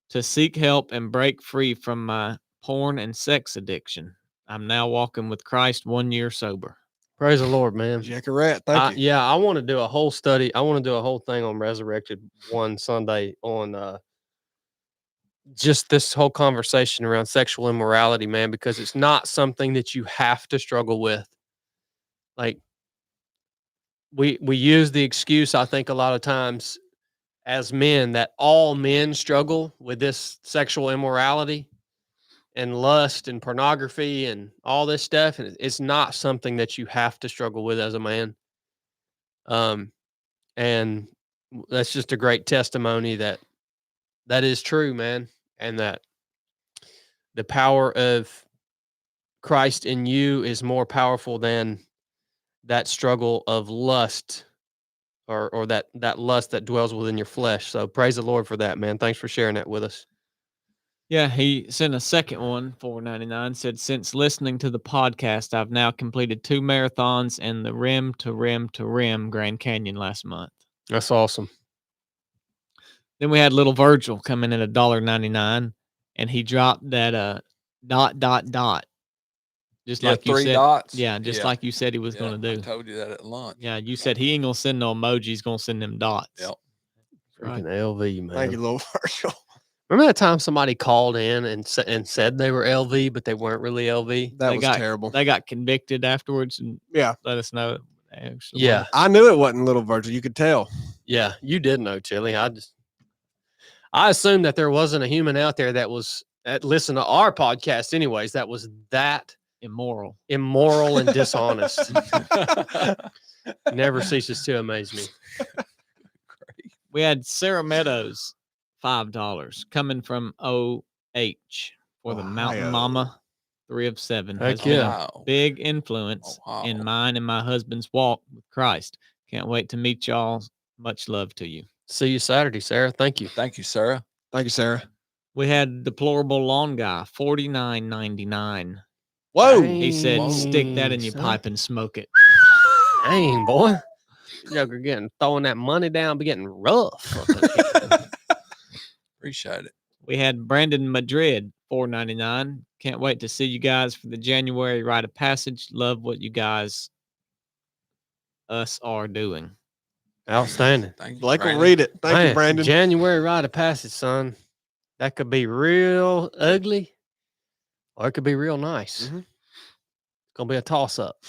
to seek help and break free from my porn and sex addiction. I'm now walking with Christ 1 year sober." Praise the Lord, man. Jackarat, thank you. Yeah, I want to do a whole study. I want to do a whole thing on Resurrected one Sunday on just this whole conversation around sexual immorality, man, because it's not something that you have to struggle with. Like we use the excuse, I think, a lot of times as men that all men struggle with this sexual immorality and lust and pornography and all this stuff, and it's not something that you have to struggle with as a man. And that's just a great testimony that that is true, man, and that the power of Christ in you is more powerful than that struggle of lust or that lust that dwells within your flesh. So praise the Lord for that, man. Thanks for sharing that with us. Yeah, he sent a second one, $4.99. Said, since listening to the podcast, I've now completed 2 marathons and the rim to rim to rim Grand Canyon last month. That's awesome. Then we had little Virgil come in at $1.99, and he dropped that dot. Just Yeah, like you 3 said. dots. Yeah, just like you said he was Yeah, going to I do. told you that at lunch. Yeah, you said he ain't going to send no emojis, he's going to send them dots. Yep. Right. Freaking LV, man. Thank you, little Virgil. Remember that time somebody called in and said they were LV, but they weren't really LV? That was terrible. They got convicted afterwards and Yeah. let us know. Actually, Yeah. I knew it wasn't little Virgil. You could tell. Yeah, you did know, Chili. I assumed that there wasn't a human out there that was that listened to our podcast anyways that was that immoral and dishonest. Never ceases to amaze me. We had Sarah Meadows, $5 coming from OH for the Mountain Ohio. Mama, 3 of 7. Heck Has been a Wow. big influence in Ohio. mine and my husband's walk with Christ. Can't wait to meet y'all. Much love to you. See you Saturday, Sarah. Thank you. Thank you, Sarah. Thank you, Sarah. We had Deplorable Lawn Guy, $49.99. Whoa. He said, stick that in your son. pipe and smoke it. Dang, boy. Joker throwing that money down, be getting rough. Appreciate it. We had Brandon Madrid, $4.99. Can't wait to see you guys for the January Rite of Passage. Love what you guys are doing. Outstanding. Thank you, Blake will Brandon. read it. Thank Man, you, Brandon. January Rite of Passage, son. That could be real ugly, or it could be real nice. Mhm. It's gonna be a toss up.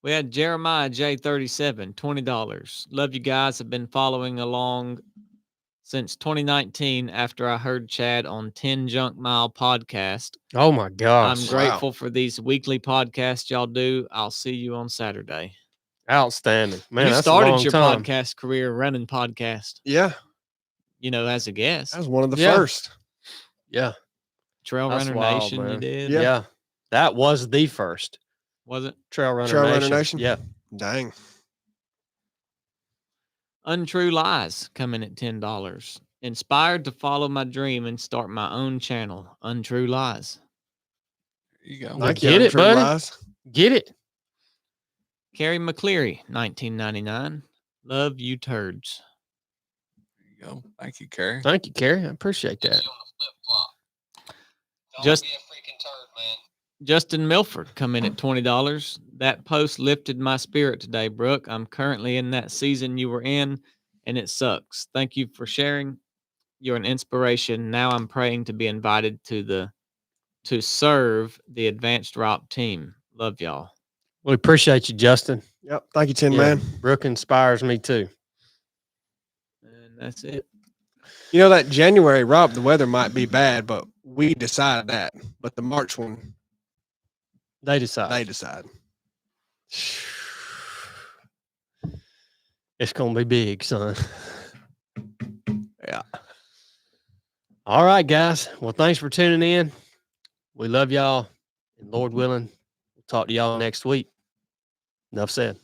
We had Jeremiah J37, $20. Love you guys. Have been following along since 2019 after I heard Chad on 10 Junk Mile podcast. Oh my gosh. I'm grateful for these weekly podcasts y'all do. I'll see you on Saturday. Outstanding. Man, you that's a started long your time. podcast career running podcast, Yeah. as a guest. That was one of the Yeah. first. Yeah. Trail That's Runner wild, Nation, man. you did? Yeah. Yeah. That was the first. Was it? Trail Runner Trail Runner Nation. Nation? Yeah. Dang. Untrue Lies coming at $10. Inspired to follow my dream and start my own channel, Untrue Lies. There you go. Like- Thank you, Get it, Untrue buddy. Lies. Get it. Carrie McCleary, $19.99. Love you turds. There you go. Thank you, Carrie. Thank you, Carrie. I appreciate that. On the flip-flop. Don't Just- be a freaking turd, man. Justin Milford come in at $20. That post lifted my spirit today, Brooke. I'm currently in that season you were in, and it sucks. Thank you for sharing. You're an inspiration. Now I'm praying to be invited to serve the Advanced ROP team. Love y'all. We appreciate you, Justin. Yep. Thank you, Tin Yeah, Man. Brooke inspires me too. And that's it. You know that January, Rob, the weather might be bad, but we decide that. But the March one, They decide. they decide. It's gonna be big, son. Yeah. All right, guys. Well, thanks for tuning in. We love y'all. And Lord willing, we'll talk to y'all next week. Enough said.